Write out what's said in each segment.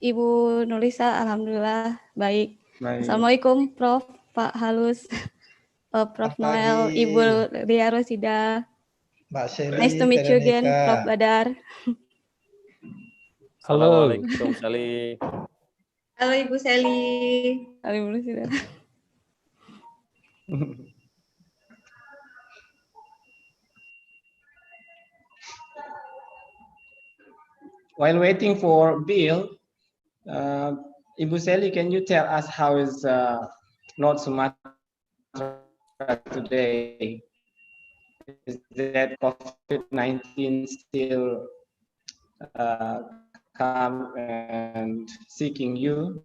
Ibu Nurisa, alhamdulillah baik. Baik. Assalamualaikum Prof, Pak Halus, Prof Noel, Ibu Lia Rosida. Mbak Shelly, Nice to meet you again, Prof Badar. Halo. Assalamualaikum Sally. Halo Ibu Sally. Halo Ibu Rosida. While waiting for Bill, Ibu Sally, can you tell us how is North Sumatra today? Is that COVID-19 still come and seeking you?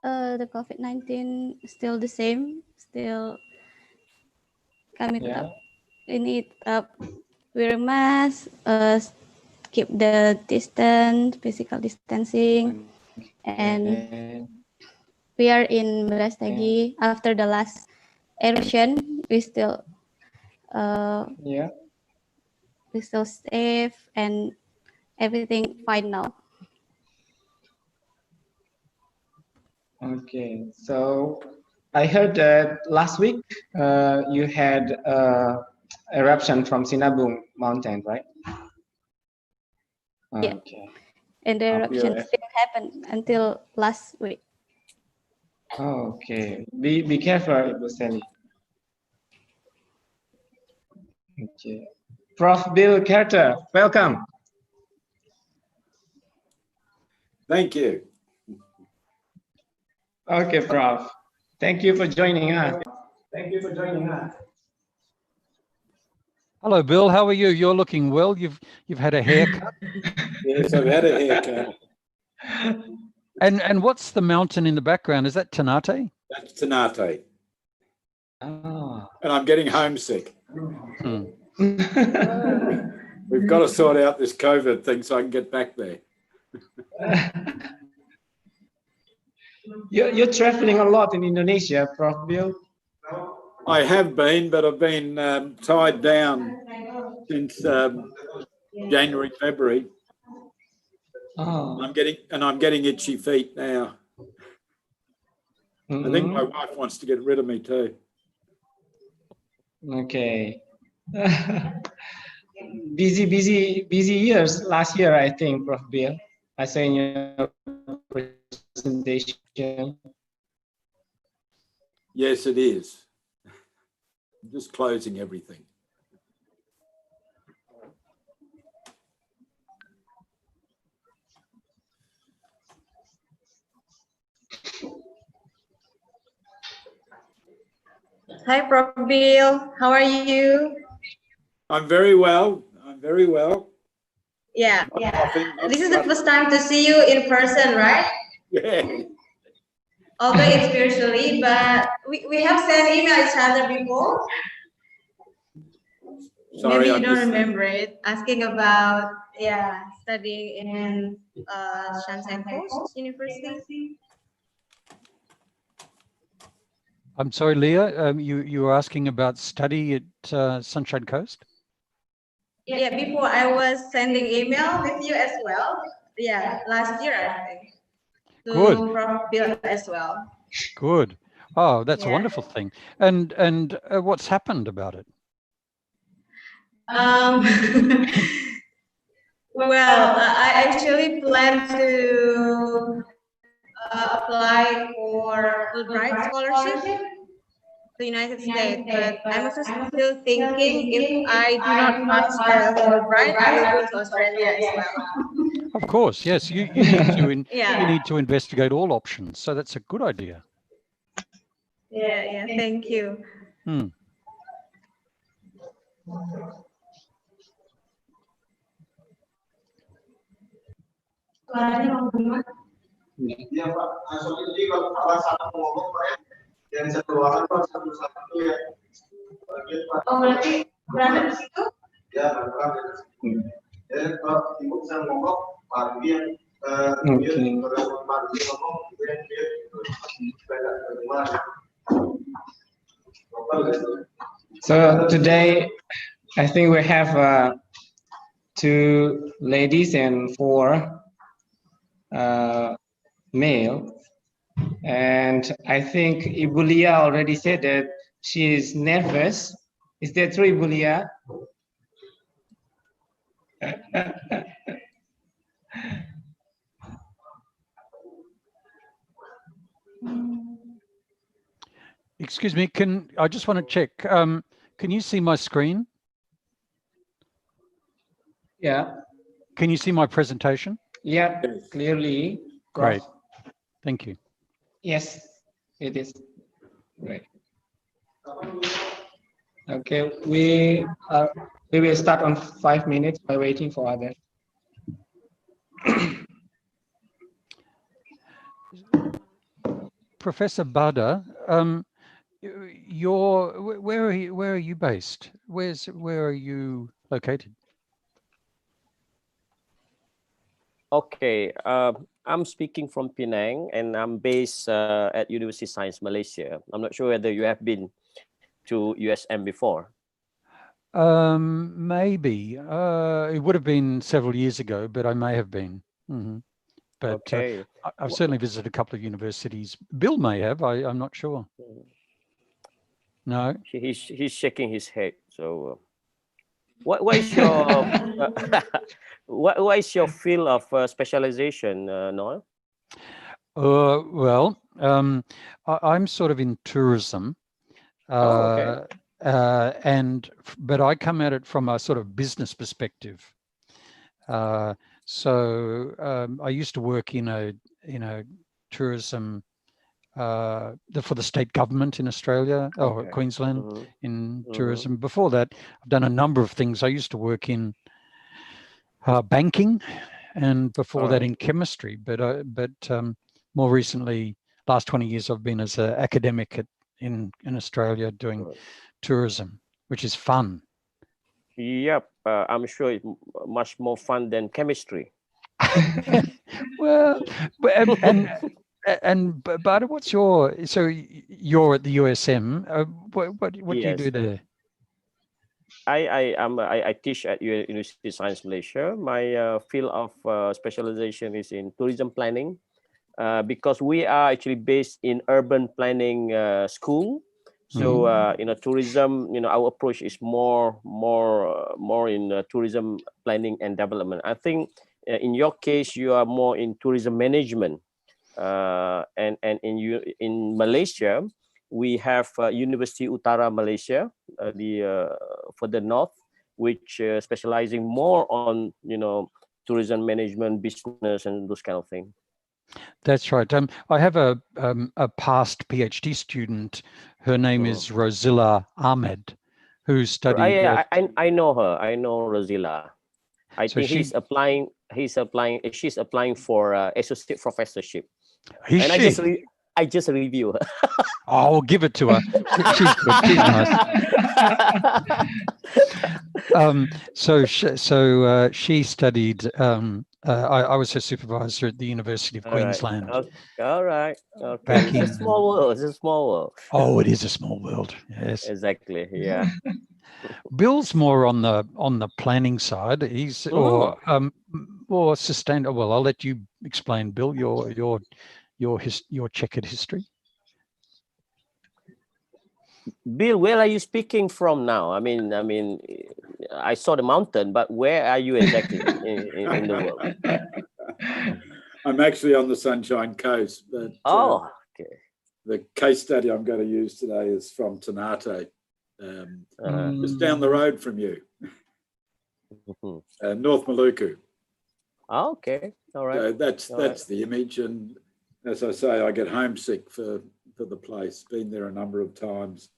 The COVID-19 still the same, still kami tetap ini tetap wear mask, keep the distance, physical distancing, and we are in Brastagi. After the last eruption, we still safe and everything fine now. Okay, so I heard that last week you had eruption from Sinabung mountain, right? Yeah. Okay. And the eruption still happened until last week. Okay. Be careful, Ibu Sally. Okay. Prof. Bill Carter, welcome. Thank you. Okay, Prof. Thank you for joining us. Hello, Bill. How are you? You're looking well. You've had a haircut. Yes, I've had a haircut. And what's the mountain in the background? Is that Ternate? That's Ternate. Oh. And I'm getting homesick. We've got to sort out this COVID thing so I can get back there. You're traveling a lot in Indonesia, Prof. Bill. I have been, but I've been tied down since January, February. Oh. I'm getting itchy feet now. I think my wife wants to get rid of me too. Okay. busy years last year, I think, Prof. Bill. I saw in your presentation. Yes, it is. I'm just closing everything. Hi, Prof. Bill. How are you? I'm very well. Yeah. This is the first time to see you in person, right? Yeah. Although it's virtually, but we have sent email each other before. Sorry, maybe you don't remember it. Asking about studying in Sunshine Coast University. I'm sorry, Leah. You were asking about study at Sunshine Coast? Yeah, before I was sending email with you as well. Yeah, last year I think. Good. To Prof. Bill as well. Good. Oh, that's a wonderful thing. And what's happened about it? Well, I actually plan to apply for Fulbright scholarship to the United States, but I'm also still thinking if I do not pass the Fulbright, I will go to Australia as well. Of course, yes. You need to investigate all options. So that's a good idea. Yeah. Thank you. Iya Pak, soalnya jadi kalau salah satu ngomong Pak ya, yang satu ruangan Pak satu-satu ya. Oh berarti di situ? Ya, berarti di situ. Jadi kalau Ibu bisa ngomong, Pak yang Pak ngomong, dia So today, I think we have 2 ladies and 4 male. And I think Ibulia already said that she is nervous. Is that true, Ibulia? Excuse me, I just want to check. Can you see my screen? Yeah. Can you see my presentation? Yeah, clearly. Great. Thank you. Yes, it is. Great. Okay, we will start on 5 minutes by waiting for others. Professor Bada, where are you based? Where are you located? Okay, I'm speaking from Penang, and I'm based at University of Science Malaysia. I'm not sure whether you have been to USM before. Maybe. It would have been several years ago, but I may have been. But okay. I've certainly visited a couple of universities. Bill may have. I'm not sure. No. He's shaking his head. So, what is your what is your field of specialization, Noel? Well, I'm sort of in tourism. Okay. But I come at it from a sort of business perspective. So I used to work in a tourism for the state government in Australia or Queensland in tourism. Before that, I've done a number of things. I used to work in banking, and before that in chemistry. But more recently, last 20 years, I've been as an academic in Australia doing tourism, which is fun. Yep, I'm sure it's much more fun than chemistry. Well, but what's so you're at the USM. What do you do there? I teach at University of Science Malaysia. My field of specialization is in tourism planning, because we are actually based in urban planning school. So tourism, our approach is more in tourism planning and development. I think in your case you are more in tourism management, and in Malaysia we have University Utara Malaysia, for the north, which specializing more on tourism management, business, and those kind of things. That's right. I have a past PhD student. Her name is Rosilla Ahmed, who studied. I know her. I know Rosilla. I think she's applying for associate professorship. I just review her. Oh, give it to her. She's good. She's nice. So she studied. I was her supervisor at the University of Queensland. All right. Okay. It's a small world. It's a small world. Oh, it is a small world. Yes. Exactly. Yeah. Bill's more on the planning side. He's or sustainable. Well, I'll let you explain, Bill, your checkered history. Bill, where are you speaking from now? I mean, I saw the mountain, but where are you exactly in the world? I'm actually on the Sunshine Coast, but okay. The case study I'm going to use today is from Ternate, just down the road from you, North Maluku. Okay, all right. So that's the image, and as I say, I get homesick for the place. Been there a number of times,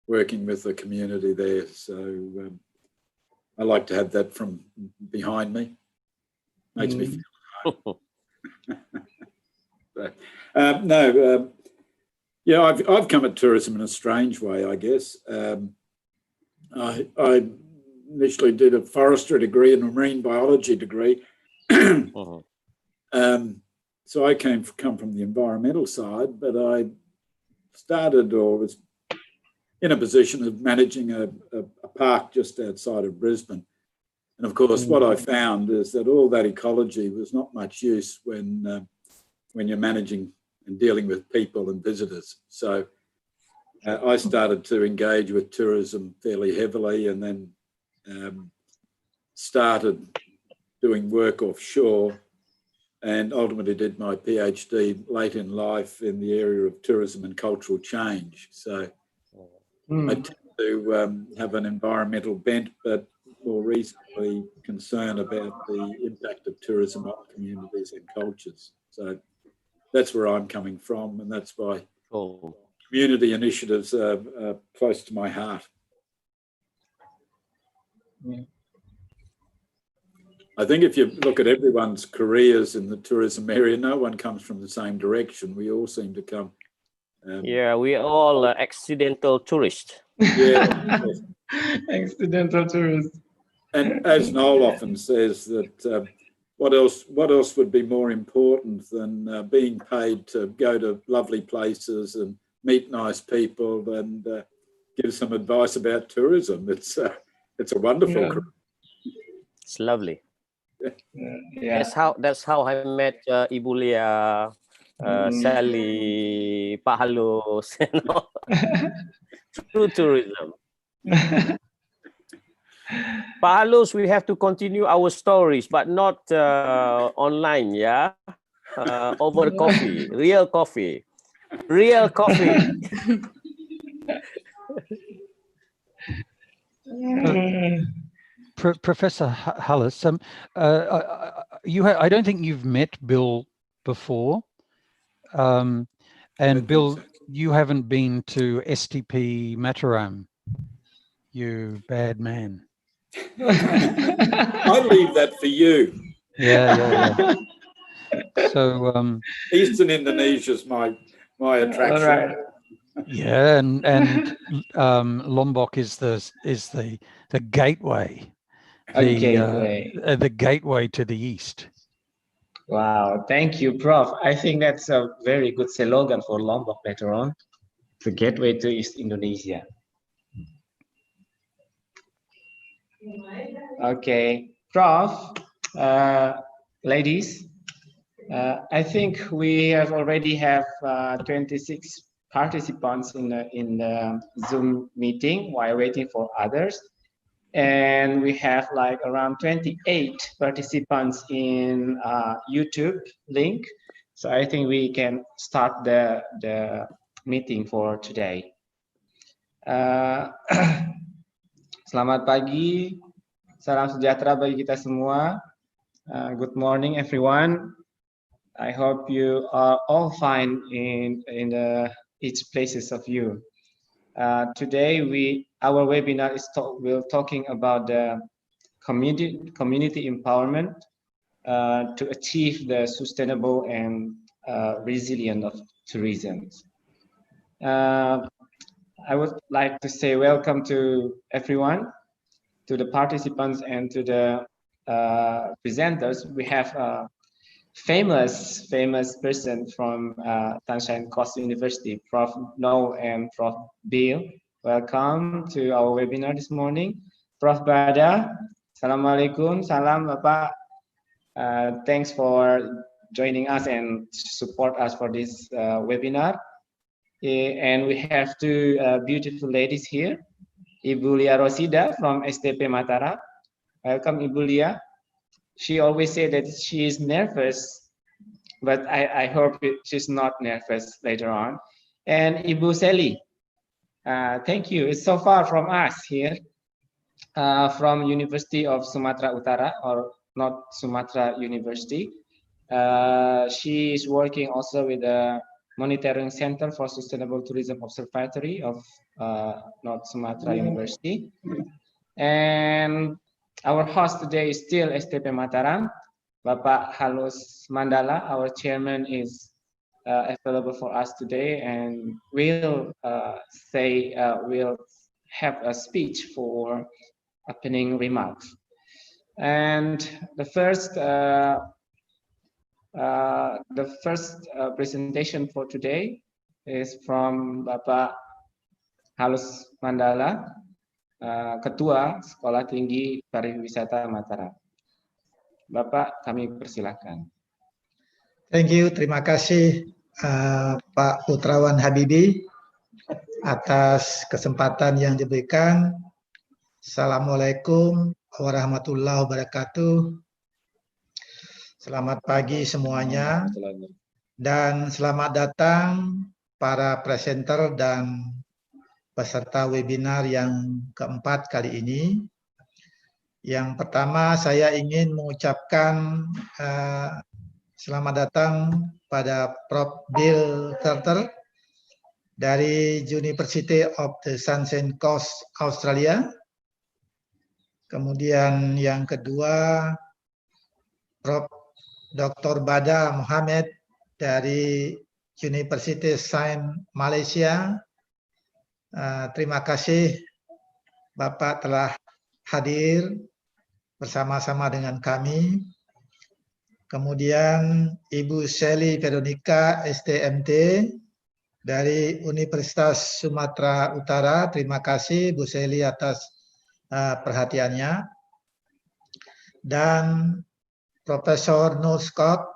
working with the community there. So I like to have that from behind me. Makes me feel at home. I've come at tourism in a strange way, I guess. I initially did a forestry degree and a marine biology degree. So I come from the environmental side, but I started or was in a position of managing a park just outside of Brisbane. And of course, what I found is that all that ecology was not much use when you're managing and dealing with people and visitors. So I started to engage with tourism fairly heavily, and then started doing work offshore, and ultimately did my PhD late in life in the area of tourism and cultural change. So I tend to have an environmental bent, but more recently concerned about the impact of tourism on communities and cultures. So that's where I'm coming from, and that's why community initiatives are close to my heart. I think if you look at everyone's careers in the tourism area, no one comes from the same direction. We all seem to come. Yeah, we are all accidental tourists. Yeah. Accidental tourists. And as Noel often says, that what else would be more important than being paid to go to lovely places and meet nice people and give some advice about tourism? It's a wonderful career. It's lovely. Yeah. That's how I met Ibu Lia, Sally, Pak Halus, you know, through tourism. Pak Halus, we have to continue our stories, but not online, yeah? Over coffee, real coffee. Real coffee. Professor Hallis, I don't think you've met Bill before, and Bill, you haven't been to STP Mataram, you bad man. I leave that for you. Yeah. So Eastern Indonesia's my attraction. All right. yeah, and Lombok is the gateway. The gateway to the east. Wow, thank you, Prof. I think that's a very good slogan for Lombok later on. The gateway to East Indonesia. Okay, Prof, ladies, I think we already have 26 participants in the Zoom meeting while waiting for others. And we have like around 28 participants in YouTube link. So I think we can start the meeting for today. Selamat pagi, salam sejahtera bagi kita semua. Good morning, everyone. I hope you are all fine in each places of you. Today our webinar is talking about the community empowerment to achieve the sustainable and resilient of tourism. I would like to say welcome to everyone, to the participants and to the presenters. We have a famous person from Sunshine Coast University, Prof. Noel and Prof. Bill. Welcome to our webinar this morning. Prof. Bada, Assalamualaikum, salam Bapak. Thanks for joining us and support us for this webinar. And we have two beautiful ladies here. Ibu Lia Rosida from STP Mataram. Welcome, Ibu Lia. She always said that she is nervous, but I hope she's not nervous later on. And Ibu Sally, thank you. It's so far from us here, from University of Sumatra Utara, or not Sumatra University. She is working also with the Monitoring Center for Sustainable Tourism Observatory of North Sumatra University. And our host today is still STP Mataram. Bapak Halus Mandala, our chairman, is available for us today, and will have a speech for opening remarks. And the first presentation for today is from Bapak Halus Mandala. Ketua Sekolah Tinggi Pariwisata Mataram. Bapak, kami persilahkan. Thank you, terima kasih Pak Putrawan Habibi atas kesempatan yang diberikan. Assalamualaikum warahmatullahi wabarakatuh. Selamat pagi semuanya dan selamat datang para presenter dan peserta webinar yang keempat kali ini. Yang pertama saya ingin mengucapkan selamat datang pada Prof. Bill Carter dari University of the Sunshine Coast, Australia. Kemudian yang kedua, Prof. Dr. Bada Mohamed dari University Science Malaysia. Terima kasih Bapak telah hadir bersama-sama dengan kami. Kemudian Ibu Shelly Veronica STMT dari Universitas Sumatera Utara. Terima kasih Bu Shelly atas perhatiannya. Dan Profesor Noel Scott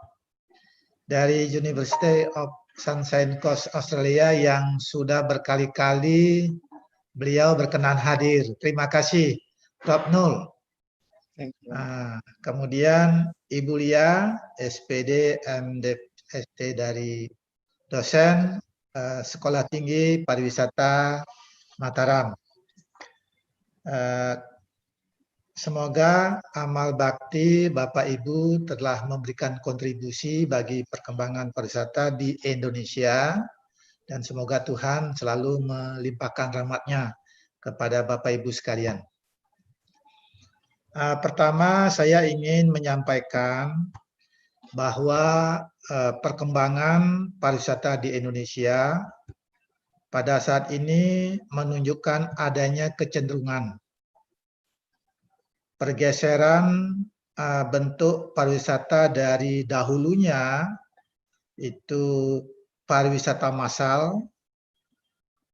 dari University of Sunshine Coast Australia yang sudah berkali-kali beliau berkenan hadir. Terima kasih Prof. Noel. Kemudian Ibu Lia, SPD MDST dari dosen Sekolah Tinggi Pariwisata Mataram. Semoga amal bakti Bapak Ibu telah memberikan kontribusi bagi perkembangan pariwisata di Indonesia dan semoga Tuhan selalu melimpahkan rahmat-Nya kepada Bapak Ibu sekalian. Pertama, saya ingin menyampaikan bahwa perkembangan pariwisata di Indonesia pada saat ini menunjukkan adanya kecenderungan pergeseran bentuk pariwisata dari dahulunya itu pariwisata massal,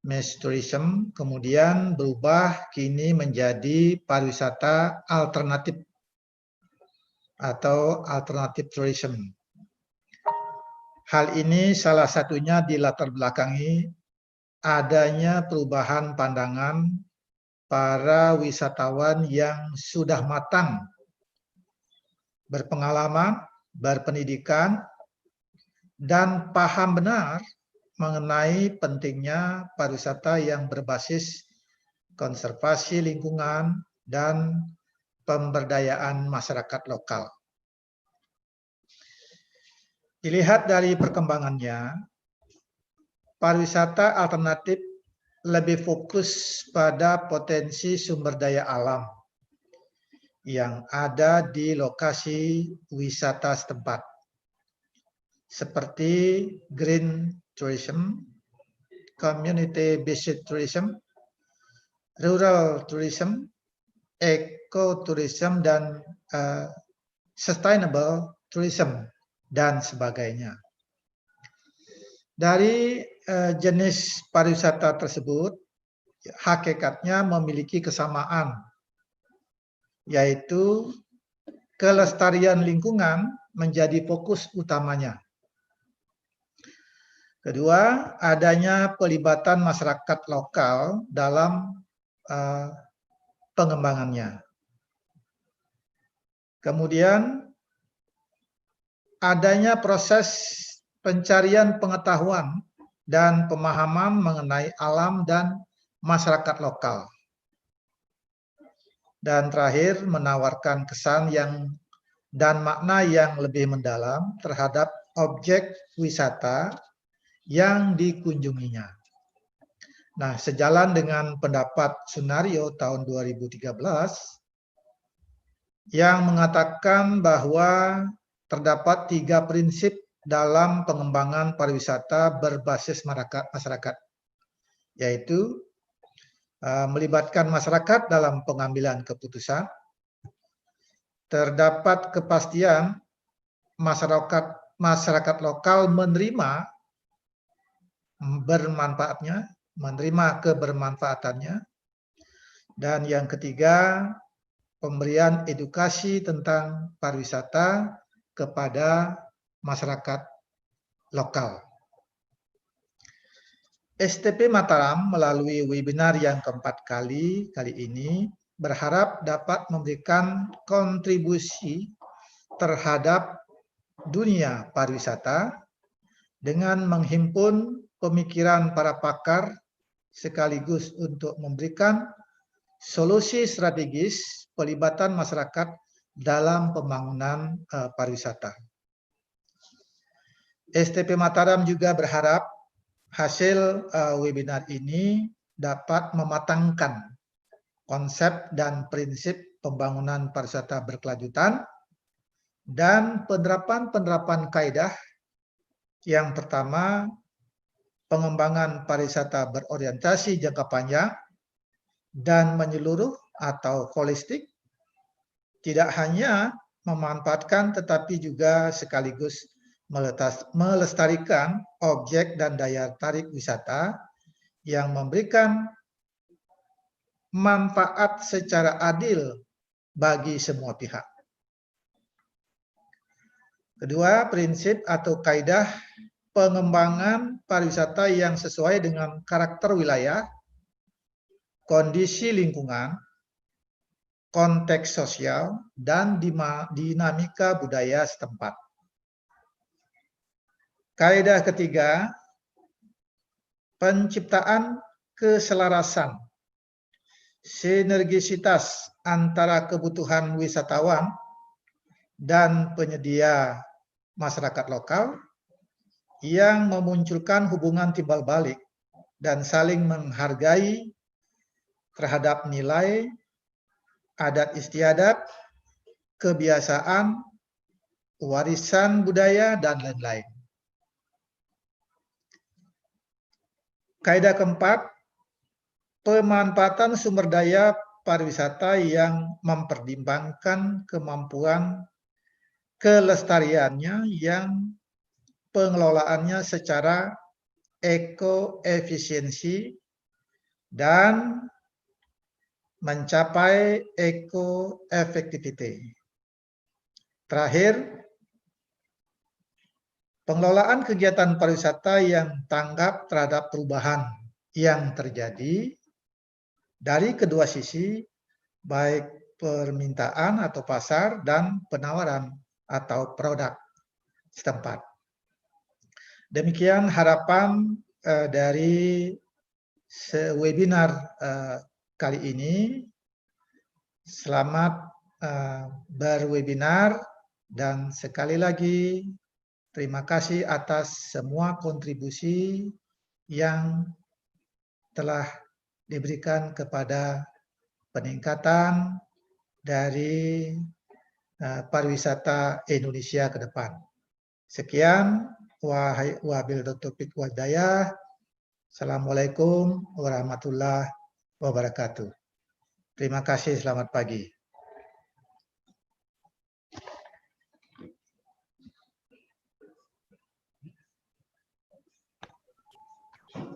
mass tourism, kemudian berubah kini menjadi pariwisata alternatif atau alternative tourism. Hal ini salah satunya dilatar belakangi adanya perubahan pandangan para wisatawan yang sudah matang, berpengalaman, berpendidikan, dan paham benar mengenai pentingnya pariwisata yang berbasis konservasi lingkungan dan pemberdayaan masyarakat lokal. Dilihat dari perkembangannya, pariwisata alternatif lebih fokus pada potensi sumber daya alam yang ada di lokasi wisata setempat, seperti green tourism, community-based tourism, rural tourism, eco-tourism, dan sustainable tourism, dan sebagainya. Dari jenis pariwisata tersebut, hakikatnya memiliki kesamaan, yaitu kelestarian lingkungan menjadi fokus utamanya. Kedua, adanya pelibatan masyarakat lokal dalam pengembangannya. Kemudian, adanya proses pencarian pengetahuan dan pemahaman mengenai alam dan masyarakat lokal. Dan terakhir, menawarkan kesan dan makna yang lebih mendalam terhadap objek wisata yang dikunjunginya. Nah, sejalan dengan pendapat Sunario tahun 2013 yang mengatakan bahwa terdapat 3 prinsip dalam pengembangan pariwisata berbasis masyarakat, yaitu melibatkan masyarakat dalam pengambilan keputusan, terdapat kepastian masyarakat lokal menerima kebermanfaatannya, Dan yang ketiga, pemberian edukasi tentang pariwisata kepada masyarakat lokal. STP Mataram melalui webinar yang keempat kali ini berharap dapat memberikan kontribusi terhadap dunia pariwisata dengan menghimpun pemikiran para pakar sekaligus untuk memberikan solusi strategis pelibatan masyarakat dalam pembangunan pariwisata. STP Mataram juga berharap hasil webinar ini dapat mematangkan konsep dan prinsip pembangunan pariwisata berkelanjutan dan penerapan kaidah. Yang pertama, pengembangan pariwisata berorientasi jangka panjang dan menyeluruh atau holistik, tidak hanya memanfaatkan tetapi juga sekaligus melestarikan objek dan daya tarik wisata yang memberikan manfaat secara adil bagi semua pihak. Kedua, prinsip atau kaidah pengembangan pariwisata yang sesuai dengan karakter wilayah, kondisi lingkungan, konteks sosial, dan dinamika budaya setempat. Kaidah ketiga, penciptaan keselarasan, sinergisitas antara kebutuhan wisatawan dan penyedia masyarakat lokal yang memunculkan hubungan timbal balik dan saling menghargai terhadap nilai, adat istiadat, kebiasaan, warisan budaya, dan lain-lain. Kaidah keempat, pemanfaatan sumber daya pariwisata yang mempertimbangkan kemampuan kelestariannya yang pengelolaannya secara ekoefisiensi dan mencapai ekoefektiviti. Terakhir, pengelolaan kegiatan pariwisata yang tanggap terhadap perubahan yang terjadi dari kedua sisi, baik permintaan atau pasar dan penawaran atau produk setempat. Demikian harapan dari webinar kali ini. Selamat berwebinar dan sekali lagi terima kasih atas semua kontribusi yang telah diberikan kepada peningkatan dari pariwisata Indonesia ke depan. Sekian, wabillahi taufiq wal hidayah. Assalamualaikum warahmatullahi wabarakatuh. Terima kasih, selamat pagi.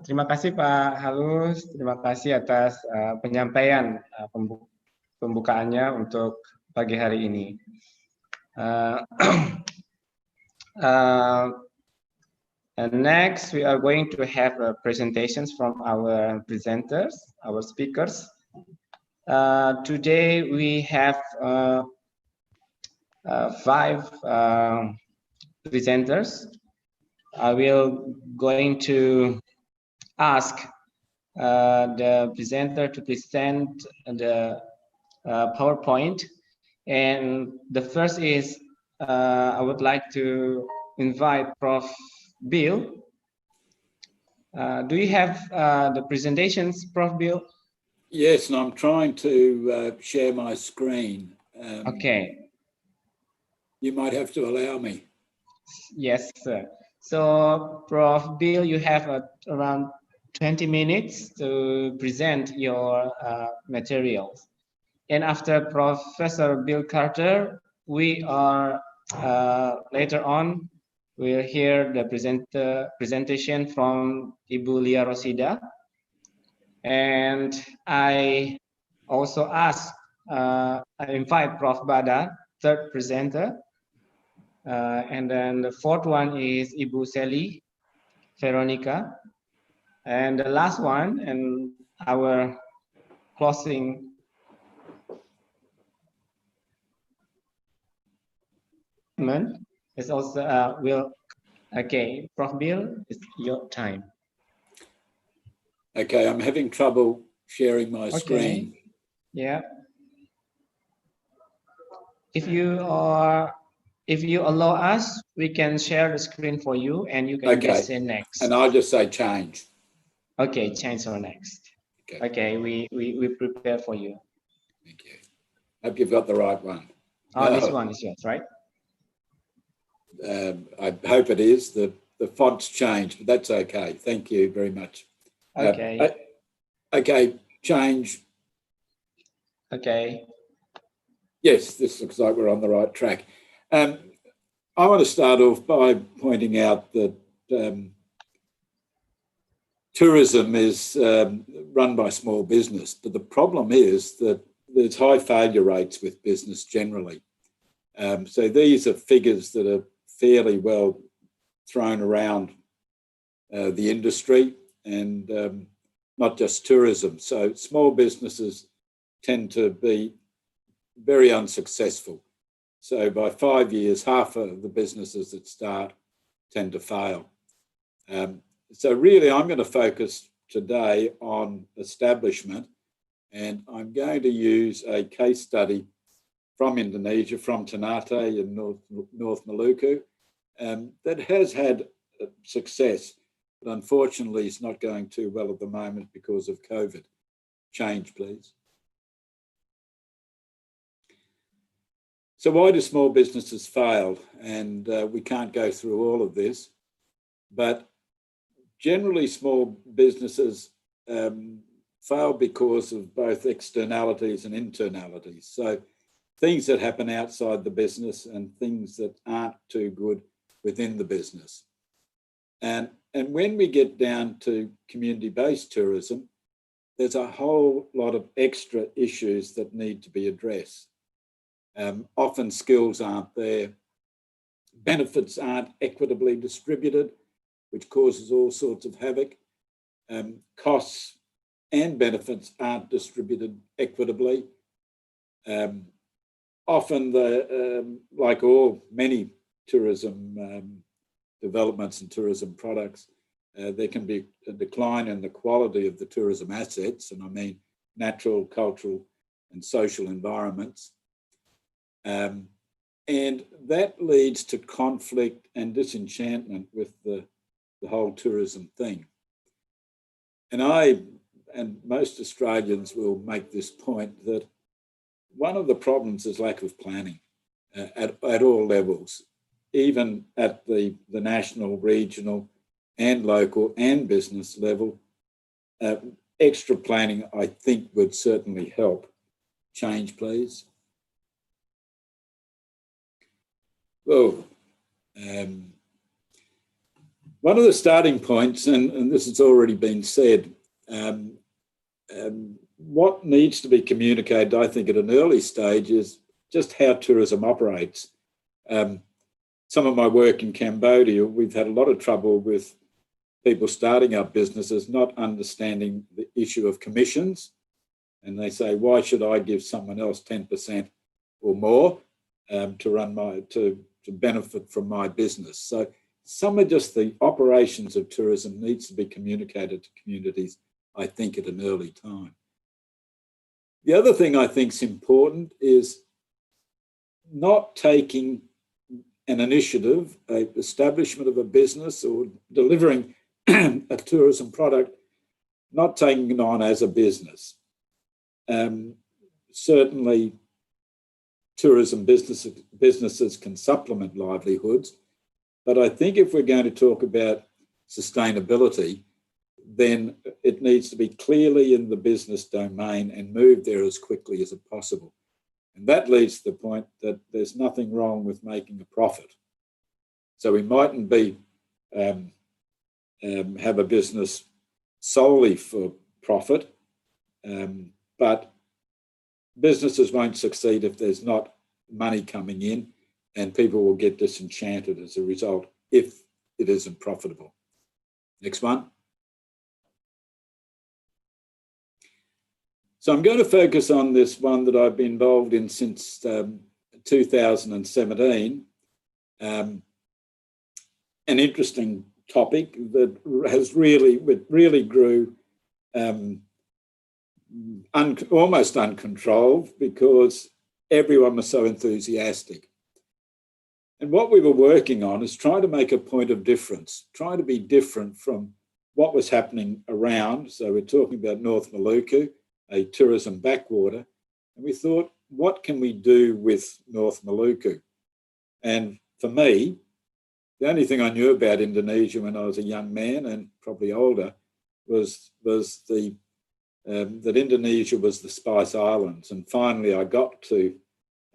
Terima kasih Pak Halus, terima kasih atas penyampaian pembukaannya untuk pagi hari ini. And next, we are going to have presentations from our presenters, our speakers. Today we have 5 presenters. I will going to ask the presenter to present the PowerPoint. And the first is, I would like to invite Prof. Bill. Do you have the presentations, Prof. Bill? Yes, and I'm trying to share my screen. Okay. You might have to allow me. Yes, sir. So, Prof. Bill, you have around 20 minutes to present your materials. And after Professor Bill Carter, we are later on, we'll hear the presentation from Ibu Lia Rosida. And I also ask, I invite Prof. Bada, third presenter. And then the fourth one is Ibu Sally Veronica. And the last one, and our closing is also will. Okay, Prof. Bill, it's your time. Okay, I'm having trouble sharing my screen. Yeah. If you allow us, we can share the screen for you, and you can just say next. And I'll just say change. Okay, change or next. Okay, we prepare for you. Thank you. Hope you've got the right one. Oh, this one is yours, right? I hope it is. The font's changed, but that's okay. Thank you very much. Okay. Okay, change. Okay. Yes, this looks like we're on the right track. I want to start off by pointing out that tourism is run by small business, but the problem is that there's high failure rates with business generally. So these are figures that are fairly well thrown around the industry and not just tourism. So small businesses tend to be very unsuccessful. So by 5 years, half of the businesses that start tend to fail. So really, I'm going to focus today on establishment, and I'm going to use a case study from Indonesia, from Ternate in North Maluku, that has had success, but unfortunately it's not going too well at the moment because of COVID. Change, please. So why do small businesses fail? And we can't go through all of this, but generally small businesses fail because of both externalities and internalities. So things that happen outside the business and things that aren't too good within the business. And when we get down to community-based tourism, there's a whole lot of extra issues that need to be addressed. Often skills aren't there. Benefits aren't equitably distributed, which causes all sorts of havoc. Costs and benefits aren't distributed equitably. Often, like many tourism developments and tourism products, there can be a decline in the quality of the tourism assets, and I mean natural, cultural, and social environments. And that leads to conflict and disenchantment with the whole tourism thing. And I and most Australians will make this point that one of the problems is lack of planning at all levels, even at the national, regional, and local and business level. Extra planning, I think, would certainly help. Change, please. Well, one of the starting points, and this has already been said, what needs to be communicated, I think, at an early stage is just how tourism operates. Some of my work in Cambodia, we've had a lot of trouble with people starting up businesses not understanding the issue of commissions. And they say, why should I give someone else 10% or more to benefit from my business? So some of just the operations of tourism needs to be communicated to communities, I think, at an early time. The other thing I think is important is not taking an initiative, an establishment of a business or delivering a tourism product, not taking it on as a business. Certainly, tourism businesses can supplement livelihoods, but I think if we're going to talk about sustainability, then it needs to be clearly in the business domain and move there as quickly as possible. And that leads to the point that there's nothing wrong with making a profit. So we mightn't be have a business solely for profit, but businesses won't succeed if there's not money coming in, and people will get disenchanted as a result if it isn't profitable. Next one. So I'm going to focus on this one that I've been involved in since 2017. An interesting topic that has really grew almost uncontrolled because everyone was so enthusiastic. And what we were working on is trying to make a point of difference, trying to be different from what was happening around. So we're talking about North Maluku, a tourism backwater. And we thought, what can we do with North Maluku? And for me, the only thing I knew about Indonesia when I was a young man and probably older was that Indonesia was the Spice Islands. And finally, I got to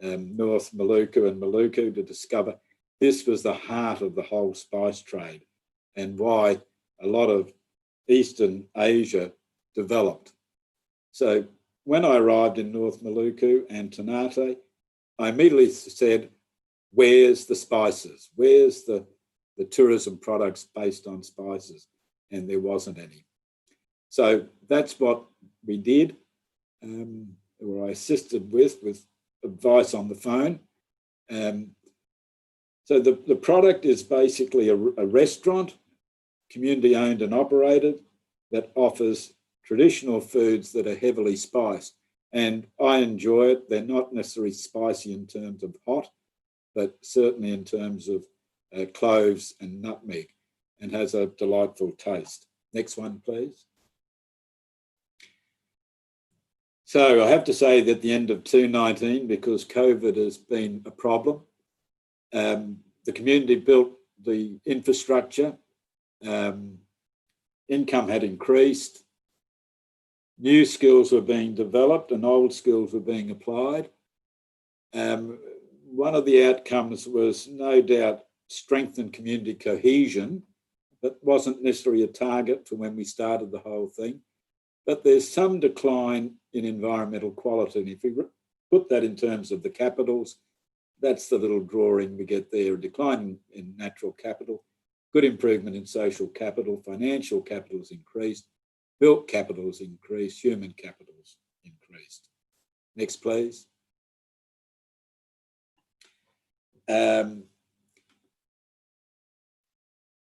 North Maluku and Maluku to discover this was the heart of the whole spice trade and why a lot of Eastern Asia developed. So when I arrived in North Maluku and Ternate, I immediately said, where's the spices? Where's the tourism products based on spices? And there wasn't any. So that's what we did, or I assisted with advice on the phone. So the product is basically a restaurant, community owned and operated, that offers traditional foods that are heavily spiced. And I enjoy it. They're not necessarily spicy in terms of hot, but certainly in terms of cloves and nutmeg, and has a delightful taste. Next one, please. So I have to say that at the end of 2019, because COVID has been a problem, the community built the infrastructure, income had increased, new skills were being developed and old skills were being applied. One of the outcomes was no doubt strengthened community cohesion. That wasn't necessarily a target for when we started the whole thing, but there's some decline in environmental quality. And if we put that in terms of the capitals, that's the little drawing we get there, a decline in natural capital, good improvement in social capital, financial capital has increased, built capital has increased, human capital has increased. Next, please.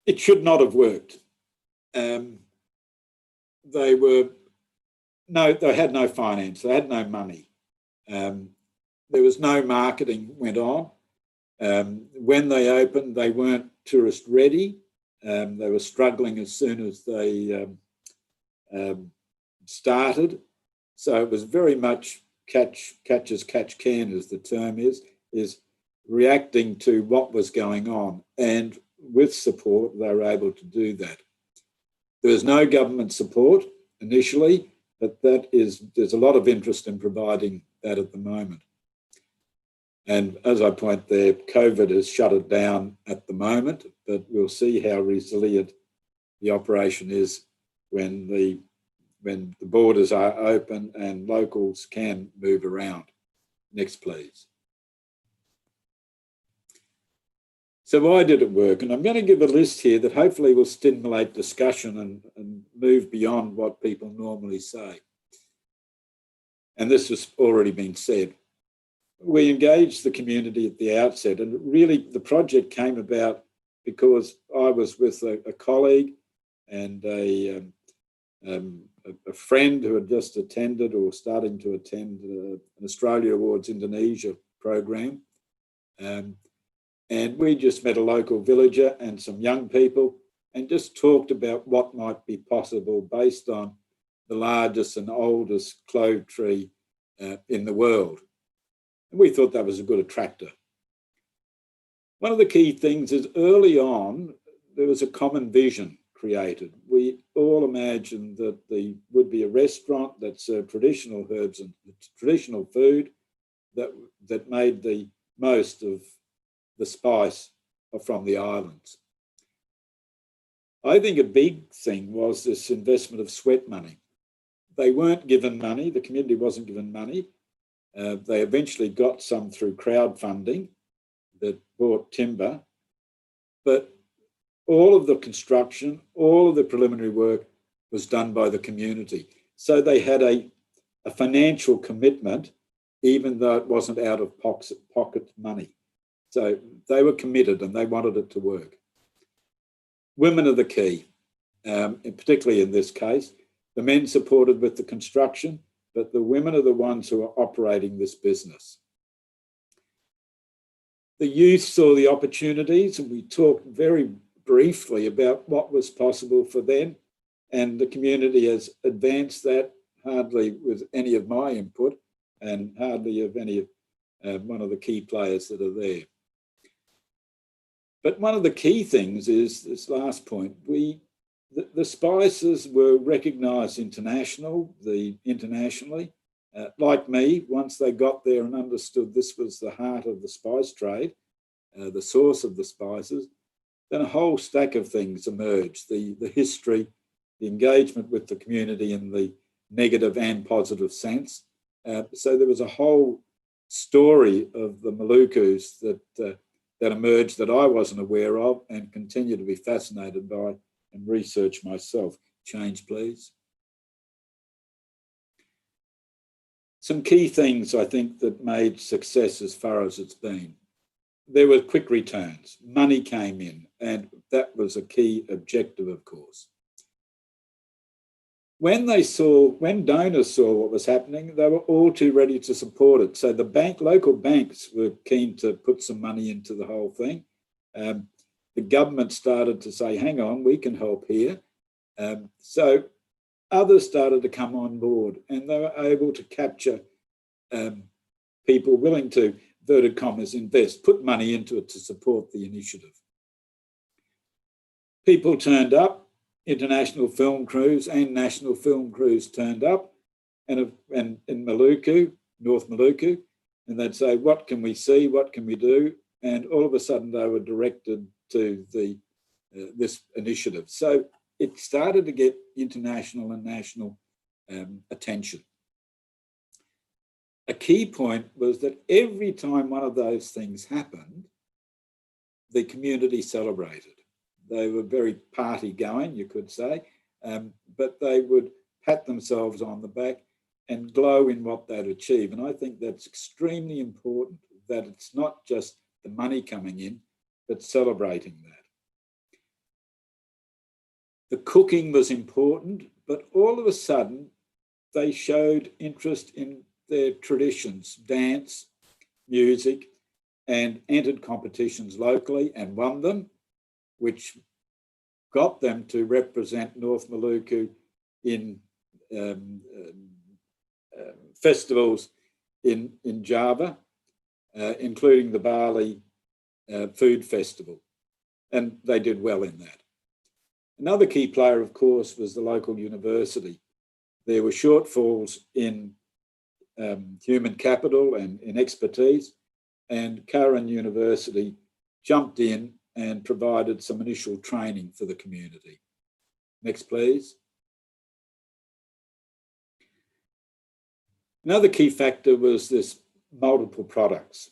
It should not have worked. They had no finance, they had no money. There was no marketing went on. When they opened, they weren't tourist ready. They were struggling as soon as they started. So it was very much catch as catch can, as the term is reacting to what was going on. And with support, they were able to do that. There was no government support initially, but there's a lot of interest in providing that at the moment. And as I point there, COVID has shut it down at the moment, but we'll see how resilient the operation is when the borders are open and locals can move around. Next, please. So why did it work? And I'm going to give a list here that hopefully will stimulate discussion and move beyond what people normally say. And this has already been said. We engaged the community at the outset, and really the project came about because I was with a colleague and a friend who had just attended or starting to attend an Australia Awards Indonesia program. And we just met a local villager and some young people and just talked about what might be possible based on the largest and oldest clove tree in the world. And we thought that was a good attractor. One of the key things is early on, there was a common vision created. We all imagined that there would be a restaurant that served traditional herbs and traditional food that made the most of the spice from the islands. I think a big thing was this investment of sweat money. They weren't given money, the community wasn't given money, They eventually got some through crowdfunding that bought timber, but all of the construction, all of the preliminary work was done by the community. So they had a financial commitment, even though it wasn't out of pocket money. So they were committed and they wanted it to work. Women are the key, and particularly in this case. The men supported with the construction, but the women are the ones who are operating this business. The youth saw the opportunities, and we talked very briefly about what was possible for them, and the community has advanced that, hardly with any of my input and hardly of any of one of the key players that are there. But one of the key things is this last point. The spices were recognised internationally. Like me, once they got there and understood this was the heart of the spice trade, the source of the spices, then a whole stack of things emerged. The history, the engagement with the community in the negative and positive sense. So there was a whole story of the Malukus that emerged that I wasn't aware of and continue to be fascinated by and research myself. Change, please. Some key things I think that made success as far as it's been. There were quick returns. Money came in, and that was a key objective, of course. When donors saw what was happening, they were all too ready to support it. So the local banks were keen to put some money into the whole thing. The government started to say, hang on, we can help here. So others started to come on board, and they were able to capture people willing to, inverted commas, invest, put money into it to support the initiative. People turned up. International film crews and national film crews turned up, and in Maluku, North Maluku, and they'd say, what can we see, what can we do? And all of a sudden they were directed to this initiative. So it started to get international and national attention. A key point was that every time one of those things happened, the community celebrated. They were very party going, you could say, but they would pat themselves on the back and glow in what they'd achieved. And I think that's extremely important, that it's not just the money coming in, but celebrating that. The cooking was important, but all of a sudden they showed interest in their traditions, dance, music, and entered competitions locally and won them, which got them to represent North Maluku in festivals in Java, including the Bali Food Festival. And they did well in that. Another key player, of course, was the local university. There were shortfalls in human capital and in expertise, and Curran University jumped in and provided some initial training for the community. Next, please. Another key factor was this multiple products.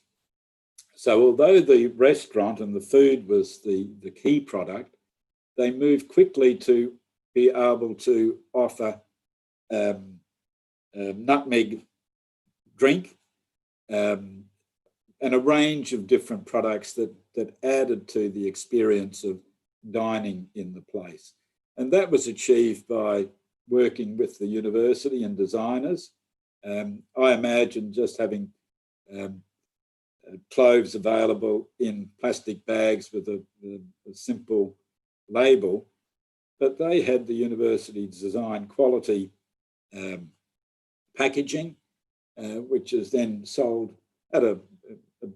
So although the restaurant and the food was the key product, they moved quickly to be able to offer nutmeg drink and a range of different products that added to the experience of dining in the place. And that was achieved by working with the university and designers. I imagine just having cloves available in plastic bags with a simple label, but they had the university design quality packaging, which is then sold at a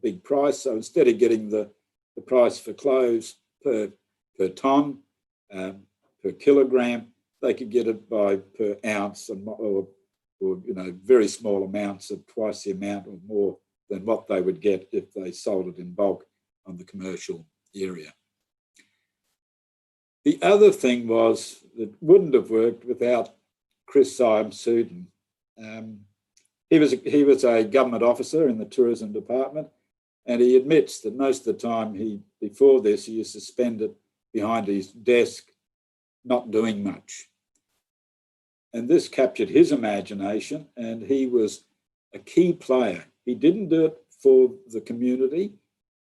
big price. So instead of getting the price for cloves per tonne, per kilogram, they could get it per ounce or very small amounts of twice the amount or more than what they would get if they sold it in bulk on the commercial area. The other thing was that wouldn't have worked without Chris Symes-Suden. He was a government officer in the tourism department, and he admits that most of the time before this, he used to spend it behind his desk, not doing much. And this captured his imagination, and he was a key player. He didn't do it for the community,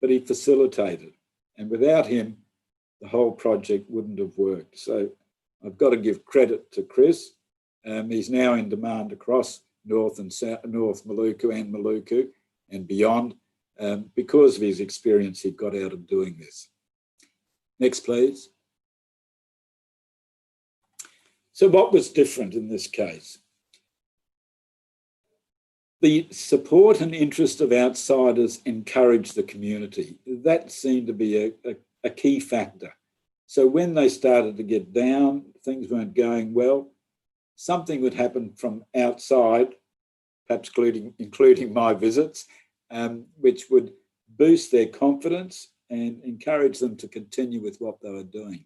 but he facilitated. And without him, the whole project wouldn't have worked. So I've got to give credit to Chris. He's now in demand across North and South, North Maluku and Maluku and beyond, because of his experience he got out of doing this. Next, please. So what was different in this case? The support and interest of outsiders encouraged the community. That seemed to be a key factor. So when they started to get down, things weren't going well, something would happen from outside, perhaps including my visits, which would boost their confidence and encourage them to continue with what they were doing.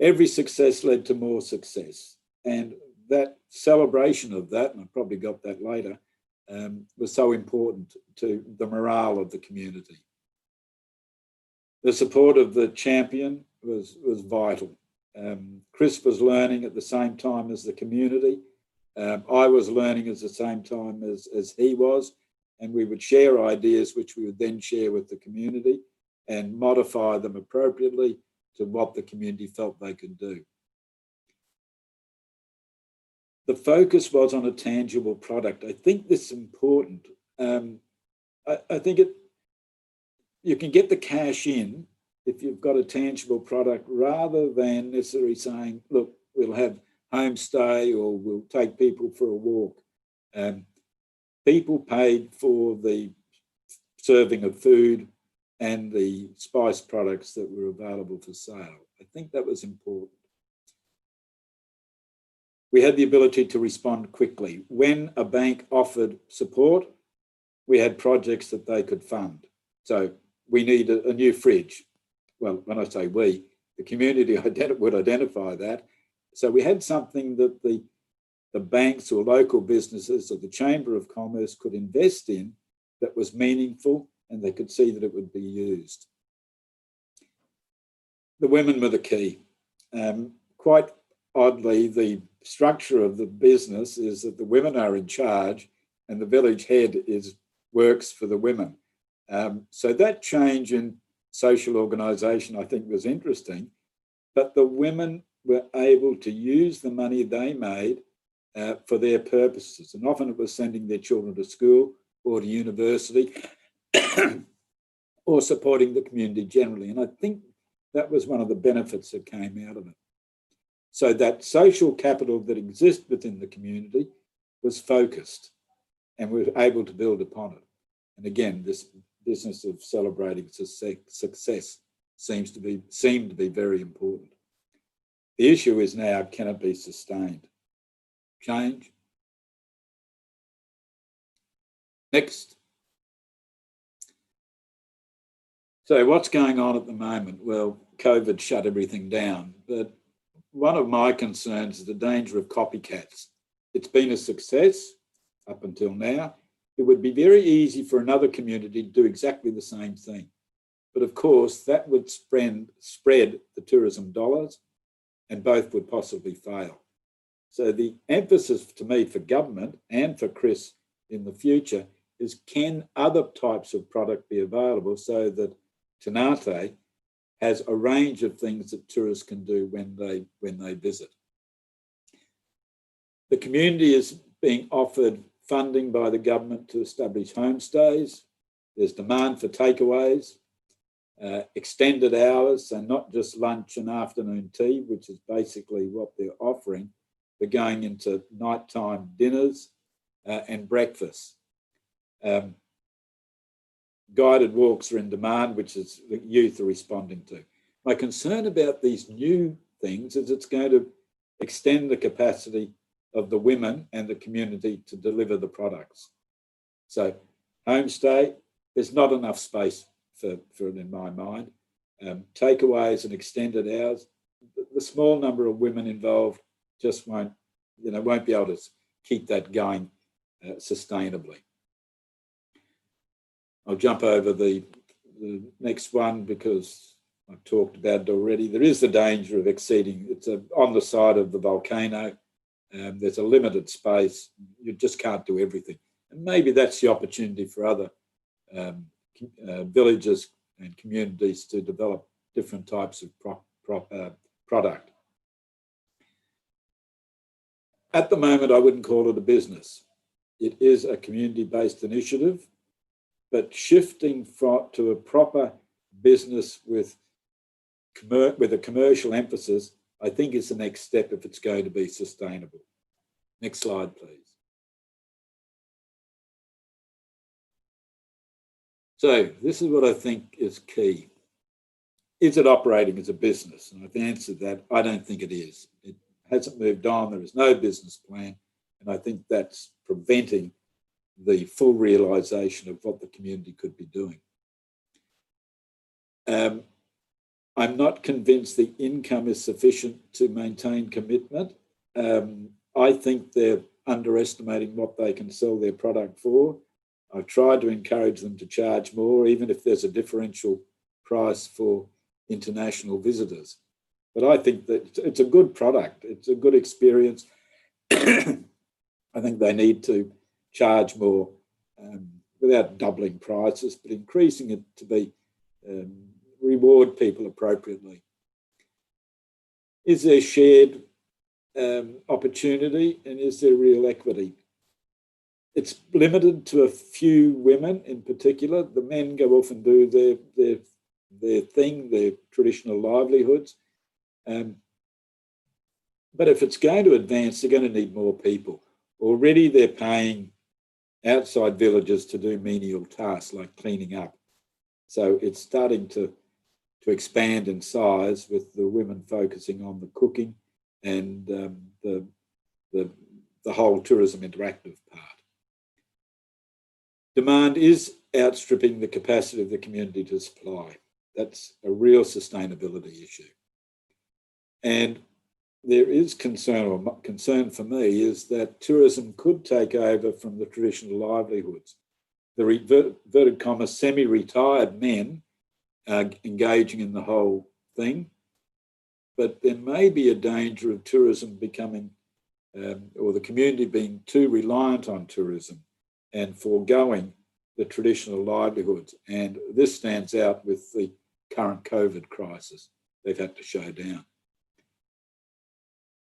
Every success led to more success. And that celebration of that, and I probably got that later, was so important to the morale of the community. The support of the champion was vital. Chris was learning at the same time as the community. I was learning at the same time as he was, and we would share ideas which we would then share with the community and modify them appropriately to what the community felt they could do. The focus was on a tangible product. I think this is important. I think you can get the cash in if you've got a tangible product rather than necessarily saying, look, we'll have homestay or we'll take people for a walk. People paid for the serving of food and the spice products that were available for sale. I think that was important. We had the ability to respond quickly. When a bank offered support, we had projects that they could fund. So we need a new fridge. Well, when I say we, the community would identify that. So we had something that the banks or local businesses or the Chamber of Commerce could invest in that was meaningful and they could see that it would be used. The women were the key. Quite oddly, the structure of the business is that the women are in charge and the village head works for the women. So that change in social organisation, I think, was interesting, but the women were able to use the money they made for their purposes. And often it was sending their children to school or to university or supporting the community generally. And I think that was one of the benefits that came out of it. So that social capital that exists within the community was focused and we were able to build upon it. And again, this business of celebrating success seemed to be very important. The issue is now, can it be sustained? Change. Next. So what's going on at the moment? Well, COVID shut everything down, but one of my concerns is the danger of copycats. It's been a success up until now. It would be very easy for another community to do exactly the same thing. But of course, that would spread the tourism dollars and both would possibly fail. So the emphasis to me for government and for Chris in the future is, can other types of product be available so that Ternate has a range of things that tourists can do when they visit. The community is being offered funding by the government to establish homestays. There's demand for takeaways, extended hours, so not just lunch and afternoon tea, which is basically what they're offering, but going into nighttime dinners and breakfast. Guided walks are in demand, which is the youth are responding to. My concern about these new things is it's going to extend the capacity of the women and the community to deliver the products. So homestay, there's not enough space for it in my mind. Takeaways and extended hours, the small number of women involved just won't be able to keep that going sustainably. I'll jump over the next one because I've talked about it already. There is the danger of exceeding. It's on the side of the volcano. There's a limited space. You just can't do everything. And maybe that's the opportunity for other villages and communities to develop different types of product. At the moment, I wouldn't call it a business. It is a community-based initiative, but shifting to a proper business with a commercial emphasis, I think is the next step if it's going to be sustainable. Next slide, please. So this is what I think is key. Is it operating as a business? And I've answered that. I don't think it is. It hasn't moved on. There is no business plan. And I think that's preventing the full realisation of what the community could be doing. I'm not convinced the income is sufficient to maintain commitment. I think they're underestimating what they can sell their product for. I've tried to encourage them to charge more, even if there's a differential price for international visitors. But I think that it's a good product. It's a good experience. I think they need to charge more without doubling prices, but increasing it to be reward people appropriately. Is there shared opportunity and is there real equity? It's limited to a few women in particular. The men go off and do their thing, their traditional livelihoods. But if it's going to advance, they're going to need more people. Already they're paying outside villages to do menial tasks like cleaning up. So it's starting to expand in size with the women focusing on the cooking and the whole tourism interactive part. Demand is outstripping the capacity of the community to supply. That's a real sustainability issue. And there is concern, or concern for me, is that tourism could take over from the traditional livelihoods. The inverted commas semi-retired men are engaging in the whole thing, but there may be a danger of tourism becoming, or the community being too reliant on tourism and foregoing the traditional livelihoods. And this stands out with the current COVID crisis they've had to show down.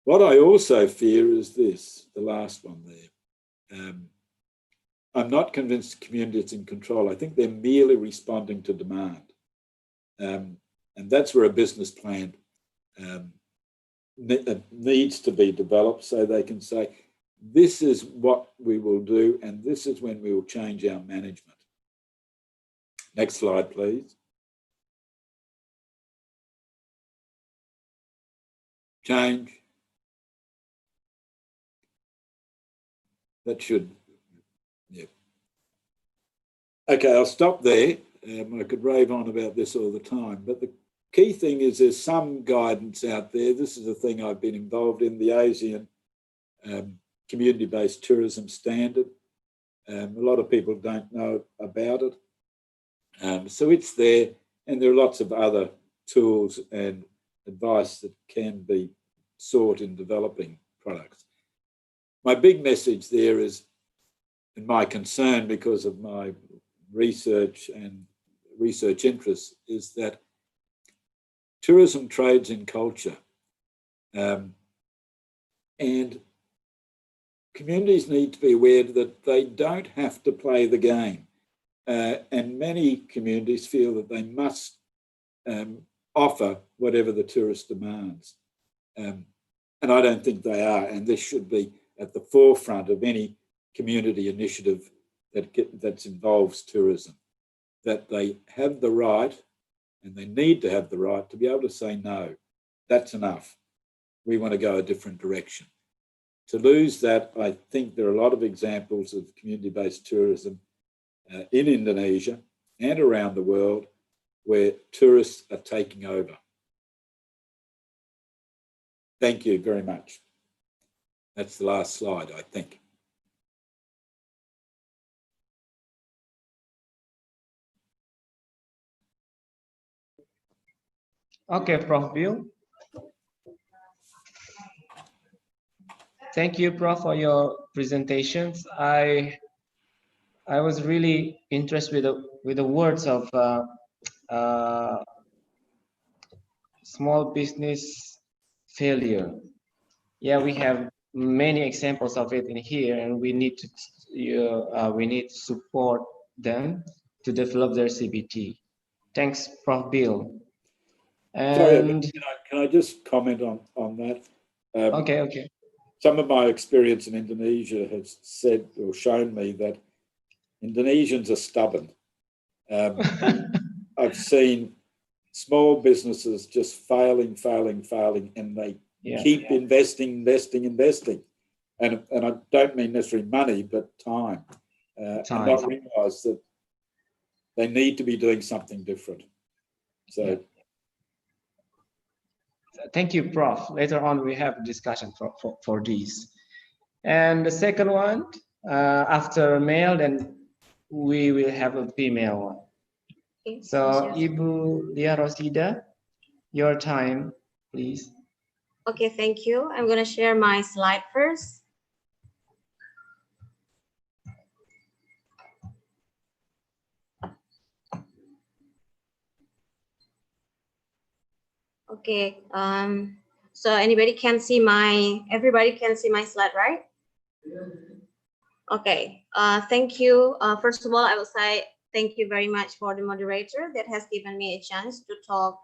What I also fear is this, the last one there. I'm not convinced the community is in control. I think they're merely responding to demand. And that's where a business plan needs to be developed so they can say, this is what we will do and this is when we will change our management. Next slide, please. Change. That should, yeah. Okay, I'll stop there. I could rave on about this all the time, but the key thing is there's some guidance out there. This is a thing I've been involved in, the ASEAN community-based tourism standard. A lot of people don't know about it. So it's there, and there are lots of other tools and advice that can be sought in developing products. My big message there is, and my concern because of my research and research interests, is that tourism trades in culture. And communities need to be aware that they don't have to play the game. And many communities feel that they must offer whatever the tourist demands. And I don't think they are. And this should be at the forefront of any community initiative that involves tourism, that they have the right, and they need to have the right to be able to say, no, that's enough. We want to go a different direction. To lose that, I think there are a lot of examples of community-based tourism in Indonesia and around the world where tourists are taking over. Thank you very much. That's the last slide, I think. Okay, Prof. Bill. Thank you, Prof, for your presentations. I was really interested with the words of small business failure. Yeah, we have many examples of it in here, and we need to support them to develop their CBT. Thanks, Prof. Bill. And sorry, can I just comment on that? Okay. Some of my experience in Indonesia has said or shown me that Indonesians are stubborn. I've seen small businesses just failing, and they keep investing. And I don't mean necessarily money, but time. And not realise that they need to be doing something different. So. Thank you, Prof. Later on, we have a discussion for these. And the second one, after male, then we will have a female one. Okay, so, Ibu Lia Rosida, your time, please. Okay, thank you. I'm going to share my slide first. Okay, so everybody can see my slide, right? Okay, thank you. First of all, I will say thank you very much for the moderator that has given me a chance to talk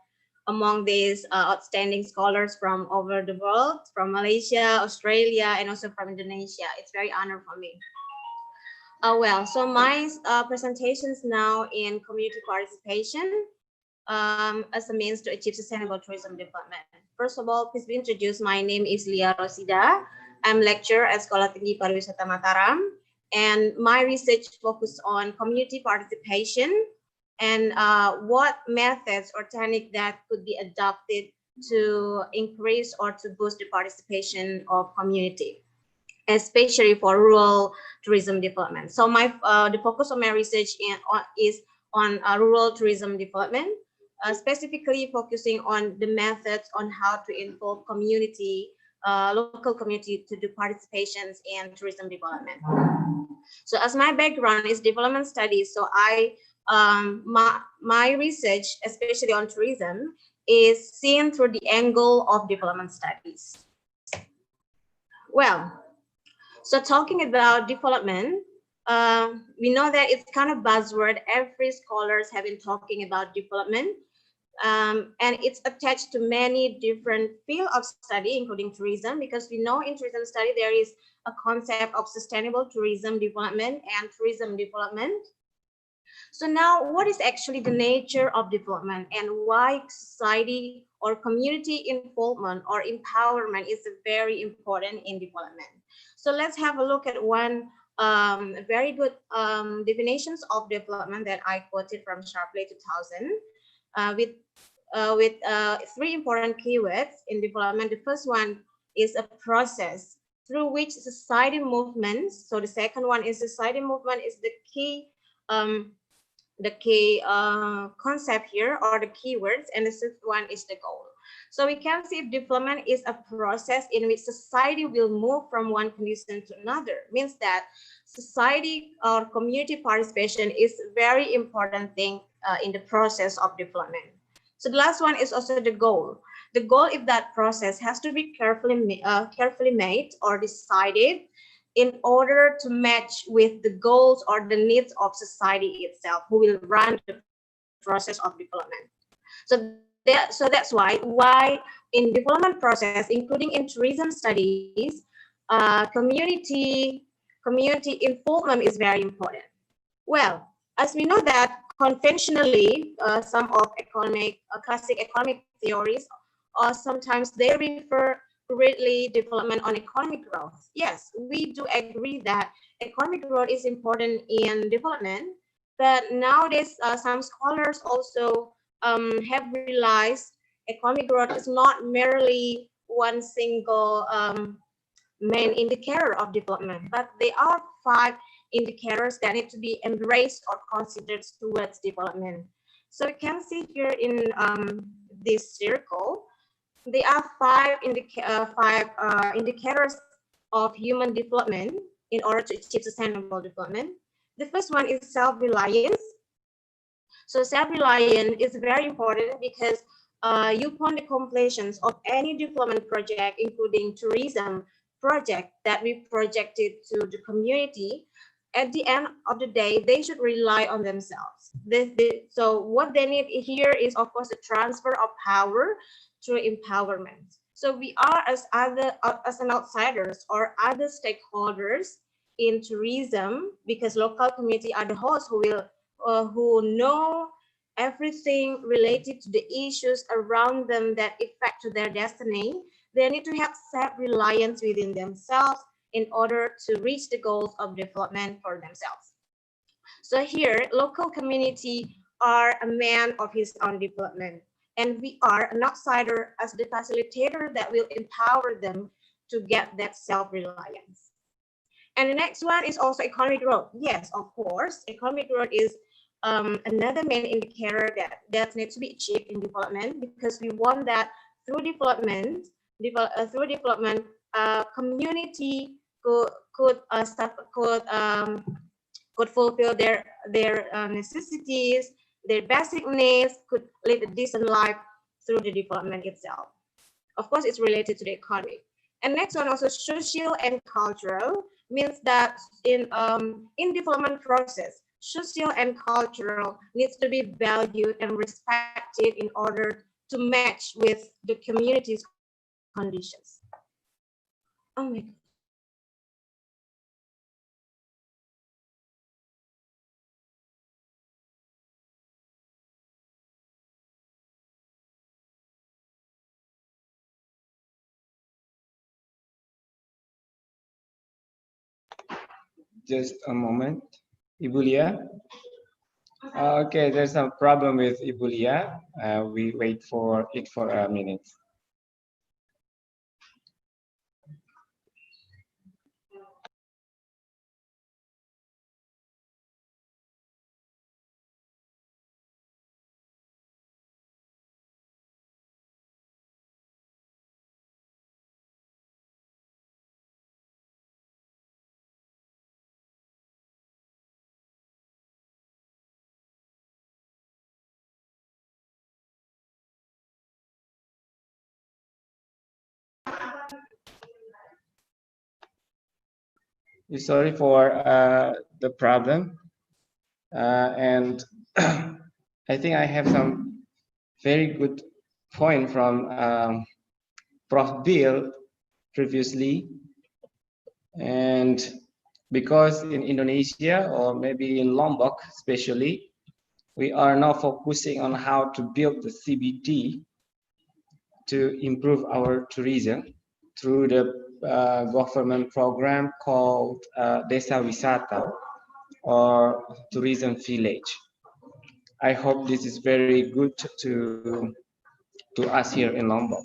among these outstanding scholars from over the world, from Malaysia, Australia, and also from Indonesia. It's very honor for me. Well, so my presentations now in community participation as a means to achieve sustainable tourism development. First of all, please be introduced. My name is Lia Rosida. I'm lecturer at Sekolah Tinggi Pariwisata Mataram, and my research focus on community participation and what methods or technique that could be adopted to increase or to boost the participation of community, especially for rural tourism development. So the focus of my research is on rural tourism development, specifically focusing on the methods on how to involve community, local community to do participations in tourism development. So as my background is development studies, so my research, especially on tourism, is seen through the angle of development studies. Well, so talking about development, we know that it's kind of buzzword. Every scholars have been talking about development, and it's attached to many different fields of study, including tourism, because we know in tourism study there is a concept of sustainable tourism development and tourism development. So now, what is actually the nature of development and why society or community involvement or empowerment is very important in development? So let's have a look at one very good definitions of development that I quoted from Sharpley 2000 with three important keywords in development. The first one is a process through which society movements. So the second one is society movement is the key concept here, or the keywords, and the fifth one is the goal. So we can see development is a process in which society will move from one condition to another. Means that society or community participation is very important thing in the process of development. So the last one is also the goal. The goal of that process has to be carefully made or decided in order to match with the goals or the needs of society itself, who will run the process of development. So that's why in development process, including in tourism studies, community involvement is very important. Well, as we know that conventionally, some of classic economic theories, or sometimes they refer greatly development on economic growth. Yes, we do agree that economic growth is important in development, but nowadays some scholars also have realized economic growth is not merely one single main indicator of development, but there are 5 indicators that need to be embraced or considered towards development. So we can see here in this circle, there are five indicators of human development in order to achieve sustainable development. The first one is self-reliance. So self-reliance is very important because upon the completion of any development project, including tourism project that we projected to the community, at the end of the day, they should rely on themselves. So what they need here is, of course, the transfer of power through empowerment. So we are as an outsiders or other stakeholders in tourism, because local community are the hosts who know everything related to the issues around them that affect to their destiny. They need to have self-reliance within themselves in order to reach the goals of development for themselves. So here, local community are a man of his own development, and we are an outsider as the facilitator that will empower them to get that self-reliance. And the next one is also economic growth. Yes, of course, economic growth is another main indicator that needs to be achieved in development, because we want that through development, community could fulfill their necessities, their basic needs, could live a decent life through the development itself. Of course, it's related to the economy. And next one also social and cultural, means that in development process, social and cultural needs to be valued and respected in order to match with the community's conditions. Oh my God. Just a moment. Ibu Lia? Okay, there's some problem with Ibu Lia. We wait for it for a minute. Sorry for the problem. And I think I have some very good point from Prof. Bill previously. And because in Indonesia, or maybe in Lombok especially, we are now focusing on how to build the CBD to improve our tourism through the government program called Desa Wisata, or tourism village. I hope this is very good to us here in Lombok.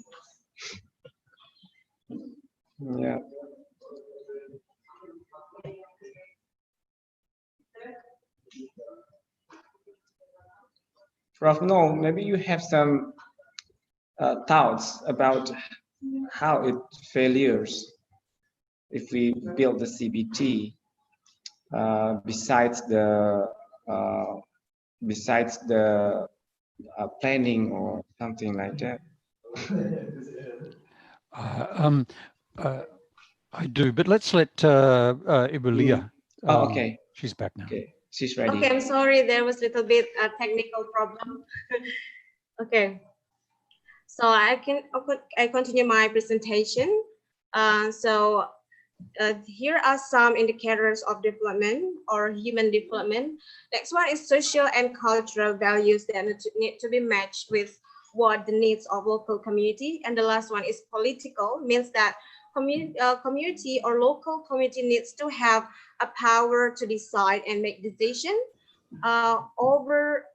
Yeah. Prof, no, maybe you have some thoughts about how it failures if we build the CBT besides the planning or something like that. I do, but let's let Ibu Lia. Oh, okay. She's back now. Okay, she's ready. Okay, I'm sorry, there was a little bit technical problem. Okay, so I continue my presentation. Here are some indicators of development or human development. Next one is social and cultural values that need to be matched with what the needs of local community. And the last one is political, means that community or local community needs to have a power to decide and make decisions over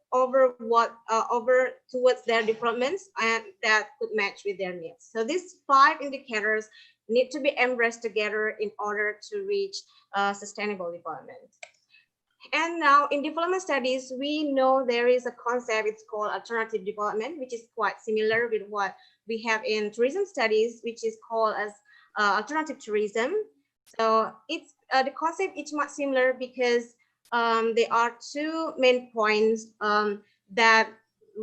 towards their developments, and that could match with their needs. So these 5 indicators need to be embraced together in order to reach sustainable development. And now in development studies, we know there is a concept, it's called alternative development, which is quite similar with what we have in tourism studies, which is called as alternative tourism. So it's the concept is much similar because there are two main points that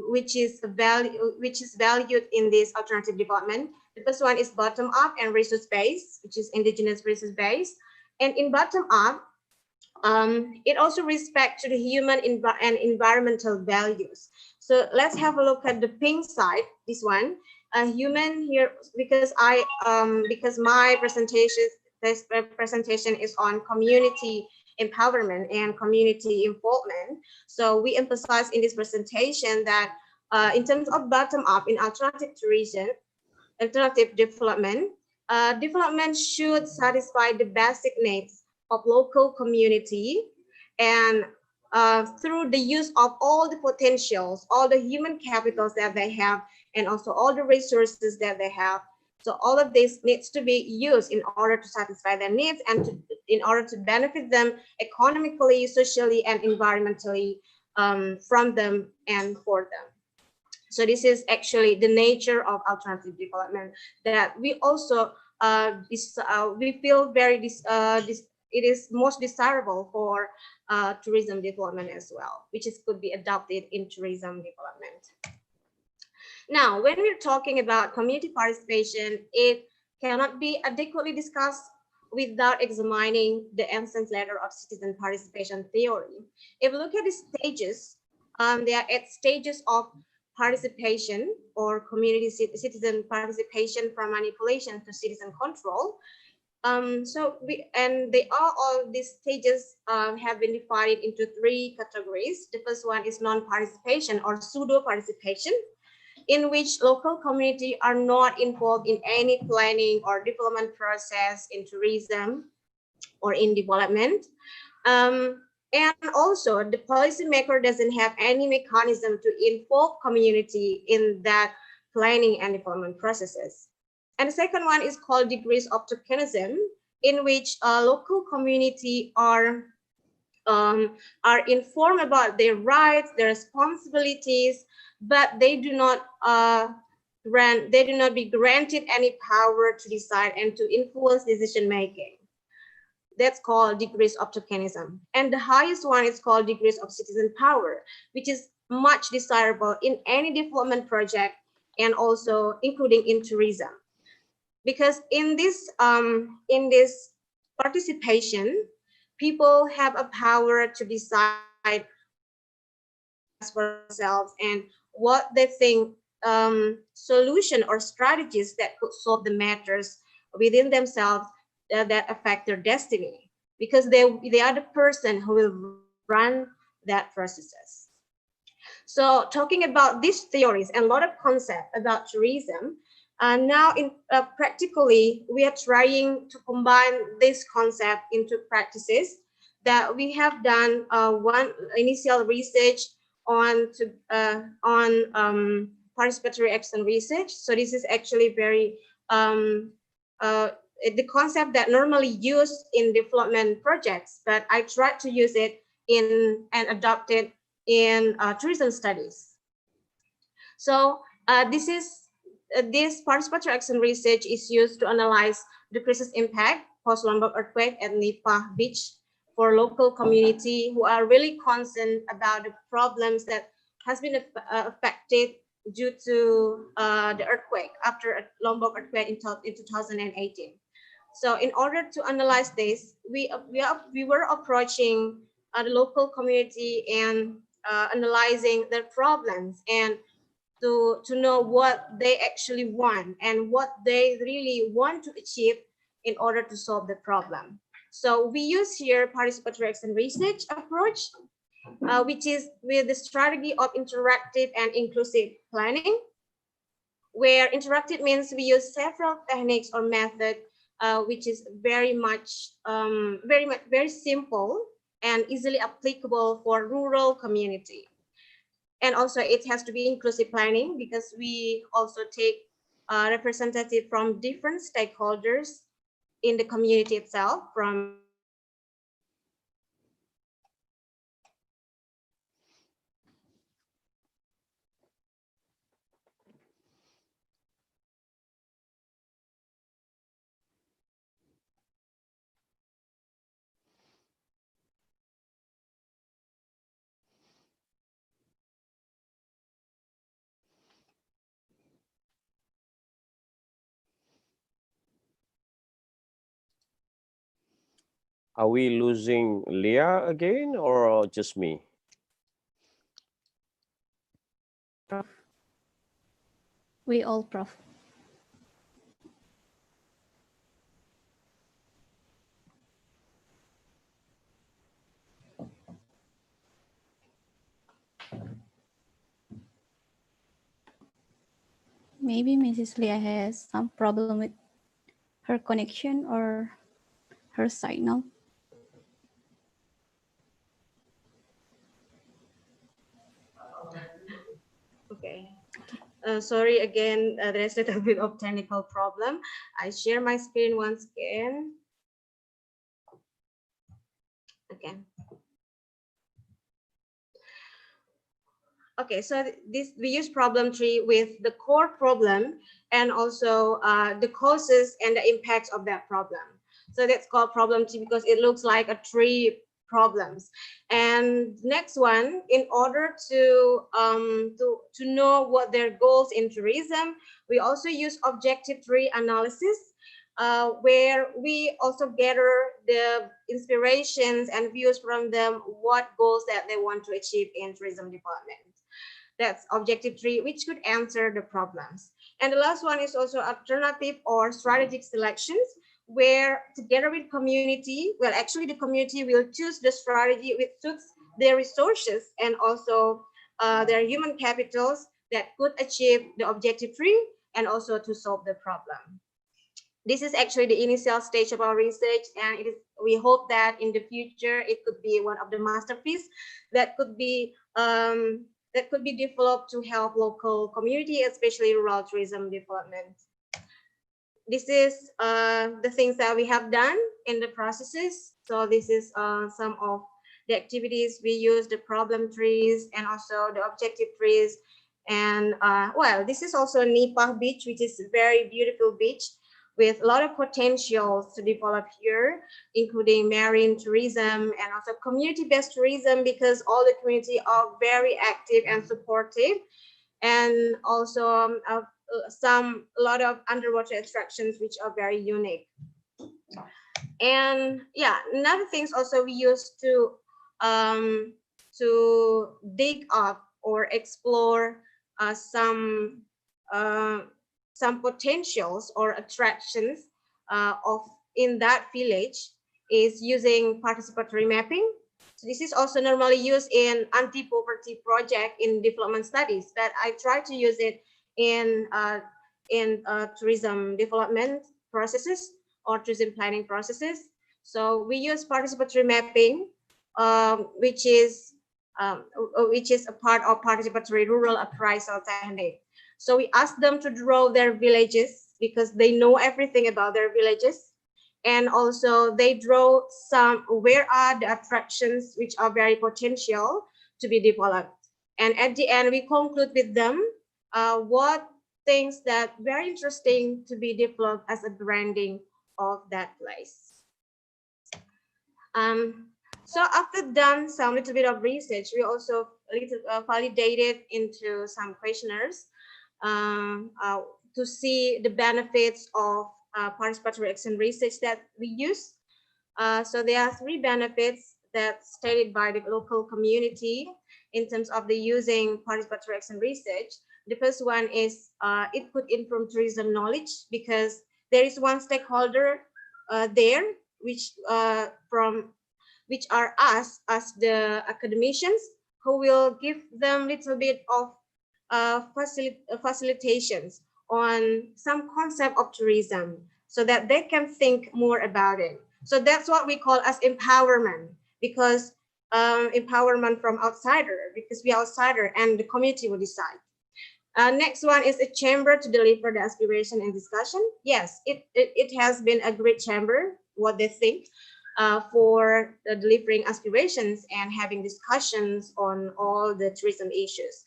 which is valued in this alternative development. The first one is bottom up and resource based, which is indigenous resource based. And in bottom up, it also respects to the human and environmental values. So let's have a look at the pink side. This one, human here, because my presentation is on community empowerment and community involvement. So we emphasize in this presentation that in terms of bottom up in alternative tourism, alternative development, development should satisfy the basic needs of local community, and through the use of all the potentials, all the human capitals that they have, and also all the resources that they have. So all of this needs to be used in order to satisfy their needs and in order to benefit them economically, socially, and environmentally from them and for them. So this is actually the nature of alternative development that we also we feel very it is most desirable for tourism development as well, which could be adopted in tourism development. Now, when we're talking about community participation, it cannot be adequately discussed without examining the essence letter of citizen participation theory. If we look at the stages, there are 8 stages of participation or community citizen participation, from manipulation to citizen control. They are all these stages have been divided into 3 categories. The first one is non-participation or pseudo participation, in which local community are not involved in any planning or development process in tourism or in development. And also the policymaker doesn't have any mechanism to involve community in that planning and development processes. And the second one is called degrees of Opticanism, in which local community are informed about their rights, their responsibilities, but they do not be granted any power to decide and to influence decision making. That's called degrees of Opticanism. And the highest one is called degrees of citizen power, which is much desirable in any development project and also including in tourism. Because in this participation, people have a power to decide for themselves and what they think solution or strategies that could solve the matters within themselves that affect their destiny, because they are the person who will run that processes. So talking about these theories and a lot of concepts about tourism, now in practically we are trying to combine this concept into practices that we have done one initial research on participatory action research. So this is actually very the concept that normally used in development projects, but I tried to use it in and adopt it in tourism studies. So this participatory action research is used to analyze the crisis impact post-Lombok earthquake at Nipah Beach for local community who are really concerned about the problems that has been affected due to the earthquake after a Lombok earthquake in 2018. So in order to analyze this, we were approaching the local community and analyzing their problems and to know what they actually want and what they really want to achieve in order to solve the problem. So we use here participatory action research approach, which is with the strategy of interactive and inclusive planning, where interactive means we use several techniques or methods which is very simple and easily applicable for rural community. And also it has to be inclusive planning because we also take representative from different stakeholders in the community itself, from Are we losing Leah again or just me? We all, Prof. Maybe Mrs. Leah has some problem with her connection or her signal. Okay. Sorry again, there's a little bit of technical problem. I share my screen once again. Okay. Okay, so this we use problem tree with the core problem and also the causes and the impacts of that problem. So that's called problem tree because it looks like a tree problems. And next one, in order to know what their goals in tourism, we also use objective tree analysis, where we also gather the inspirations and views from them, what goals that they want to achieve in tourism department. That's objective tree, which could answer the problems. And the last one is also alternative or strategic selections, where together with community, well, actually the community will choose the strategy which suits their resources and also their human capitals that could achieve the objective tree and also to solve the problem. This is actually the initial stage of our research, and we hope that in the future it could be one of the masterpieces that could be developed to help local community, especially rural tourism development. This is the things that we have done in the processes. So this is some of the activities we use, the problem trees and also the objective trees. And well, this is also Nipah Beach, which is a very beautiful beach with a lot of potentials to develop here, including marine tourism and also community-based tourism, because all the community are very active and supportive, and also a lot of underwater attractions which are very unique. And yeah, another things also we use to dig up or explore some potentials or attractions in that village is using participatory mapping. So this is also normally used in anti-poverty project in development studies, but I try to use it in tourism development processes or tourism planning processes. So we use participatory mapping, which is a part of participatory rural appraisal technique. So we ask them to draw their villages because they know everything about their villages. And also they draw where are the attractions which are very potential to be developed. And at the end, we conclude with them what things that very interesting to be developed as a branding of that place. So after done some little bit of research, we also validated into some questionnaires to see the benefits of participatory action research that we use. So there are 3 benefits that stated by the local community in terms of the using participatory action research. The first one is it could improve tourism knowledge because there is one stakeholder there which are us as the academicians who will give them little bit of facilitations on some concept of tourism so that they can think more about it. So that's what we call as empowerment, because empowerment from outsider, because we are outsider and the community will decide. Next one is a chamber to deliver the aspiration and discussion. Yes, it has been a great chamber, what they think, for delivering aspirations and having discussions on all the tourism issues.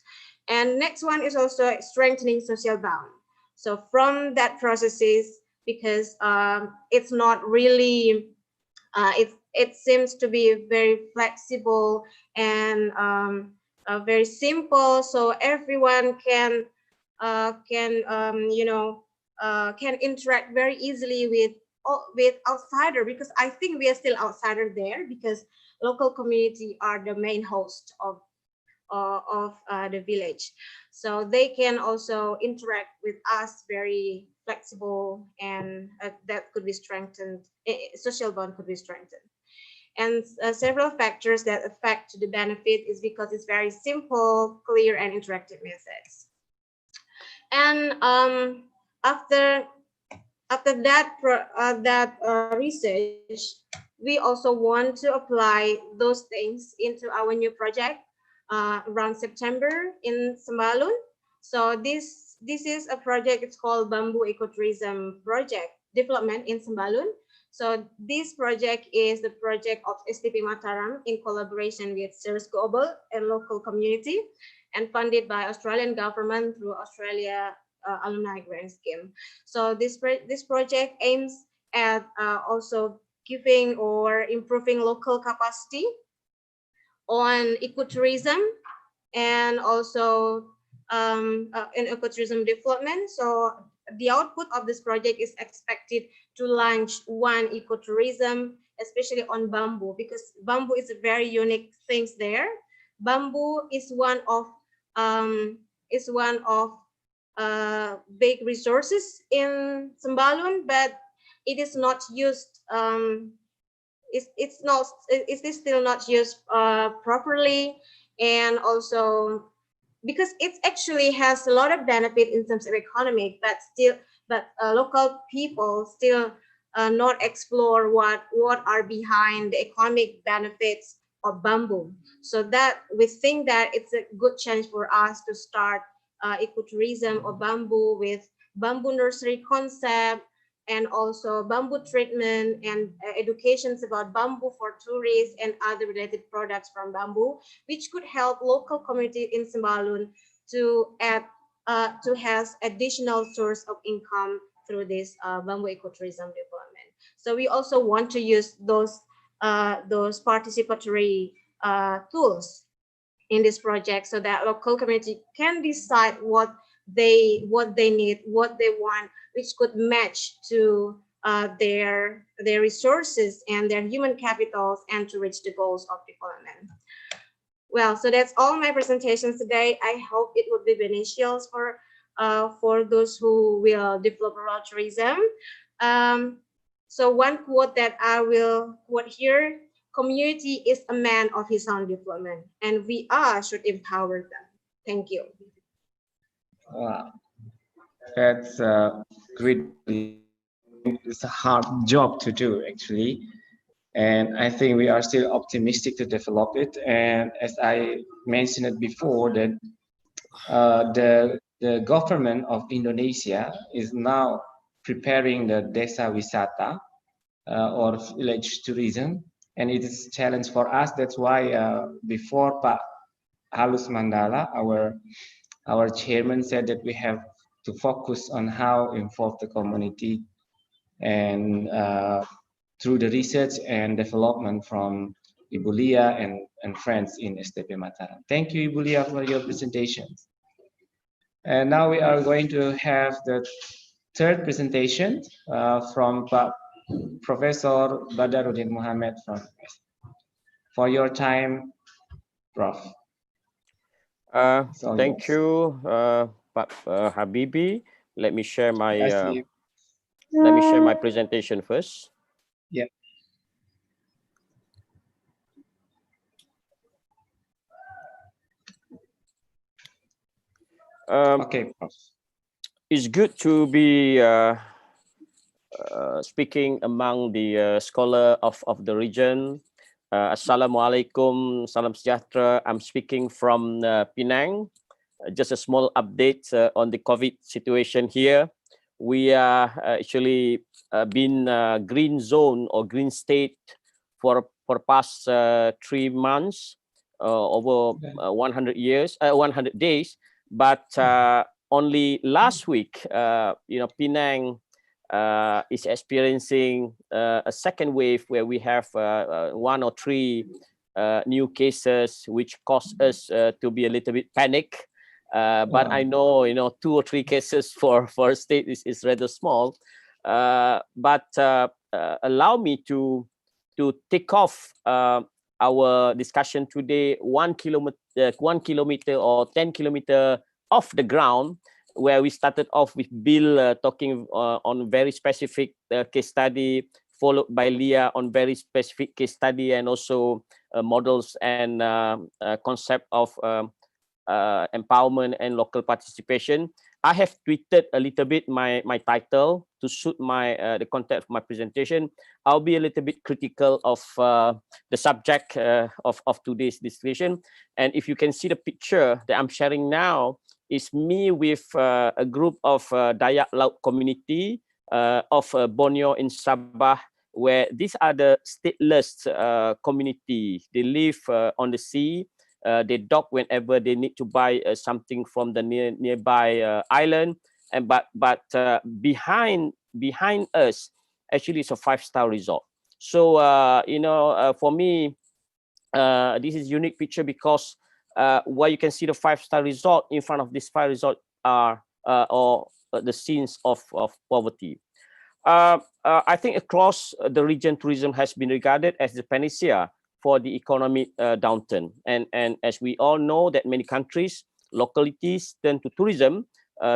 And next one is also strengthening social bond. So from that processes, because it's not really, it seems to be very flexible and very simple, so everyone can interact very easily with outsider, because I think we are still outsider there, because local community are the main host of the village, so they can also interact with us very flexible, and that could be strengthened. Social bond could be strengthened. And several factors that affect the benefit is because it's very simple, clear, and interactive methods. And after that research, we also want to apply those things into our new project around September in Sembalun. So this is a project. It's called Bamboo Ecotourism Project Development in Sembalun. So this project is the project of STP Mataram in collaboration with Service Global and local community, and funded by Australian government through Australia Alumni Grant Scheme. So this project aims at also giving or improving local capacity on ecotourism, and also in ecotourism development. So the output of this project is expected to launch one ecotourism, especially on bamboo, because bamboo is a very unique things there. Bamboo is one of big resources in Sembalun, but it is not used. It is still not used properly, and also because it actually has a lot of benefit in terms of economic, but local people still not explore what are behind the economic benefits of bamboo. So that we think that it's a good chance for us to start ecotourism of bamboo, with bamboo nursery concept, and also bamboo treatment and educations about bamboo for tourists and other related products from bamboo, which could help local community in Sembalun to have additional source of income through this bamboo ecotourism development. So we also want to use those participatory tools in this project, so that local community can decide what they need, what they want, which could match to their resources and their human capitals, and to reach the goals of development. Well, so that's all my presentations today. I hope it would be beneficial for those who will develop rural tourism. So one quote that I will quote here: community is a man of his own development, and we all should empower them. Thank you. That's great. It's a hard job to do, actually. And I think we are still optimistic to develop it. And as I mentioned it before, that the government of Indonesia is now preparing the Desa Wisata or village tourism, and it is a challenge for us. That's why before Pak Halus Mandala, our chairman, said that we have to focus on how involve the community, and through the research and development from Ibu Lia and friends in STP Mataram. Thank you, Ibu Lia, for your presentations. And now we are going to have the third presentation from Professor Badaruddin Mohammed from US. For your time, Prof. Thank you, Pak Habibi. Let me share my presentation first. Yeah. Okay, Prof. It's good to be speaking among the scholar of the region. Assalamualaikum, salam sejahtera. I'm speaking from Penang. Just a small update on the COVID situation here. We are actually been green zone or green state for past 3 months, over 100 days. But only last week, Penang is experiencing a second wave where we have 1 or 3 new cases, which caused us to be a little bit panic. But I know, 2 or 3 cases for a state is rather small. But allow me to take off our discussion today 1 kilometer or 10 kilometer off the ground, where we started off with Bill talking on very specific case study, followed by Leah on very specific case study, and also models and concept of empowerment and local participation. I have tweeted a little bit my title to suit the content of my presentation. I'll be a little bit critical of the subject of today's discussion. And if you can see the picture that I'm sharing now, is me with a group of Dayak Laut community of Borneo in Sabah, where these are the stateless community. They live on the sea. They dock whenever they need to buy something from the nearby island. And but behind us, actually, it's a 5-star resort. So for me, this is a unique picture because where you can see the 5-star resort, in front of this 5 resort are the scenes of poverty. I think across the region, tourism has been regarded as the panacea for the economic downturn. And as we all know that many countries, localities turn to tourism,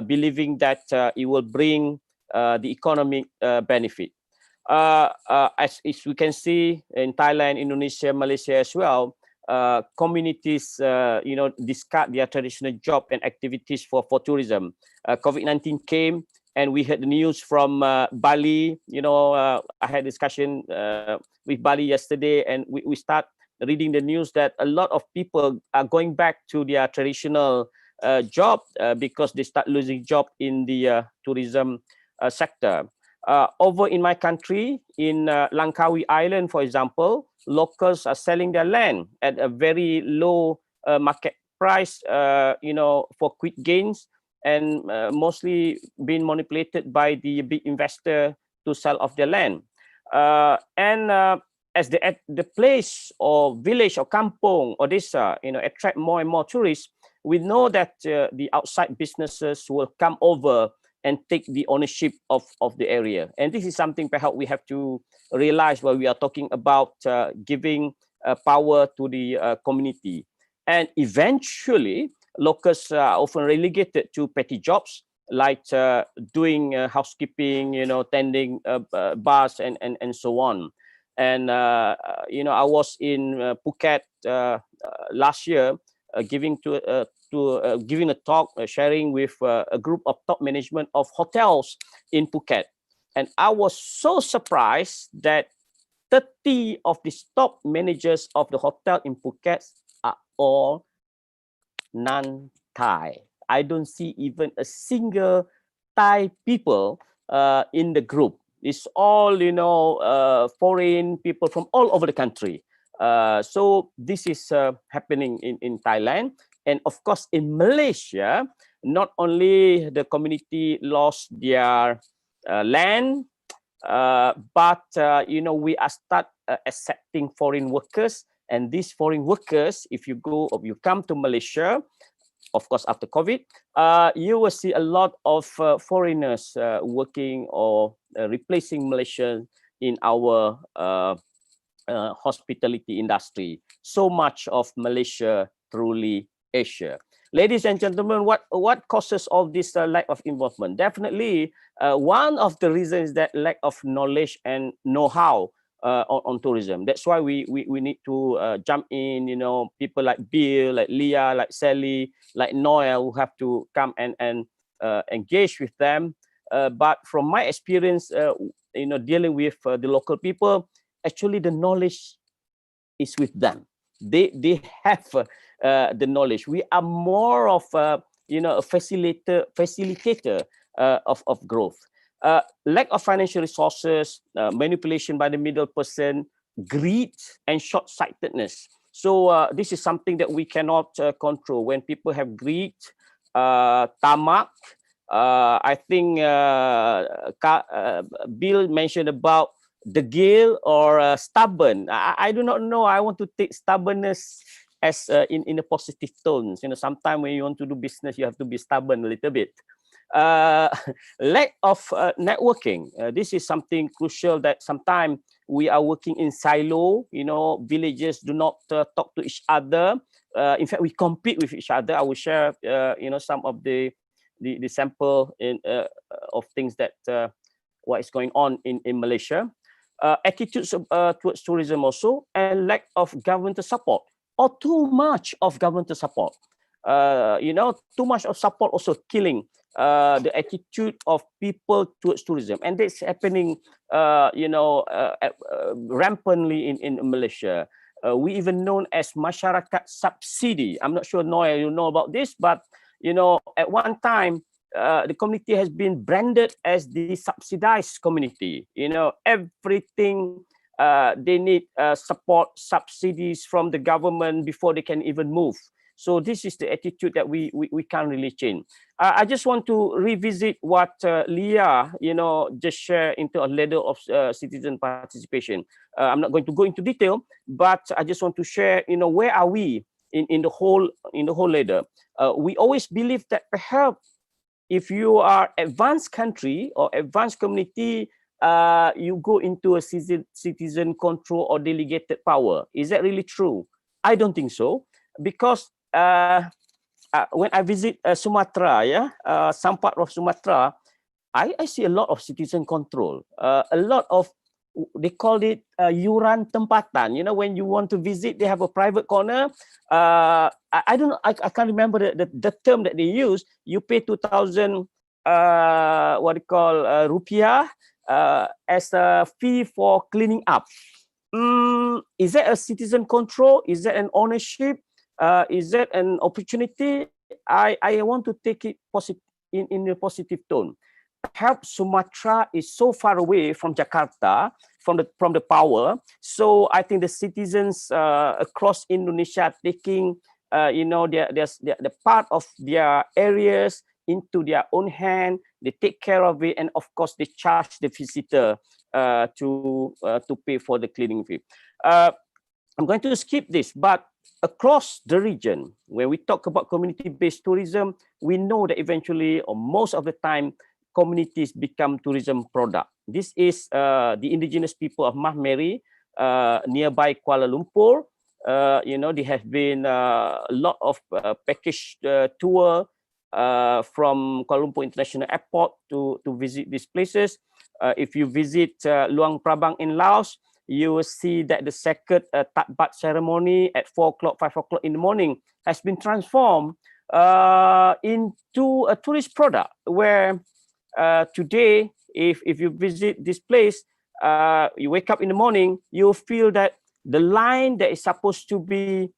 believing that it will bring the economic benefit. As we can see in Thailand, Indonesia, Malaysia as well, communities, discard their traditional job and activities for tourism. COVID-19 came, and we heard the news from Bali. I had discussion with Bali yesterday, and we start reading the news that a lot of people are going back to their traditional job because they start losing job in the tourism sector. Over in my country, in Langkawi Island, for example, locals are selling their land at a very low market price, for quick gains, and mostly being manipulated by the big investor to sell off their land. As the place or village or kampong or desa, attract more and more tourists, we know that the outside businesses will come over and take the ownership of the area. And this is something perhaps we have to realize while we are talking about giving power to the community. And eventually, locals are often relegated to petty jobs like doing housekeeping, tending bars and so on. And I was in Phuket last year, giving a talk, sharing with a group of top management of hotels in Phuket. And I was so surprised that 30 of the top managers of the hotel in Phuket are all non-Thai. I don't see even a single Thai people in the group. It's all, foreign people from all over the country. So this is happening in Thailand. And of course, in Malaysia, not only the community lost their land, but we are start accepting foreign workers. And these foreign workers, if you come to Malaysia, of course, after COVID, you will see a lot of foreigners working or replacing Malaysians in our hospitality industry. So much of Malaysia truly Asia. Ladies and gentlemen, what causes all this lack of involvement? Definitely, one of the reasons is that lack of knowledge and know-how on tourism. That's why we need to jump in, people like Bill, like Leah, like Sally, like Noel, who have to come and engage with them. But from my experience, dealing with the local people, actually the knowledge is with them. They have the knowledge. We are more of a facilitator of growth. Lack of financial resources, manipulation by the middle person, greed, and short-sightedness. So this is something that we cannot control. When people have greed, tamak, I think Bill mentioned about degil or stubborn. I do not know. I want to take stubbornness as in a positive tone. Sometimes when you want to do business, you have to be stubborn a little bit. Lack of networking. This is something crucial that sometimes we are working in silo. You know, villages do not talk to each other. In fact, we compete with each other. I will share, you know, some of the sample of things that what is going on in Malaysia. Attitudes towards tourism also, and lack of governmental support, or too much of governmental support. You know, too much of support also killing the attitude of people towards tourism, and that's happening, you know, rampantly in Malaysia. We even known as masyarakat subsidi. I'm not sure, Noy, you know about this, but you know, at one time, the community has been branded as the subsidized community. You know, everything they need support, subsidies from the government before they can even move. So this is the attitude that we can't really change. I just want to revisit what Leah, you know, just shared into a ladder of citizen participation. I'm not going to go into detail, but I just want to share, you know, where are we in the whole ladder. We always believe that perhaps if you are advanced country or advanced community, you go into a citizen control or delegated power. Is that really true? I don't think so, because when I visit Sumatra, some part of Sumatra, I see a lot of citizen control, a lot of, they call it yuran tempatan. You know, when you want to visit, they have a private corner. I don't know, I can't remember the term that they use. You pay 2,000 what they call rupiah as a fee for cleaning up. Is that a citizen control? Is that an ownership? Is that an opportunity? I want to take it in a positive tone. Perhaps Sumatra is so far away from Jakarta, from the power. So I think the citizens across Indonesia taking you know, the part of their areas into their own hand. They take care of it, and of course they charge the visitor to pay for the cleaning fee. I'm going to skip this, but across the region, when we talk about community-based tourism, we know that eventually, or most of the time, communities become tourism product. This is the indigenous people of Mahmeri, nearby Kuala Lumpur. You know, there have been a lot of package tour from Kuala Lumpur International Airport to visit these places. If you visit Luang Prabang in Laos, you will see that the second Tat Bat ceremony at 4 o'clock, 5 o'clock in the morning has been transformed into a tourist product, where today, if you visit this place, you wake up in the morning, you feel that the line that is supposed to be,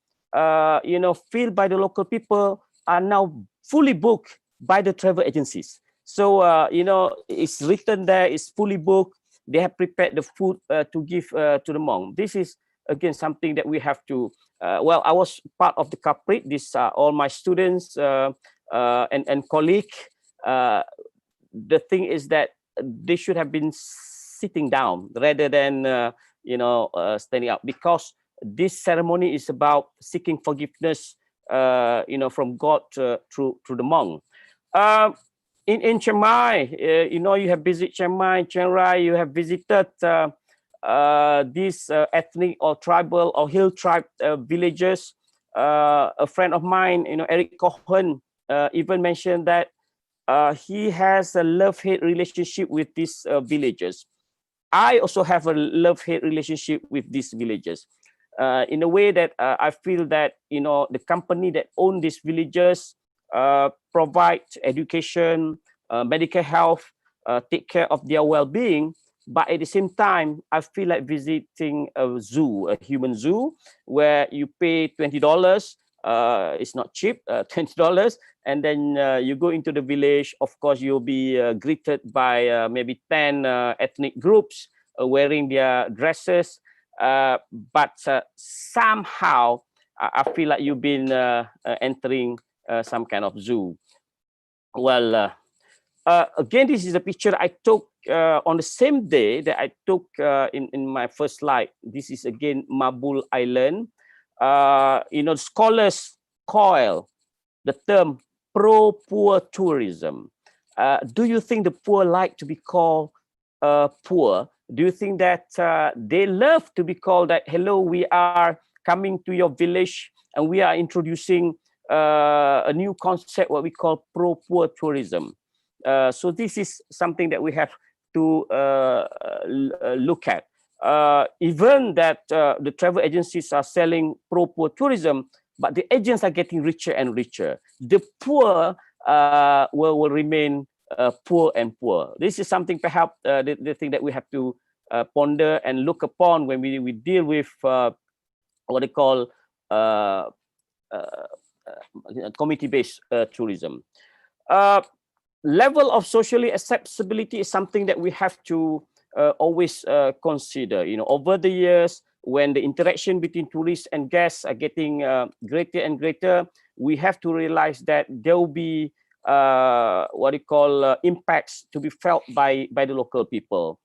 you know, filled by the local people are now fully booked by the travel agencies. So, you know, it's written there, it's fully booked. They have prepared the food to give to the monk. This is, again, something that we have to, well, I was part of the culprit. These are all my students and colleagues. The thing is that they should have been sitting down rather than, you know, standing up, because this ceremony is about seeking forgiveness, you know, from God through the monk. In Chiang Mai, you know, you have visited Chiang Mai, Chiang Rai, you have visited these ethnic or tribal or hill tribe villages. A friend of mine, you know, Eric Cohen, even mentioned that he has a love-hate relationship with these villages. I also have a love-hate relationship with these villages. In a way that I feel that, you know, the company that own these villages provide education, medical health, take care of their well-being. But at the same time, I feel like visiting a zoo, a human zoo, where you pay $20. It's not cheap, $20. And then you go into the village. Of course, you'll be greeted by maybe 10 ethnic groups wearing their dresses. But somehow, I feel like you've been entering some kind of zoo. Well, again, this is a picture I took on the same day that I took in my first slide. This is again Mabul Island. You know, scholars call the term pro-poor tourism. Do you think the poor like to be called poor? Do you think that they love to be called that, hello, we are coming to your village and we are introducing a new concept, what we call pro-poor tourism. So this is something that we have to look at. Even that the travel agencies are selling pro-poor tourism, but the agents are getting richer and richer. The poor will remain poor and poor. This is something perhaps the thing that we have to ponder and look upon when we deal with what they call community-based tourism. Level of socially acceptability is something that we have to always consider. You know, over the years, when the interaction between tourists and guests are getting greater and greater, we have to realize that there will be what you call impacts to be felt by the local people.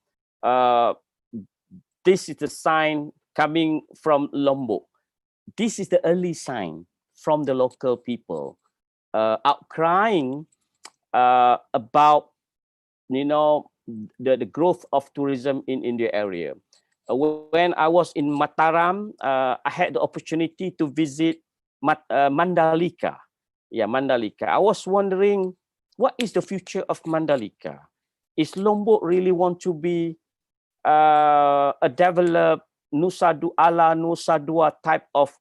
This is the sign coming from Lombok. This is the early sign from the local people outcrying about, you know, the growth of tourism in the area. When I was in Mataram, I had the opportunity to visit Mandalika. Yeah, Mandalika. I was wondering, what is the future of Mandalika? Is Lombok really want to be a developed Nusa Dua type of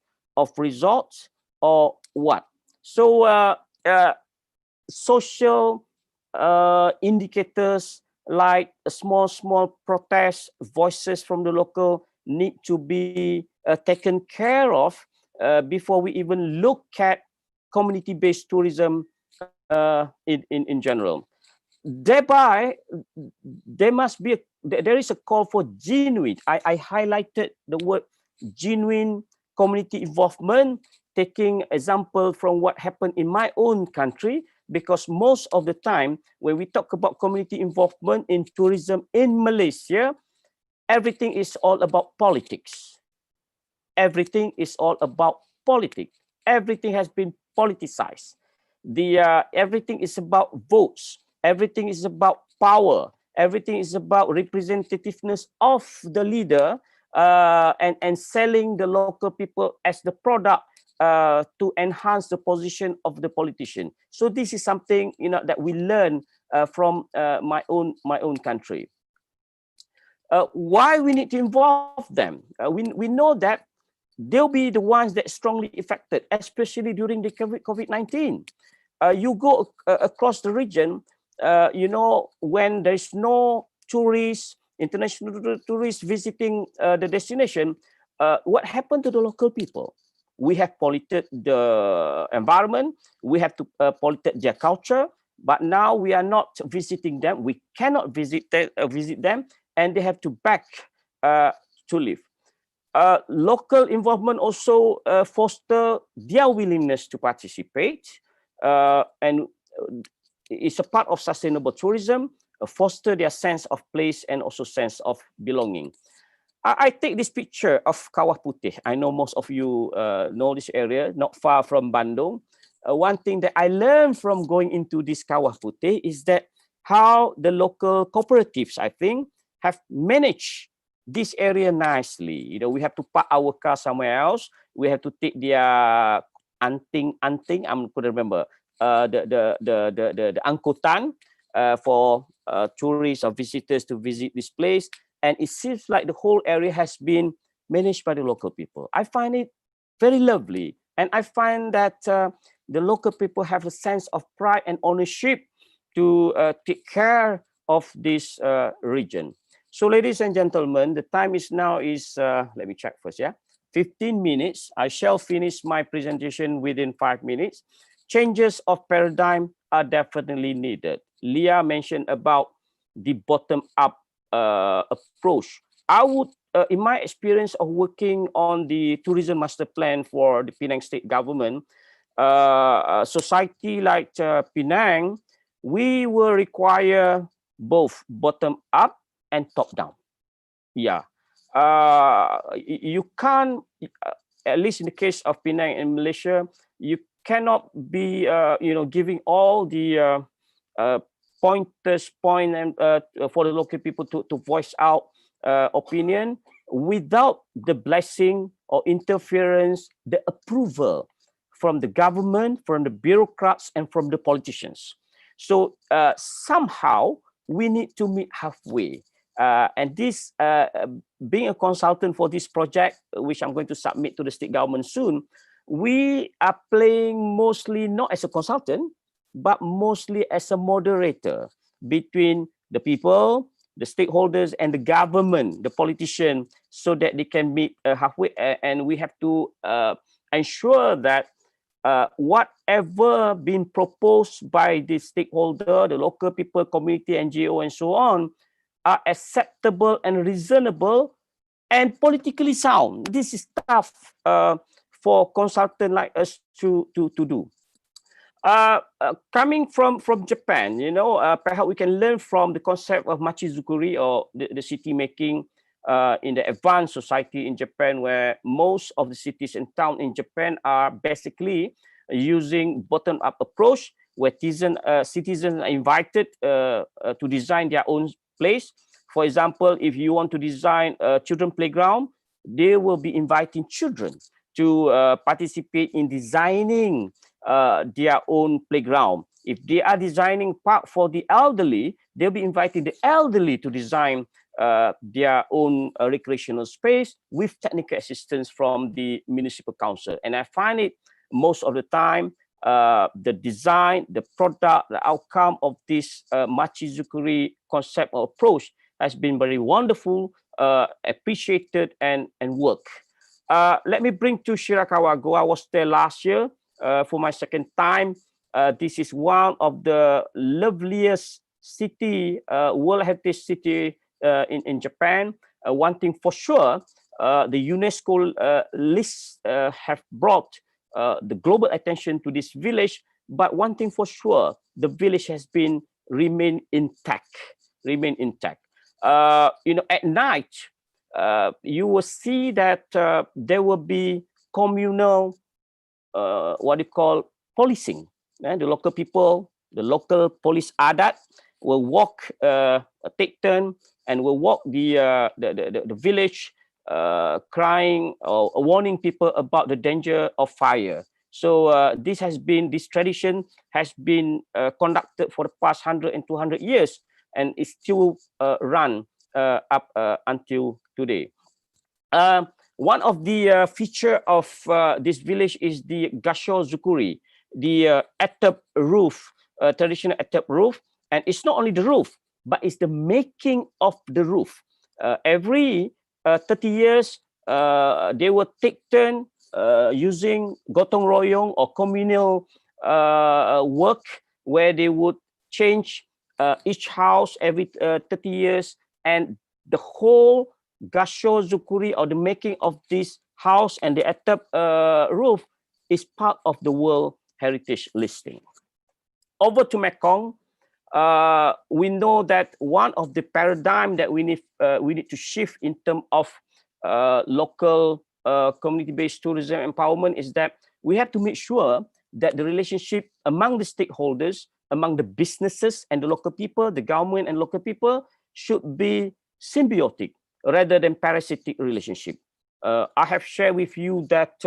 resorts, or what? So social indicators like small protests, voices from the local need to be taken care of before we even look at community-based tourism in general. Thereby, there is a call for genuine. I highlighted the word genuine community involvement, taking example from what happened in my own country, because most of the time when we talk about community involvement in tourism in Malaysia, everything is all about politics. Everything is all about politics. Everything has been politicized. Everything is about votes. Everything is about power. Everything is about representativeness of the leader and selling the local people as the product to enhance the position of the politician. So this is something, you know, that we learn from my own country. Why we need to involve them? We know that they'll be the ones that strongly affected, especially during the COVID-19. You go across the region, you know, when there's no tourists, international tourists visiting the destination, what happened to the local people? We have polluted the environment, we have to polluted their culture, but now we are not visiting them, we cannot visit them, and they have to back to live. Local involvement also foster their willingness to participate, and it's a part of sustainable tourism, foster their sense of place and also sense of belonging. I take this picture of Kawah Putih. I know most of you know this area, not far from Bandung. One thing that I learned from going into this Kawah Putih is that how the local cooperatives, I think, have managed this area nicely. You know, we have to park our car somewhere else. We have to take their anting. I couldn't remember the angkutan for tourists or visitors to visit this place. And it seems like the whole area has been managed by the local people. I find it very lovely. And I find that the local people have a sense of pride and ownership to take care of this region. So ladies and gentlemen, the time is now let me check first, yeah? 15 minutes. I shall finish my presentation within 5 minutes. Changes of paradigm are definitely needed. Leah mentioned about the bottom-up approach. I would, in my experience of working on the tourism master plan for the Penang state government, society like Penang, we will require both bottom-up and top-down. Yeah. You can't, at least in the case of Penang in Malaysia, you cannot be, you know, giving all the pointers and for the local people to voice out opinion without the blessing or interference, the approval from the government, from the bureaucrats, and from the politicians. So somehow we need to meet halfway. And this, being a consultant for this project, which I'm going to submit to the state government soon, we are playing mostly not as a consultant, but mostly as a moderator between the people, the stakeholders, and the government, the politician, so that they can meet halfway. And we have to ensure that whatever been proposed by the stakeholder, the local people, community, NGO, and so on, are acceptable and reasonable and politically sound. This is tough for consultants like us to do. Coming from Japan, you know, perhaps we can learn from the concept of machizukuri, or the city making in the advanced society in Japan, where most of the cities and towns in Japan are basically using bottom-up approach, where citizens are invited to design their own place. For example, if you want to design a children's playground, they will be inviting children to participate in designing their own playground. If they are designing park for the elderly, they'll be inviting the elderly to design their own recreational space with technical assistance from the municipal council. And I find it most of the time, the design, the product, the outcome of this machizukuri concept or approach has been very wonderful, appreciated, and work. Let me bring to Shirakawa-go. I was there last year for my second time. This is one of the loveliest city, World Heritage City in Japan. One thing for sure, the UNESCO list have brought the global attention to this village. But one thing for sure, the village has been remain intact. You know, at night, you will see that there will be communal, what you call policing. And the local people, the local police adat will walk, take turn, and will walk the village, crying or warning people about the danger of fire. So this tradition has been conducted for the past 100 and 200 years, and it's still run up until today. One of the feature of this village is the gasho zukuri, the atap roof, traditional atap roof. And it's not only the roof, but it's the making of the roof. Every 30 years, they will take turn using gotong royong or communal work, where they would change each house every 30 years, and the whole gasho zukuri, or the making of this house and the atap roof, is part of the World Heritage listing. Over to Mekong, we know that one of the paradigm that we need to shift in terms of local community-based tourism empowerment is that we have to make sure that the relationship among the stakeholders, among the businesses and the local people, the government and local people, should be symbiotic rather than parasitic relationship. I have shared with you that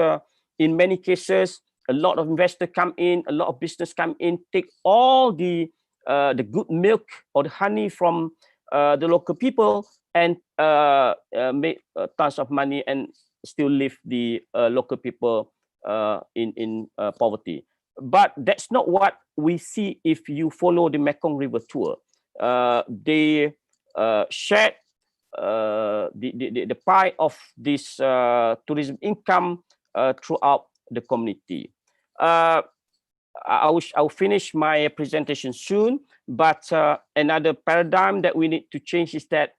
in many cases, a lot of investors come in, a lot of business come in, take all the good milk or the honey from the local people, and make tons of money and still leave the local people in poverty. But that's not what we see if you follow the Mekong River tour. They shared the pie of this tourism income throughout the community. I'll finish my presentation soon, but another paradigm that we need to change is that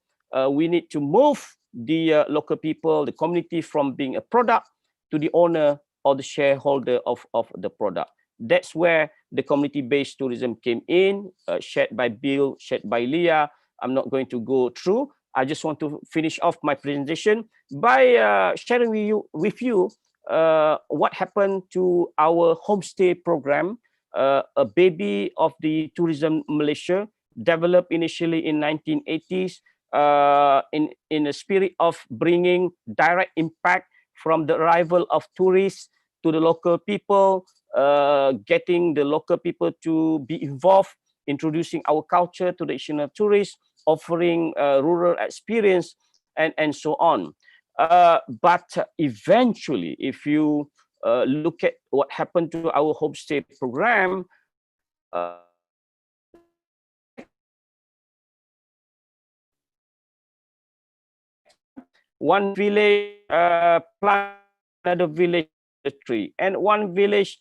we need to move the local people, the community, from being a product to the owner or the shareholder of the product. That's where the community-based tourism came in, shared by Bill, shared by Leah. I'm not going to go through. I just want to finish off my presentation by sharing with you what happened to our homestay program, a baby of the tourism Malaysia, developed initially in 1980s in a spirit of bringing direct impact from the arrival of tourists to the local people, getting the local people to be involved, introducing our culture to the additional tourists, offering rural experience, and so on. But eventually, if you look at what happened to our homestay program, one village plant another village tree, and one village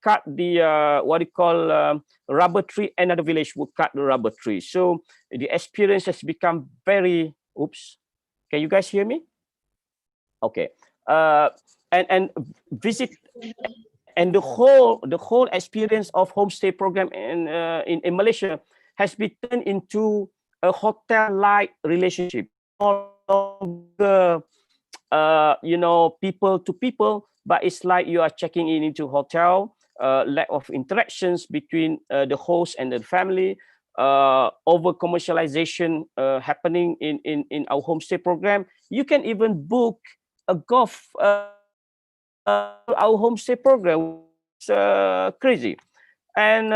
cut the what you call rubber tree, another village would cut the rubber tree. So the experience has become very, oops, can you guys hear me? Okay. And visit, and the whole experience of homestay program in Malaysia has been turned into a hotel-like relationship. No longer people to people, but it's like you are checking in into hotel. Lack of interactions between the host and the family. Over commercialization happening in our homestay program. You can even book a golf our homestay program. It's crazy. And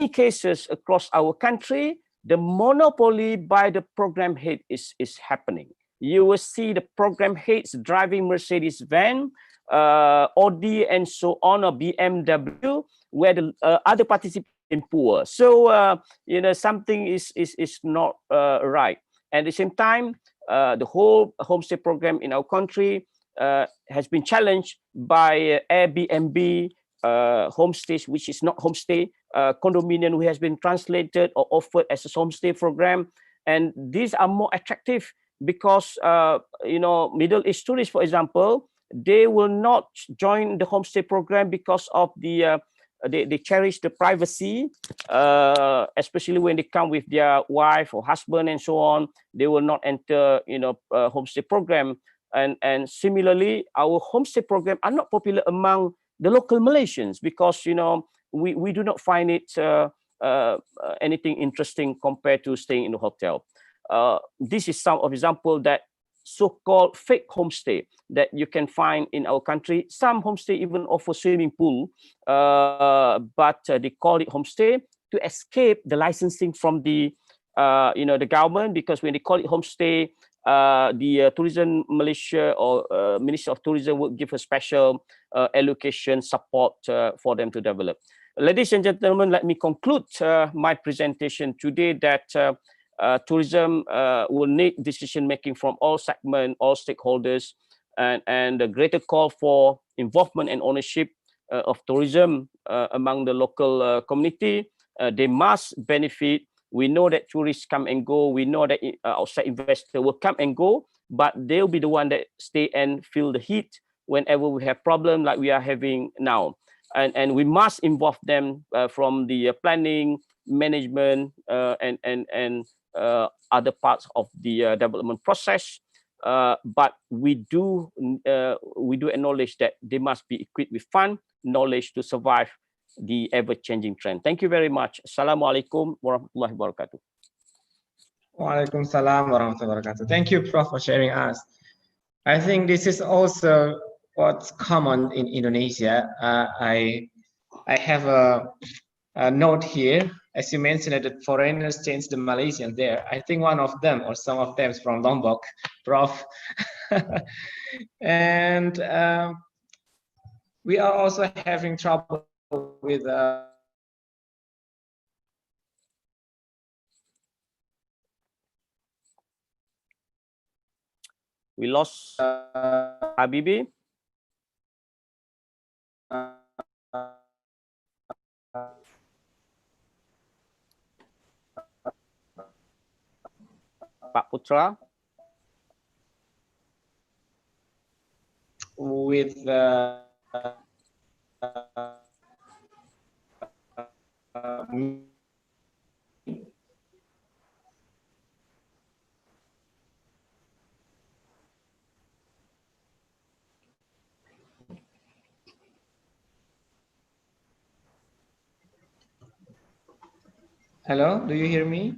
in cases across our country, the monopoly by the program head is happening. You will see the program heads driving Mercedes van, Audi, and so on, or BMW, where the other participants are poor. So something is not right. At the same time, the whole homestay program in our country has been challenged by Airbnb homestays, which is not homestay, condominium, which has been translated or offered as a homestay program, and these are more attractive because Middle East tourists, for example, they will not join the homestay program because of the they cherish the privacy, especially when they come with their wife or husband and so on. They will not enter homestay program. And similarly, our homestay program are not popular among the local Malaysians because we do not find it anything interesting compared to staying in a hotel. This is some of example that so-called fake homestay that you can find in our country. Some homestay even offer swimming pool, but they call it homestay to escape the licensing from the the government, because when they call it homestay, the Tourism Malaysia or Ministry of Tourism would give a special allocation support for them to develop. Ladies and gentlemen, let me conclude my presentation today that tourism will need decision making from all segments, all stakeholders, and a greater call for involvement and ownership of tourism among the local community. They must benefit. We know that tourists come and go. We know that outside investors will come and go, but they'll be the one that stay and feel the heat whenever we have problem like we are having now. And we must involve them from the planning, management, and other parts of the development process. But we do acknowledge that they must be equipped with fund, knowledge to survive the ever-changing trend. Thank you very much. Assalamualaikum warahmatullahi wabarakatuh. Waalaikumsalam warahmatullahi wabarakatuh. Thank you, Prof, for sharing us. I think this is also what's common in Indonesia. I have a note here. As you mentioned that the foreigners change the Malaysian there. I think one of them or some of them is from Lombok, Prof. And we are also having trouble with we lost Habibi. Pak Putra. With Hello, do you hear me?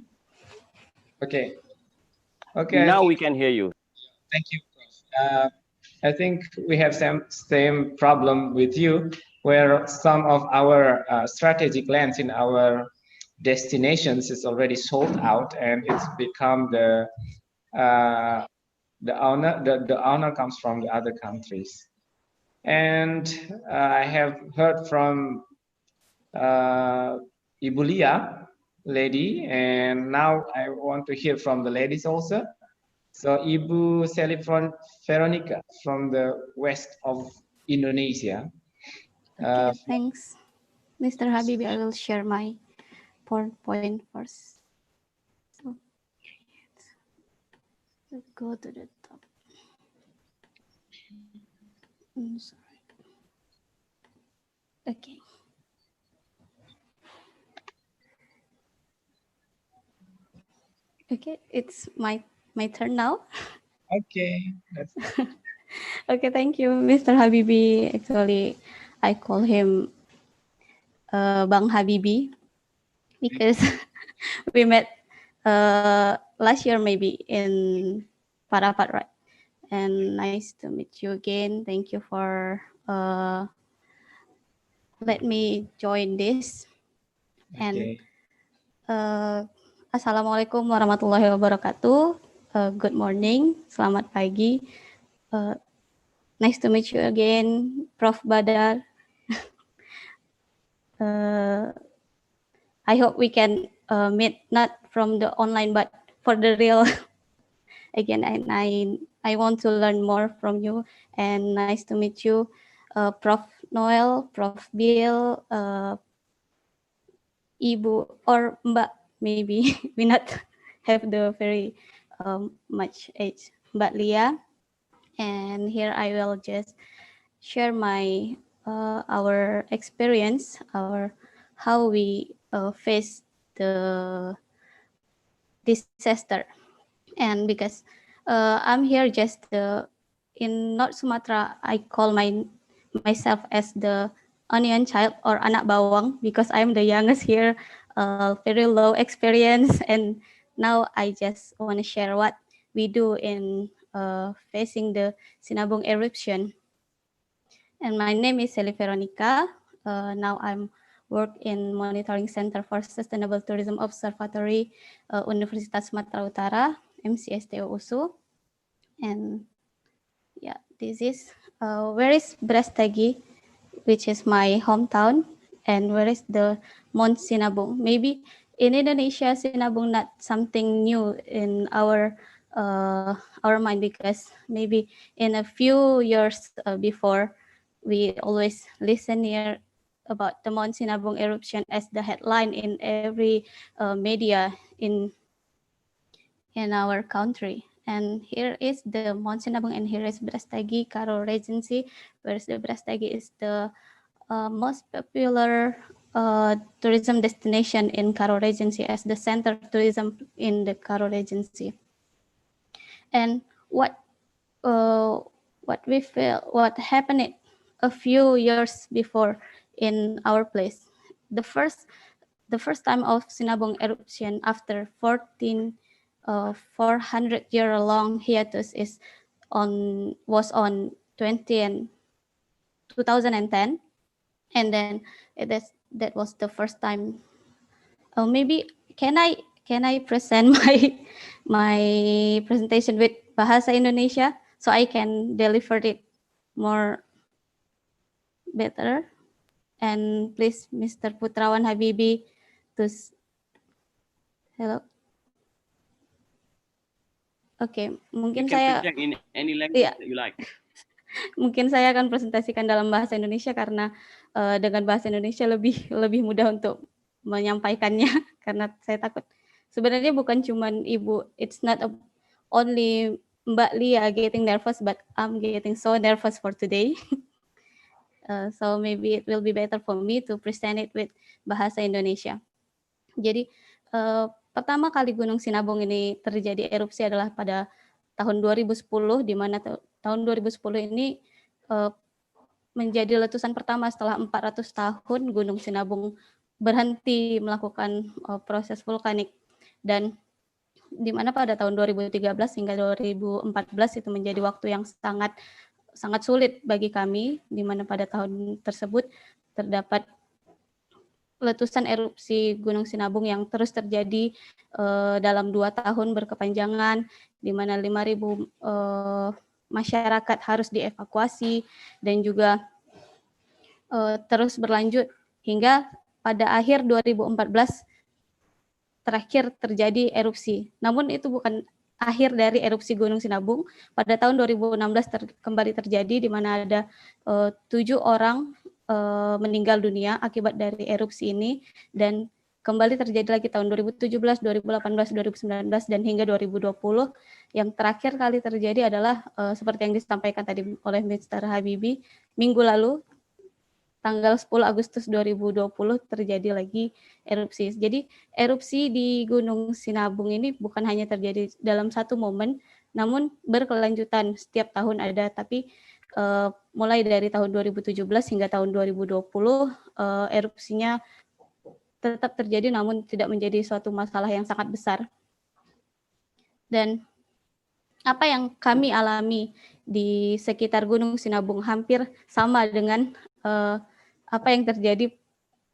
Okay. Okay. Now we can hear you. Thank you. I think we have same problem with you, where some of our strategic lands in our destinations is already sold out, and it's become the owner comes from the other countries. And I have heard from Ibu Lia, lady, and now I want to hear from the ladies also. So Ibu Veronica from the west of Indonesia. Okay, thanks, Mr. Habibi. I will share my PowerPoint first. So let's go to the top. Sorry. Okay. Okay, it's my turn now. Okay. Okay, thank you, Mr. Habibi. Actually, I call him Bang Habibi because we met last year maybe in Parapat, right? And nice to meet you again. Thank you for let me join this. And Assalamualaikum warahmatullahi wabarakatuh. Good morning, selamat pagi. Nice to meet you again, Prof. Badar. I hope we can meet not from the online, but for the real. Again, and I want to learn more from you. And nice to meet you, Prof. Noel, Prof. Bill, Ibu or Mbak. Maybe we not have the very much age, Mbak Lia. And here I will just share my our experience, how we face the disaster. And because I'm here just in North Sumatra, I call myself as the onion child or anak bawang because I'm the youngest here, very low experience, and now I just want to share what we do in facing the Sinabung eruption. And my name is Seli Veronica. Now I'm work in Monitoring Center for Sustainable Tourism Observatory, Universitas Sumatera Utara, MCSTO USU. And yeah, this is where is Brastagi, which is my hometown, and where is the Mount Sinabung. Maybe in Indonesia, Sinabung not something new in our mind, because maybe in a few years before, we always listen here about the Mount Sinabung eruption as the headline in every media in our country. And here is the Mount Sinabung, and here is Brastagi, Karo Regency, whereas the Brastagi is the most popular tourism destination in Karo Regency as the center of tourism in the Karo Regency. And what we feel, what happened a few years before in our place, the first time of Sinabung eruption after 400-year long hiatus was on 2010, and then that was the first time. Maybe can I present my presentation with Bahasa Indonesia so I can deliver it more better? And please, Mr. Putrawan Habibi, to hello. Oke, mungkin saya in any language that you like. Mungkin saya akan presentasikan dalam bahasa Indonesia karena dengan bahasa Indonesia lebih mudah untuk menyampaikannya karena saya takut. Sebenarnya bukan cuman Ibu, it's not only Mbak Lia getting nervous, but I'm getting so nervous for today. So maybe it will be better for me to present it with bahasa Indonesia. Jadi pertama kali Gunung Sinabung ini terjadi erupsi adalah pada tahun 2010, di mana tahun 2010 ini menjadi letusan pertama setelah 400 tahun Gunung Sinabung berhenti melakukan proses vulkanik, dan di mana pada tahun 2013 hingga 2014 itu menjadi waktu yang sangat sulit bagi kami, di mana pada tahun tersebut terdapat letusan erupsi Gunung Sinabung yang terus terjadi dalam 2 tahun berkepanjangan, di mana 5.000 masyarakat harus dievakuasi, dan juga terus berlanjut hingga pada akhir 2014 terakhir terjadi erupsi. Namun itu bukan akhir dari erupsi Gunung Sinabung. Pada tahun 2016 kembali terjadi, di mana ada 7 orang meninggal dunia akibat dari erupsi ini, dan kembali terjadi lagi tahun 2017, 2018, 2019, dan hingga 2020. Yang terakhir kali terjadi adalah seperti yang disampaikan tadi oleh Mr. Habibie, minggu lalu, tanggal 10 Agustus 2020 terjadi lagi erupsi. Jadi erupsi di Gunung Sinabung ini bukan hanya terjadi dalam satu momen, namun berkelanjutan, setiap tahun ada. Tapi mulai dari tahun 2017 hingga tahun 2020 erupsinya tetap terjadi, namun tidak menjadi suatu masalah yang sangat besar. Dan apa yang kami alami di sekitar Gunung Sinabung hampir sama dengan apa yang terjadi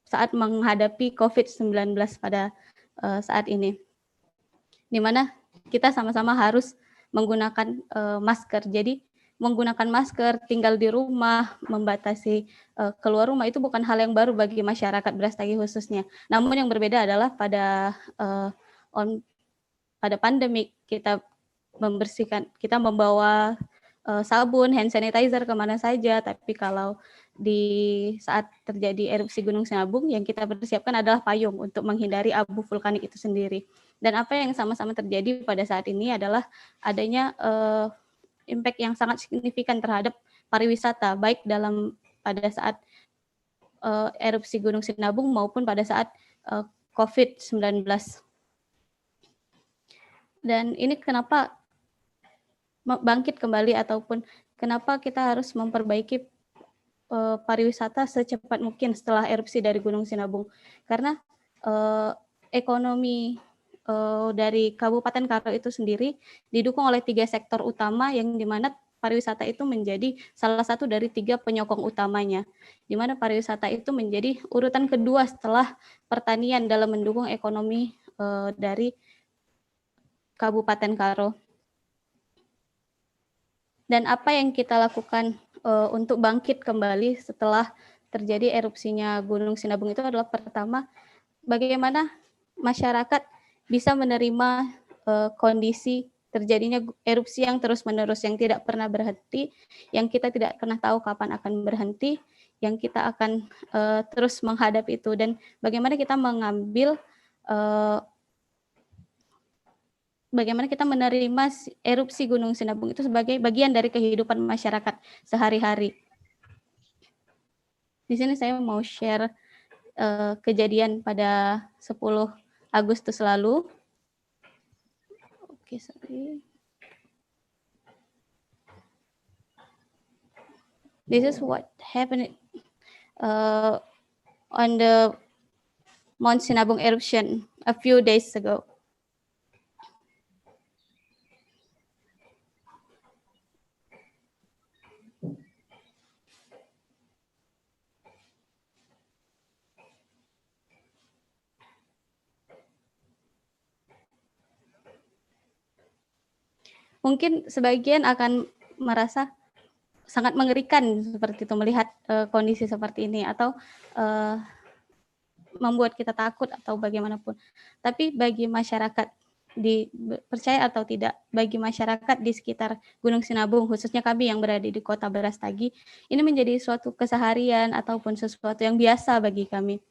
saat menghadapi COVID-19 pada saat ini, di mana kita sama-sama harus menggunakan masker. Jadi menggunakan masker, tinggal di rumah, membatasi keluar rumah, itu bukan hal yang baru bagi masyarakat Brastagi khususnya. Namun yang berbeda adalah pada pandemik kita membersihkan, kita membawa sabun, hand sanitizer kemana saja, tapi kalau di saat terjadi erupsi Gunung Sinabung, yang kita persiapkan adalah payung untuk menghindari abu vulkanik itu sendiri. Dan apa yang sama-sama terjadi pada saat ini adalah adanya impact yang sangat signifikan terhadap pariwisata, baik pada saat erupsi Gunung Sinabung maupun pada saat COVID-19. Dan ini kenapa bangkit kembali, ataupun kenapa kita harus memperbaiki pariwisata secepat mungkin setelah erupsi dari Gunung Sinabung. Karena ekonomi dari Kabupaten Karo itu sendiri didukung oleh 3 sektor utama, yang dimana pariwisata itu menjadi salah satu dari 3 penyokong utamanya, di mana pariwisata itu menjadi urutan kedua setelah pertanian dalam mendukung ekonomi dari Kabupaten Karo. Dan apa yang kita lakukan untuk bangkit kembali setelah terjadi erupsinya Gunung Sinabung itu adalah, pertama, bagaimana masyarakat bisa menerima kondisi terjadinya erupsi yang terus-menerus, yang tidak pernah berhenti, yang kita tidak pernah tahu kapan akan berhenti, yang kita akan terus menghadapi itu, dan bagaimana kita mengambil bagaimana kita menerima erupsi Gunung Sinabung itu sebagai bagian dari kehidupan masyarakat sehari-hari. Di sini saya mau share kejadian pada 10 Agustus lalu. Oke, sorry. This is what happened on the Mount Sinabung eruption a few days ago. Mungkin sebagian akan merasa sangat mengerikan seperti itu, melihat kondisi seperti ini, atau membuat kita takut atau bagaimanapun. Tapi bagi masyarakat, percaya atau tidak, bagi masyarakat di sekitar Gunung Sinabung, khususnya kami yang berada di kota Brastagi, ini menjadi suatu keseharian ataupun sesuatu yang biasa bagi kami.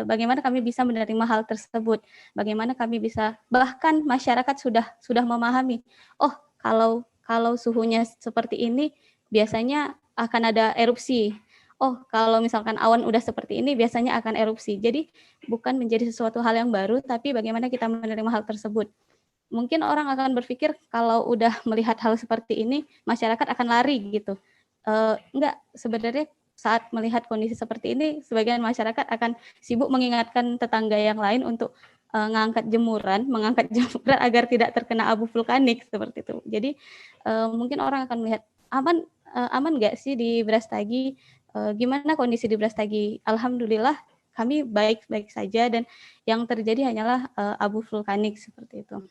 Bagaimana kami bisa menerima hal tersebut, bagaimana kami bisa, bahkan masyarakat sudah memahami, oh kalau suhunya seperti ini biasanya akan ada erupsi, oh kalau misalkan awan udah seperti ini biasanya akan erupsi. Jadi bukan menjadi sesuatu hal yang baru, tapi bagaimana kita menerima hal tersebut. Mungkin orang akan berpikir kalau udah melihat hal seperti ini masyarakat akan lari gitu. Enggak, sebenarnya saat melihat kondisi seperti ini, sebagian masyarakat akan sibuk mengingatkan tetangga yang lain untuk mengangkat jemuran agar tidak terkena abu vulkanik seperti itu. Jadi mungkin orang akan melihat aman nggak sih di Brastagi? Gimana kondisi di Brastagi? Alhamdulillah kami baik-baik saja, dan yang terjadi hanyalah abu vulkanik seperti itu.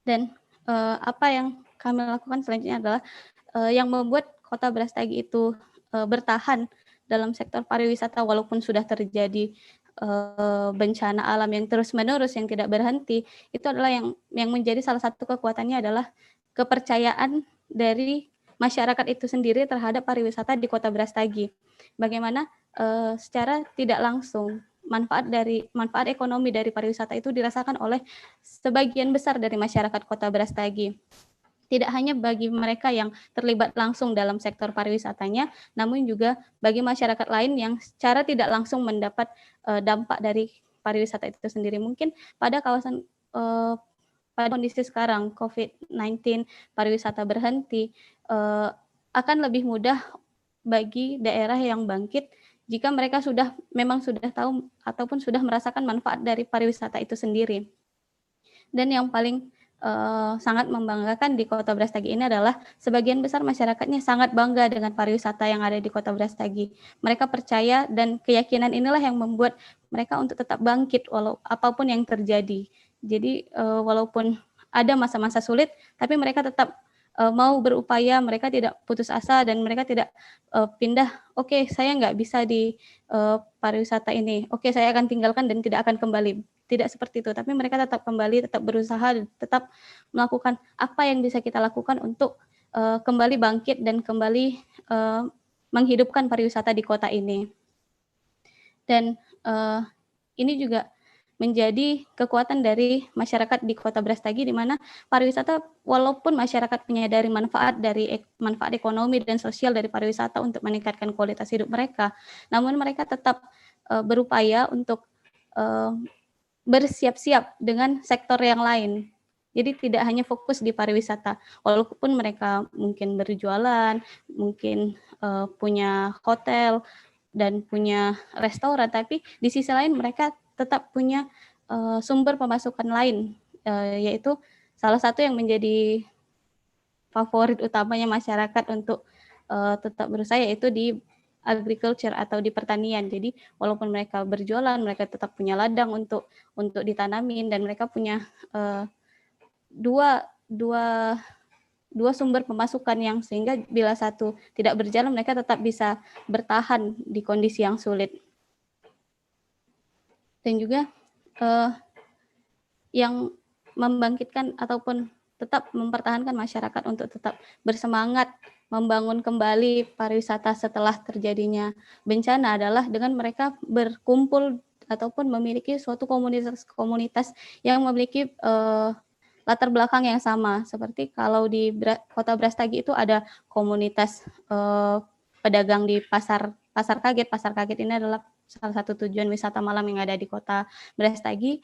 Dan apa yang kami lakukan selanjutnya adalah yang membuat Kota Brastagi itu bertahan dalam sektor pariwisata walaupun sudah terjadi bencana alam yang terus-menerus yang tidak berhenti, itu adalah yang menjadi salah satu kekuatannya adalah kepercayaan dari masyarakat itu sendiri terhadap pariwisata di Kota Brastagi. Bagaimana secara tidak langsung manfaat ekonomi dari pariwisata itu dirasakan oleh sebagian besar dari masyarakat Kota Brastagi. Tidak hanya bagi mereka yang terlibat langsung dalam sektor pariwisatanya, namun juga bagi masyarakat lain yang secara tidak langsung mendapat dampak dari pariwisata itu sendiri. Mungkin pada kawasan pada kondisi sekarang COVID-19 pariwisata berhenti, akan lebih mudah bagi daerah yang bangkit jika mereka memang sudah tahu ataupun sudah merasakan manfaat dari pariwisata itu sendiri. Dan yang paling sangat membanggakan di Kota Brastagi ini adalah sebagian besar masyarakatnya sangat bangga dengan pariwisata yang ada di Kota Brastagi. Mereka percaya, dan keyakinan inilah yang membuat mereka untuk tetap bangkit walau apapun yang terjadi. Jadi walaupun ada masa-masa sulit, tapi mereka tetap mau berupaya, mereka tidak putus asa, dan mereka tidak pindah, oke, saya nggak bisa di pariwisata ini, oke, saya akan tinggalkan dan tidak akan kembali. Tidak seperti itu, tapi mereka tetap kembali, tetap berusaha, tetap melakukan apa yang bisa kita lakukan untuk kembali bangkit dan kembali menghidupkan pariwisata di kota ini. Dan ini juga menjadi kekuatan dari masyarakat di Kota Brastagi, di mana pariwisata, walaupun masyarakat menyadari manfaat ekonomi dan sosial dari pariwisata untuk meningkatkan kualitas hidup mereka, namun mereka tetap berupaya untuk bersiap-siap dengan sektor yang lain. Jadi tidak hanya fokus di pariwisata, walaupun mereka mungkin berjualan, mungkin punya hotel dan punya restoran, tapi di sisi lain mereka tetap punya sumber pemasukan lain, yaitu salah satu yang menjadi favorit utamanya masyarakat untuk tetap berusaha, yaitu di agriculture atau di pertanian. Jadi walaupun mereka berjualan, mereka tetap punya ladang untuk ditanamin, dan mereka punya dua sumber pemasukan yang sehingga bila satu tidak berjalan, mereka tetap bisa bertahan di kondisi yang sulit. Dan juga yang membangkitkan ataupun tetap mempertahankan masyarakat untuk tetap bersemangat membangun kembali pariwisata setelah terjadinya bencana adalah dengan mereka berkumpul ataupun memiliki suatu komunitas yang memiliki latar belakang yang sama. Seperti kalau di Kota Brastagi itu ada komunitas pedagang di pasar kaget. Pasar kaget ini adalah salah satu tujuan wisata malam yang ada di Kota Brastagi.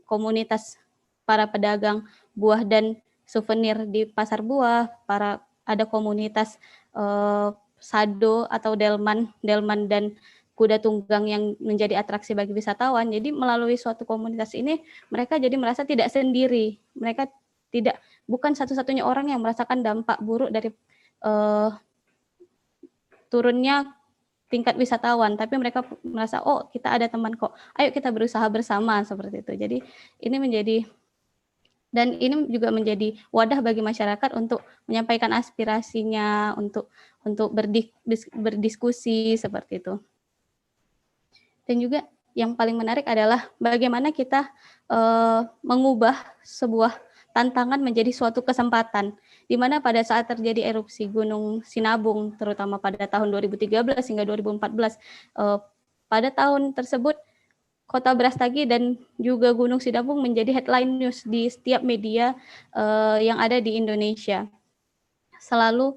Komunitas para pedagang buah dan souvenir di pasar buah, ada komunitas sado atau delman dan kuda tunggang yang menjadi atraksi bagi wisatawan. Jadi melalui suatu komunitas ini mereka jadi merasa tidak sendiri. Mereka bukan satu-satunya orang yang merasakan dampak buruk dari turunnya tingkat wisatawan, tapi mereka merasa, oh, kita ada teman kok, ayo kita berusaha bersama, seperti itu. Jadi ini juga menjadi wadah bagi masyarakat untuk menyampaikan aspirasinya, untuk berdiskusi seperti itu. Dan juga yang paling menarik adalah bagaimana kita mengubah sebuah tantangan menjadi suatu kesempatan, di mana pada saat terjadi erupsi Gunung Sinabung, terutama pada tahun 2013 hingga 2014, pada tahun tersebut Kota Brastagi dan juga Gunung Sinabung menjadi headline news di setiap media yang ada di Indonesia. Selalu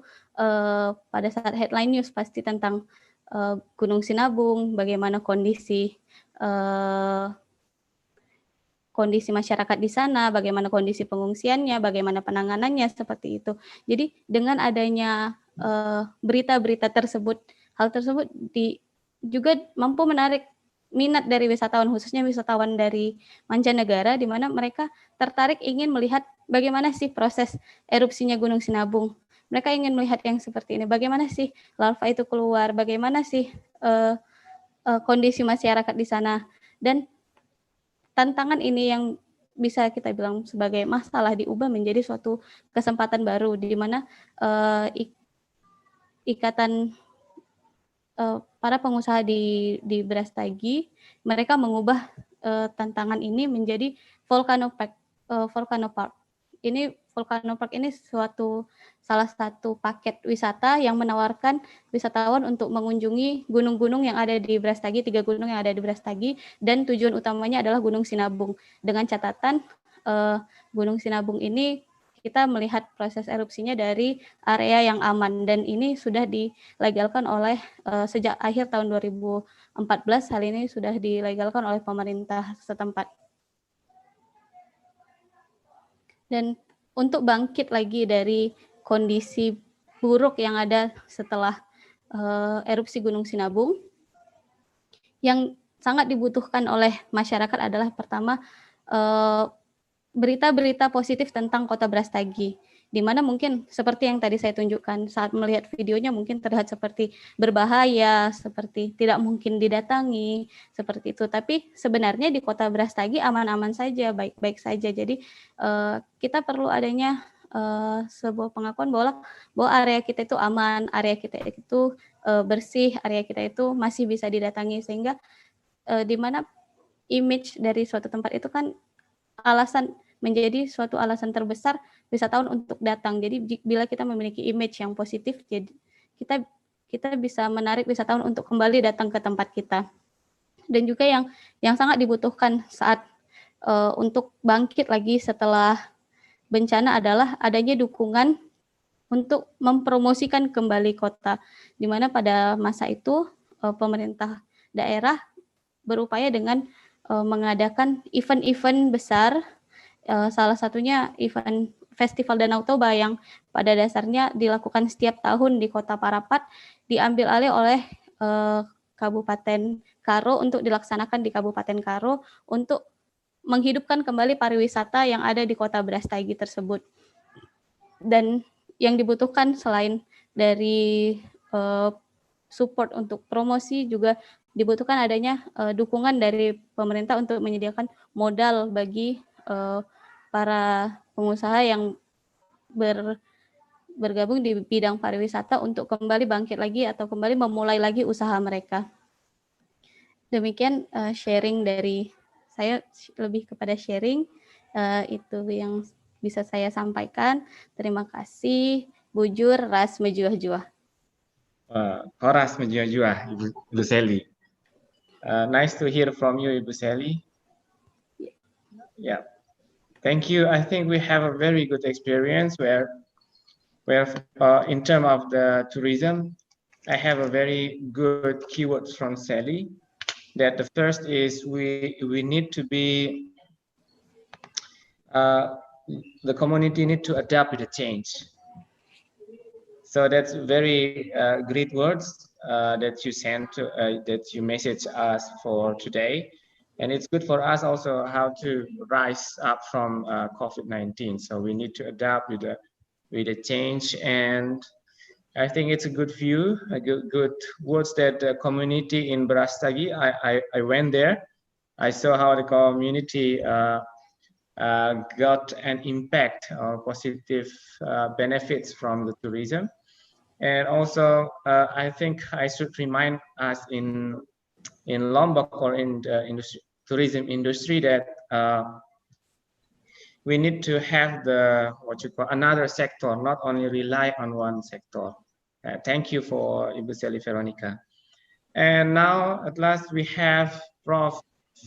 pada saat headline news pasti tentang Gunung Sinabung, bagaimana kondisi masyarakat di sana, bagaimana kondisi pengungsiannya, bagaimana penanganannya, seperti itu. Jadi dengan adanya berita-berita tersebut. Hal tersebut juga mampu menarik minat dari wisatawan, khususnya wisatawan dari mancanegara, di mana mereka tertarik ingin melihat bagaimana sih proses erupsinya Gunung Sinabung. Mereka ingin melihat yang seperti ini, bagaimana sih larva itu keluar, bagaimana sih kondisi masyarakat di sana. Dan tantangan ini yang bisa kita bilang sebagai masalah diubah menjadi suatu kesempatan baru, di mana ikatan para pengusaha di Brastagi, mereka mengubah tantangan ini menjadi volcano park. Volcano Park ini salah satu paket wisata yang menawarkan wisatawan untuk mengunjungi gunung-gunung yang ada di Brastagi, 3 gunung yang ada di Brastagi, dan tujuan utamanya adalah Gunung Sinabung. Dengan catatan Gunung Sinabung ini kita melihat proses erupsinya dari area yang aman, dan ini sudah dilegalkan oleh sejak akhir tahun 2014. Hal ini sudah dilegalkan oleh pemerintah setempat. Dan untuk bangkit lagi dari kondisi buruk yang ada setelah erupsi Gunung Sinabung, yang sangat dibutuhkan oleh masyarakat adalah pertama, berita-berita positif tentang kota Brastagi, di mana mungkin seperti yang tadi saya tunjukkan, saat melihat videonya mungkin terlihat seperti berbahaya, seperti tidak mungkin didatangi, seperti itu. Tapi sebenarnya di kota Brastagi aman-aman saja, baik-baik saja. Jadi kita perlu adanya sebuah pengakuan bahwa area kita itu aman, area kita itu bersih, area kita itu masih bisa didatangi, sehingga di mana image dari suatu tempat itu kan menjadi suatu alasan terbesar wisatawan untuk datang. Jadi bila kita memiliki image yang positif, jadi kita bisa menarik wisatawan untuk kembali datang ke tempat kita. Dan juga yang sangat dibutuhkan saat untuk bangkit lagi setelah bencana adalah adanya dukungan untuk mempromosikan kembali kota, di mana pada masa itu pemerintah daerah berupaya dengan mengadakan event-event besar, salah satunya event Festival Danau Toba yang pada dasarnya dilakukan setiap tahun di Kota Parapat, diambil alih oleh Kabupaten Karo untuk dilaksanakan di Kabupaten Karo untuk menghidupkan kembali pariwisata yang ada di Kota Brastagi tersebut. Dan yang dibutuhkan selain dari support untuk promosi, juga dibutuhkan adanya dukungan dari pemerintah untuk menyediakan modal bagi para pengusaha yang bergabung di bidang pariwisata untuk kembali bangkit lagi atau kembali memulai lagi usaha mereka. Demikian sharing dari saya, lebih kepada sharing, itu yang bisa saya sampaikan. Terima kasih. Bujur ras mejuah-juah. Koras mejuah-juah, Ibu Sally. Nice to hear from you, Ibu Sally. Yeah. Thank you. I think we have a very good experience where in terms of the tourism, I have a very good keywords from Sally. That the first is we need to be, the community need to adapt with the change. So that's very great words that you sent to, that you message us for today. And it's good for us also how to rise up from COVID-19. So we need to adapt with the change. And I think it's a good view, a good words that the community in Brastagi, I went there. I saw how the community got an impact or positive benefits from the tourism. And also, I think I should remind us in Lombok or in the tourism industry that we need to have another sector, not only rely on one sector. Thank you for Ibu Sally Veronica. And now, at last, we have Prof.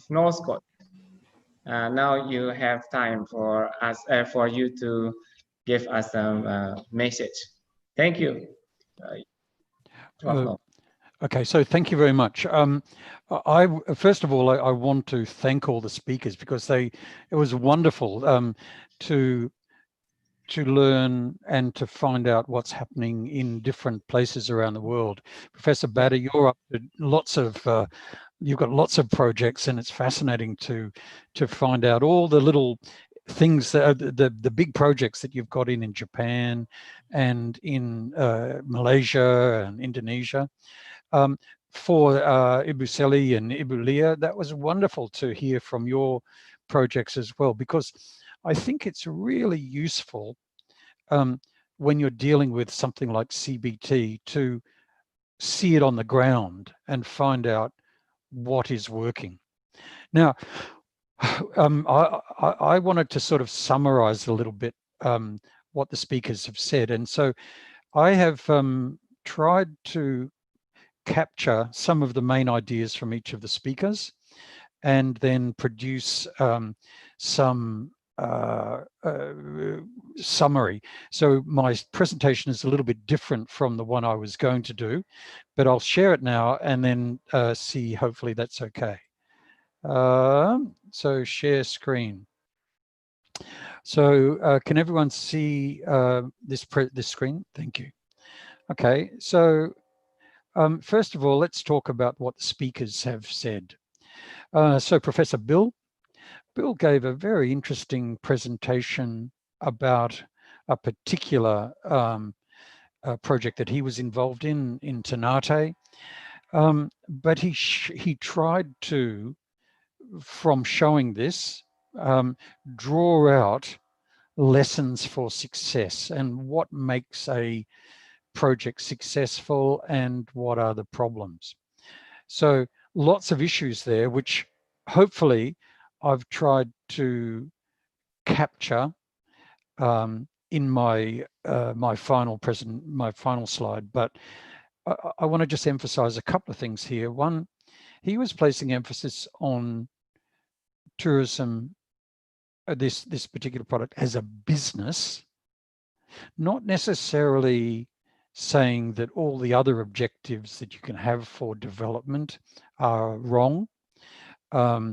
Northcott. Now you have time for us, for you to give us some message. Thank you. Okay, so thank you very much. First of all, I want to thank all the speakers because it was wonderful to to learn and to find out what's happening in different places around the world. Professor Bader, you're up to lots of, you've got lots of projects, and it's fascinating to find out all the little things that are the big projects that you've got in Japan and in Malaysia and Indonesia. For Ibu Seli and Ibu Leah, that was wonderful to hear from your projects as well, because I think it's really useful when you're dealing with something like CBT to see it on the ground and find out what is working. Now, I wanted to sort of summarize a little bit what the speakers have said. And so I have tried to capture some of the main ideas from each of the speakers and then produce some summary. So my presentation is a little bit different from the one I was going to do, but I'll share it now and then see, hopefully that's okay. So share screen. So can everyone see this screen? Thank you. Okay, so first of all, let's talk about what the speakers have said. So Professor Bill gave a very interesting presentation about a particular project that he was involved in Ternate, but he tried to, from showing this, draw out lessons for success and what makes a project successful and what are the problems. So lots of issues there, which hopefully I've tried to capture in my my final slide. But I want to just emphasize a couple of things here. One, he was placing emphasis on tourism, this particular product, as a business, not necessarily saying that all the other objectives that you can have for development are wrong. But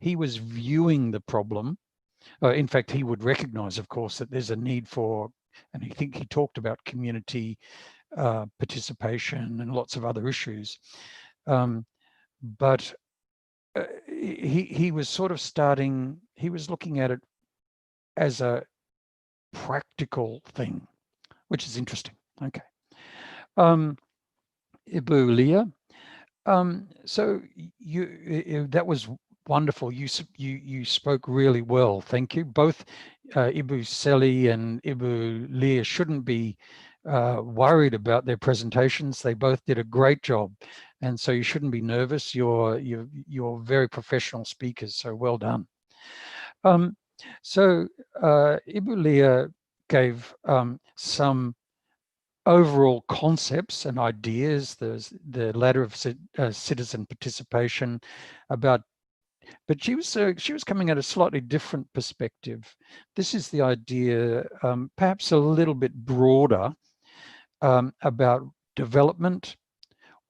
he was viewing the problem. In fact, he would recognize, of course, that there's a need for, and I think he talked about community participation and lots of other issues. But he was sort of he was looking at it as a practical thing, which is interesting. Okay. Ibu Leah, so that was wonderful. You spoke really well. Thank you. Both Ibu Seli and Ibu Leah shouldn't be worried about their presentations. They both did a great job, and so you shouldn't be nervous. You're very professional speakers, so well done. So Ibu Leah gave some overall concepts and ideas. There's the ladder of citizen participation but she was coming at a slightly different perspective. This is the idea, perhaps a little bit broader, about development,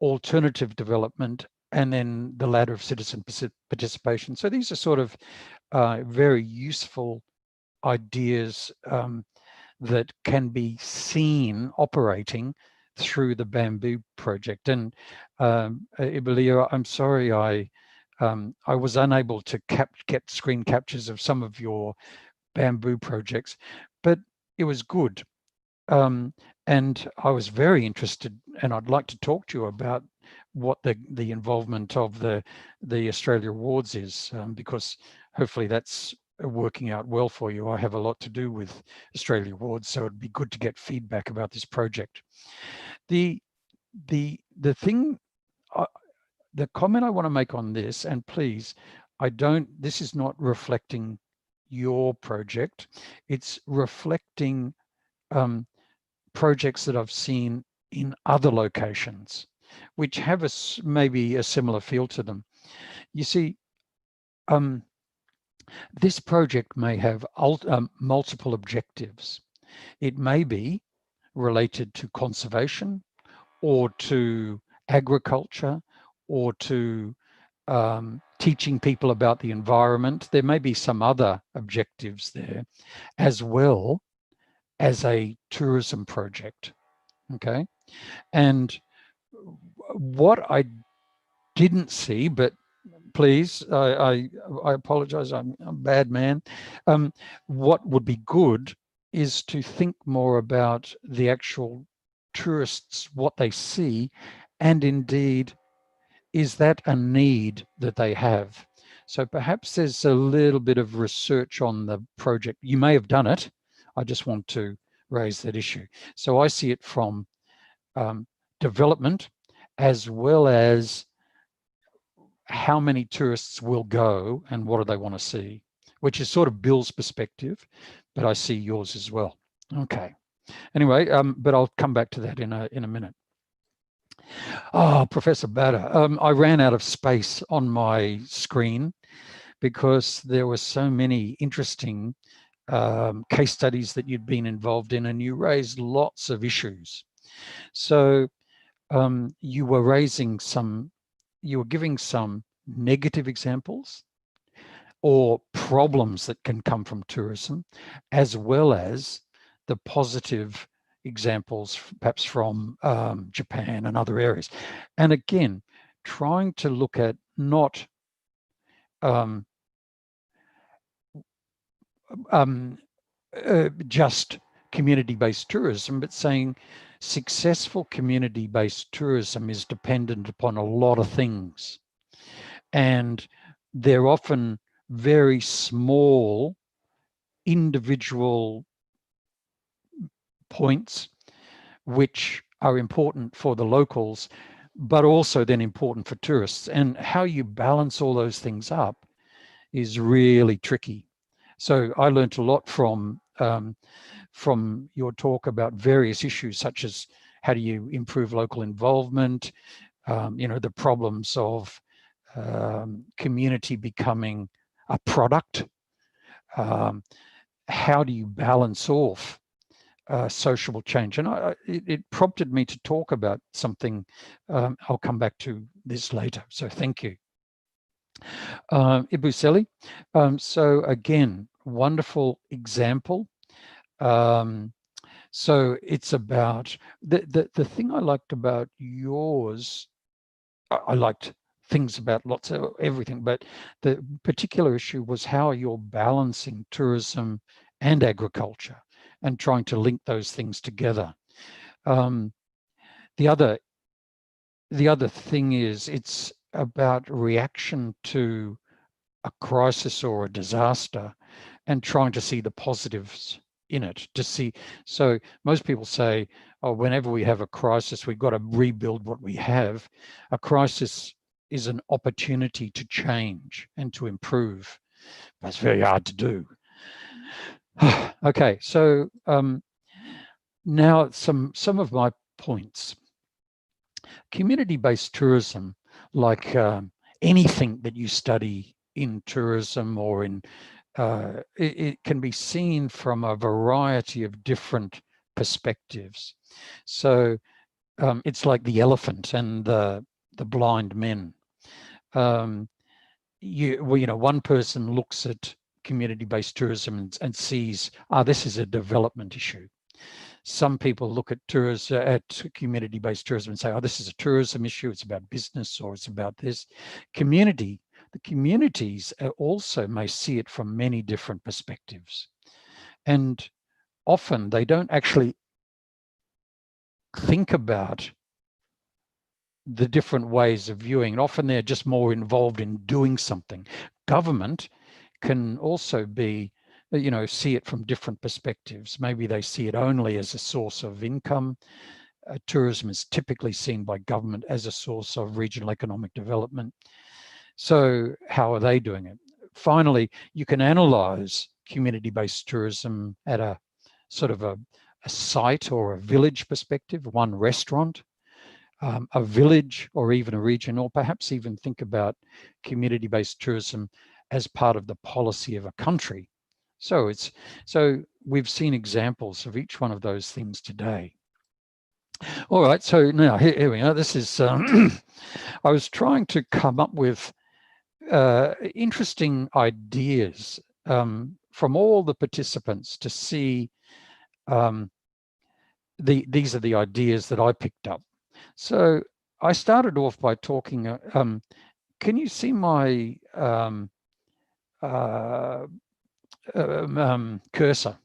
alternative development, and then the ladder of citizen participation. So these are sort of very useful ideas that can be seen operating through the Bamboo project. And Ibu Leah, I'm sorry I was unable to get screen captures of some of your Bamboo projects, but it was good. And I was very interested, and I'd like to talk to you about what the involvement of the Australia Awards is, because hopefully that's working out well for you. I have a lot to do with Australia Awards, so it'd be good to get feedback about this project. The comment I want to make on this, and please, this is not reflecting your project, it's reflecting projects that I've seen in other locations, which have maybe a similar feel to them. You see, this project may have multiple objectives. It may be related to conservation or to agriculture or to teaching people about the environment. There may be some other objectives there, as well as a tourism project. Okay. And what I didn't see, but please, I apologize, I'm a bad man. What would be good is to think more about the actual tourists, what they see, and indeed, is that a need that they have? So perhaps there's a little bit of research on the project. You may have done it. I just want to raise that issue. So I see it from development, as well as how many tourists will go and what do they want to see, which is sort of Bill's perspective, but I see yours as well. Okay. Anyway, but I'll come back to that in a minute. Oh, Professor Bader, I ran out of space on my screen because there were so many interesting case studies that you'd been involved in, and you raised lots of issues. So you were giving some negative examples or problems that can come from tourism, as well as the positive examples, perhaps from Japan and other areas. And again, trying to look at not just community-based tourism, but saying successful community-based tourism is dependent upon a lot of things. And they're often very small individual points which are important for the locals, but also then important for tourists. And how you balance all those things up is really tricky. So I learned a lot from your talk about various issues, such as how do you improve local involvement, the problems of community becoming a product. How do you balance off social change? And it prompted me to talk about something. I'll come back to this later. So thank you. Ibu Seli. So again, wonderful example. So it's about the thing I liked about yours. I liked things about lots of everything, but the particular issue was how you're balancing tourism and agriculture and trying to link those things together. The other thing is it's about reaction to a crisis or a disaster and trying to see the positives in it, to see. So most people say, oh, whenever we have a crisis, we've got to rebuild what we have. A crisis is an opportunity to change and to improve. That's very hard to do. Okay, so now some of my points. Community-based tourism, like anything that you study in tourism or in, it can be seen from a variety of different perspectives. So it's like the elephant and the blind men. One person looks at community-based tourism and sees, this is a development issue. Some people look at community-based tourism and say, this is a tourism issue, it's about business, or it's about this. The communities also may see it from many different perspectives. And often they don't actually think about the different ways of viewing. And often they're just more involved in doing something. Government can also be, see it from different perspectives. Maybe they see it only as a source of income. Tourism is typically seen by government as a source of regional economic development. So how are they doing it? Finally, you can analyze community-based tourism at a sort of a site or a village perspective, one restaurant, a village, or even a region, or perhaps even think about community-based tourism as part of the policy of a country. So we've seen examples of each one of those things today. All right, so now here we are. This is, I was trying to come up with interesting ideas from all the participants to see. These are the ideas that I picked up. So I started off by talking. Can you see my cursor?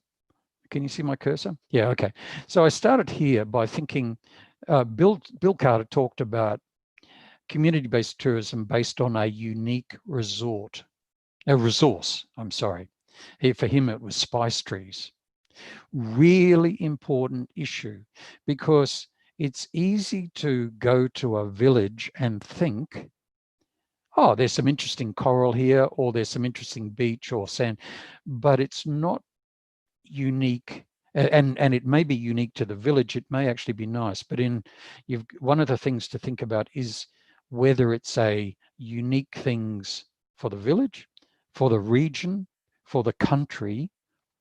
Can you see my cursor? Yeah, okay. So I started here by thinking, Bill Carter talked about community-based tourism based on a unique resource, I'm sorry. For him, it was spice trees. Really important issue, because it's easy to go to a village and think, oh, there's some interesting coral here, or there's some interesting beach or sand, but it's not unique. And it may be unique to the village. It may actually be nice, but one of the things to think about is whether it's a unique things for the village, for the region, for the country,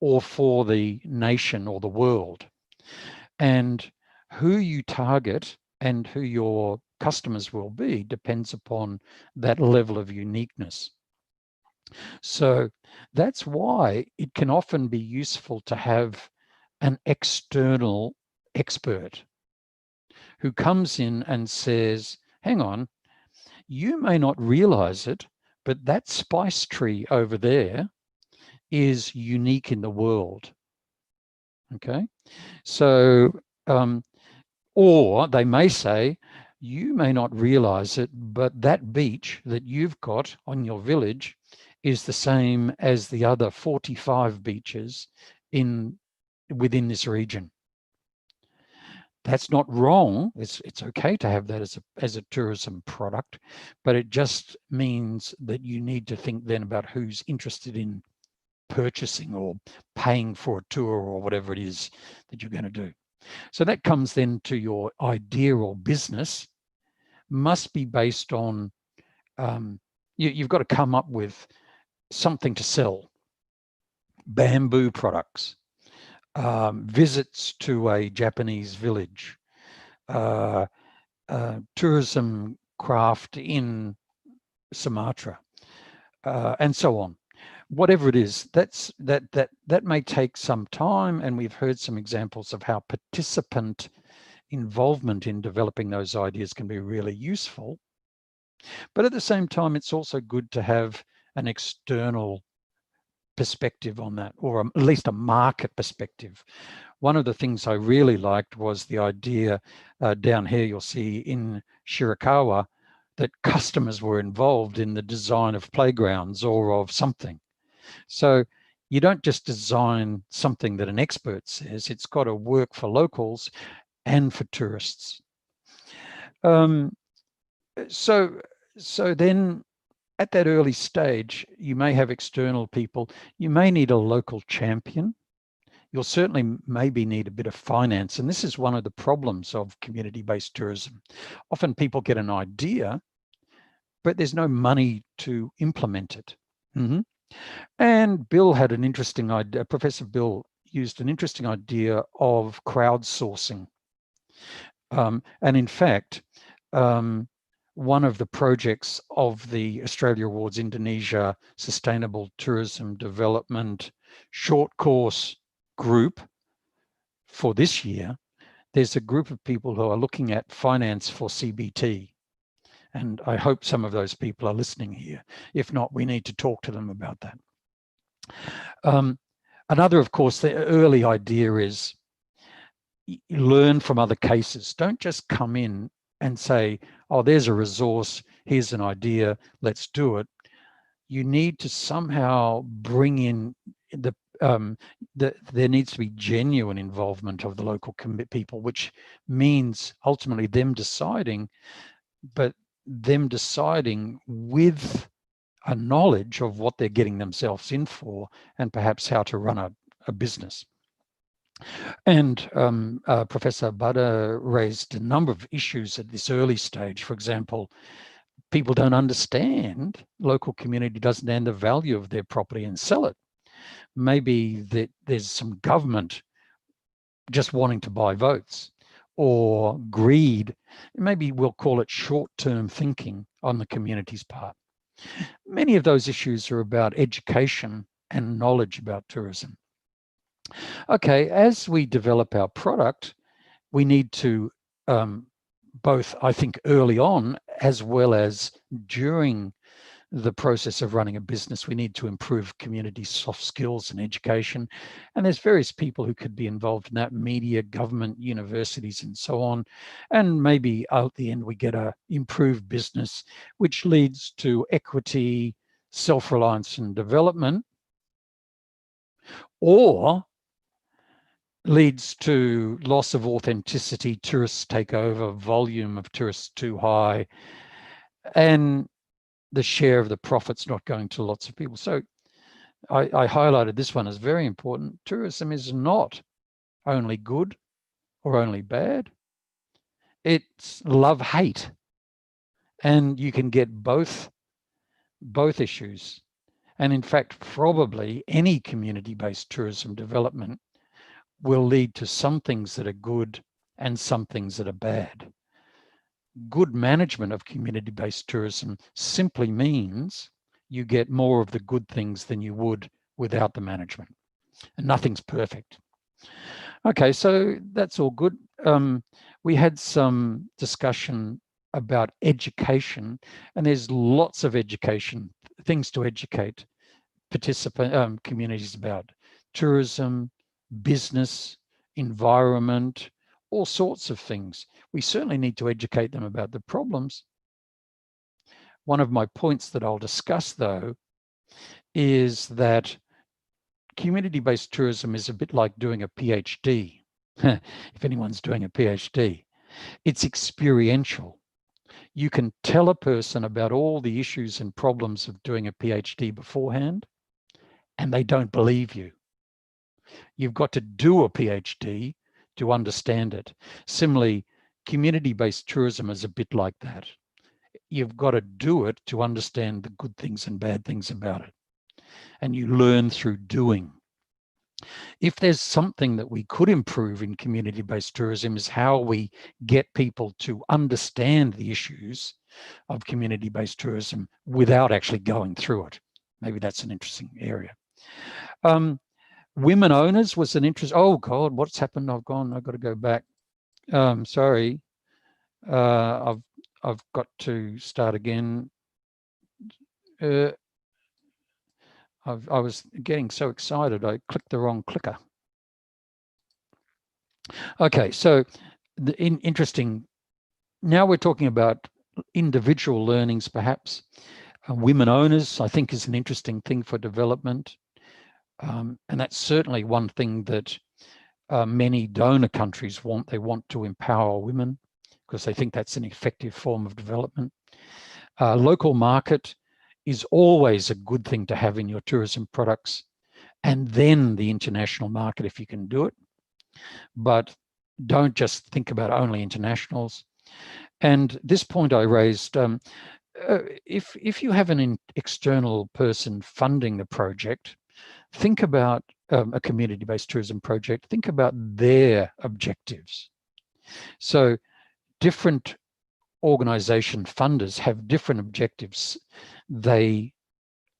or for the nation or the world. And who you target and who your customers will be depends upon that level of uniqueness. So that's why it can often be useful to have an external expert who comes in and says, hang on, you may not realize it, but that spice tree over there is unique in the world. Okay, so or they may say, you may not realize it, but that beach that you've got on your village is the same as the other 45 beaches within this region. That's not wrong. It's okay to have that as a tourism product, but it just means that you need to think then about who's interested in purchasing or paying for a tour or whatever it is that you're going to do. So that comes then to your idea or business must be based on, you've got to come up with something to sell. Bamboo products, visits to a Japanese village, tourism craft in Sumatra, and so on. Whatever it is, that may take some time, and we've heard some examples of how participant involvement in developing those ideas can be really useful. But at the same time, it's also good to have an external perspective on that, or at least a market perspective. One of the things I really liked was the idea down here, you'll see in Shirakawa, that customers were involved in the design of playgrounds or of something. So you don't just design something that an expert says, it's got to work for locals and for tourists. So then at that early stage, you may have external people, you may need a local champion, you'll certainly maybe need a bit of finance. And this is one of the problems of community-based tourism. Often people get an idea, but there's no money to implement it. And Bill had an interesting idea, Professor Bill used an interesting idea of crowdsourcing. And in fact, one of the projects of the Australia Awards Indonesia Sustainable Tourism Development short course group for this year, there's a group of people who are looking at finance for CBT. And I hope some of those people are listening here. If not, we need to talk to them about that. Another, of course, the early idea is learn from other cases. Don't just come in and say, oh, there's a resource, here's an idea, let's do it. You need to somehow bring in there needs to be genuine involvement of the local people, which means ultimately them deciding, but them deciding with a knowledge of what they're getting themselves in for and perhaps how to run a business. And Professor Bada raised a number of issues at this early stage. For example, people don't understand, local community doesn't understand the value of their property and sell it. Maybe that there's some government just wanting to buy votes or greed. Maybe we'll call it short-term thinking on the community's part. Many of those issues are about education and knowledge about tourism. Okay, as we develop our product, we need to both, I think, early on as well as during the process of running a business, we need to improve community soft skills and education. And there's various people who could be involved in that: media, government, universities, and so on. And maybe at the end, we get a improved business, which leads to equity, self-reliance and development, or leads to loss of authenticity, tourists take over, volume of tourists too high, and the share of the profits not going to lots of people. So I highlighted this one as very important. Tourism is not only good or only bad. It's love-hate. And you can get both issues. And in fact, probably any community-based tourism development will lead to some things that are good and some things that are bad. Good management of community-based tourism simply means you get more of the good things than you would without the management. And nothing's perfect. Okay, so that's all good. We had some discussion about education, and there's lots of education, things to educate participant communities about: tourism, business, environment, all sorts of things. We certainly need to educate them about the problems. One of my points that I'll discuss, though, is that community-based tourism is a bit like doing a PhD. If anyone's doing a PhD, it's experiential. You can tell a person about all the issues and problems of doing a PhD beforehand, and they don't believe you. You've got to do a PhD to understand it. Similarly, community-based tourism is a bit like that. You've got to do it to understand the good things and bad things about it. And you learn through doing. If there's something that we could improve in community-based tourism, is how we get people to understand the issues of community-based tourism without actually going through it. Maybe that's an interesting area. Women owners was an interest. Oh God, what's happened? I've got to go back. Sorry, I've got to start again. I was getting so excited, I clicked the wrong clicker. Okay, so interesting. Now we're talking about individual learnings, perhaps. Women owners, I think, is an interesting thing for development. And that's certainly one thing that many donor countries want. They want to empower women because they think that's an effective form of development. Local market is always a good thing to have in your tourism products, and then the international market if you can do it. But don't just think about only internationals. And this point I raised, if you have an external person funding the project, think about a community-based tourism project, think about their objectives. So different organization funders have different objectives. They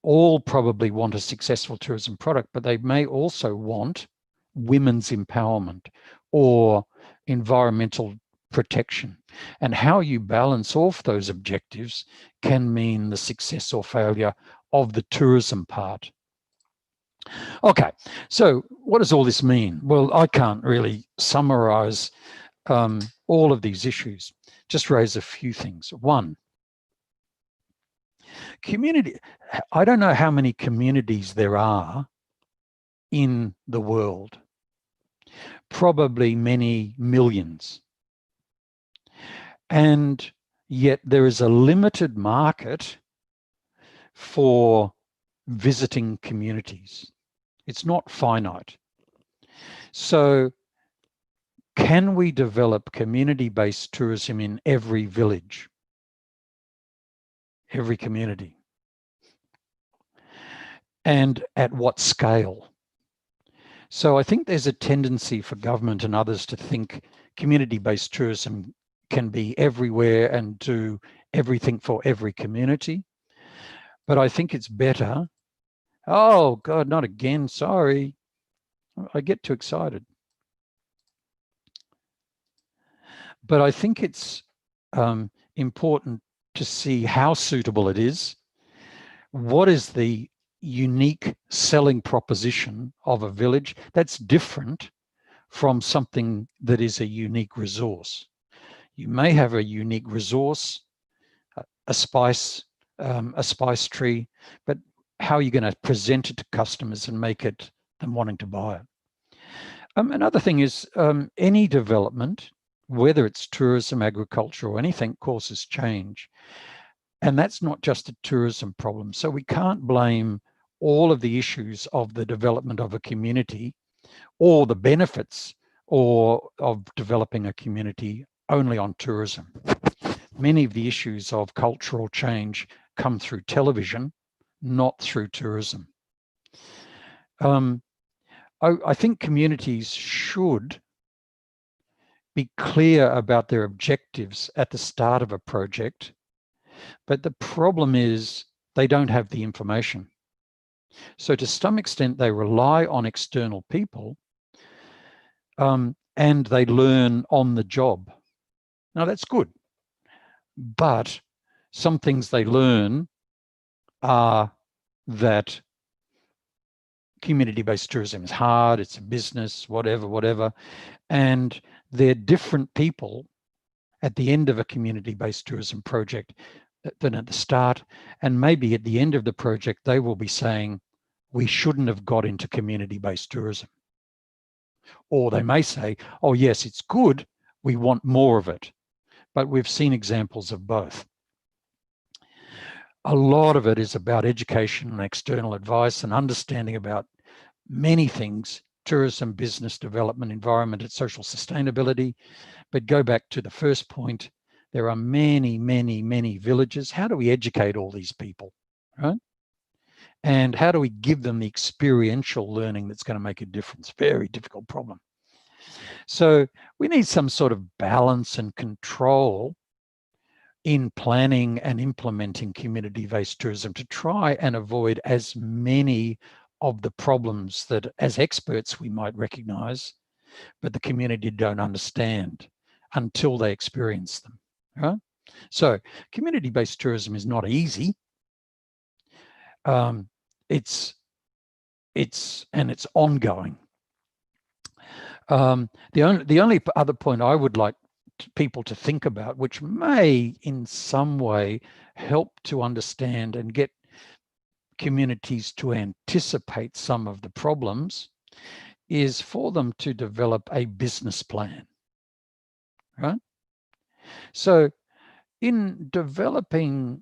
all probably want a successful tourism product, but they may also want women's empowerment or environmental protection. And how you balance off those objectives can mean the success or failure of the tourism part. Okay, so what does all this mean? Well, I can't really summarize all of these issues, just raise a few things. One, community. I don't know how many communities there are in the world, probably many millions. And yet there is a limited market for visiting communities. It's not finite. So can we develop community-based tourism in every village, every community? And at what scale? So I think there's a tendency for government and others to think community-based tourism can be everywhere and do everything for every community. but I think it's better. Oh God, not again, sorry. I get too excited. But I think it's important to see how suitable it is. What is the unique selling proposition of a village that's different from something that is a unique resource? You may have a unique resource, a spice tree, but how are you going to present it to customers and make it them wanting to buy it? Another thing is any development, whether it's tourism, agriculture, or anything, causes change. And that's not just a tourism problem. So we can't blame all of the issues of the development of a community or the benefits of developing a community only on tourism. Many of the issues of cultural change come through television, not through tourism. I think communities should be clear about their objectives at the start of a project, but the problem is they don't have the information. So to some extent, they rely on external people and they learn on the job. Now that's good, but some things they learn are that community-based tourism is hard, it's a business, whatever. And they're different people at the end of a community-based tourism project than at the start. And maybe at the end of the project, they will be saying, we shouldn't have got into community-based tourism. Or they may say, oh yes, it's good, we want more of it. But we've seen examples of both. A lot of it is about education and external advice and understanding about many things: tourism, business development, environment, and social sustainability. But go back to the first point, there are many villages. How do we educate all these people, right? And how do we give them the experiential learning that's going to make a difference? Very difficult problem. So we need some sort of balance and control in planning and implementing community-based tourism to try and avoid as many of the problems that as experts we might recognize, but the community don't understand until they experience them, right? So community-based tourism is not easy. It's ongoing. The only other point I would like people to think about, which may in some way help to understand and get communities to anticipate some of the problems, is for them to develop a business plan, right? So in developing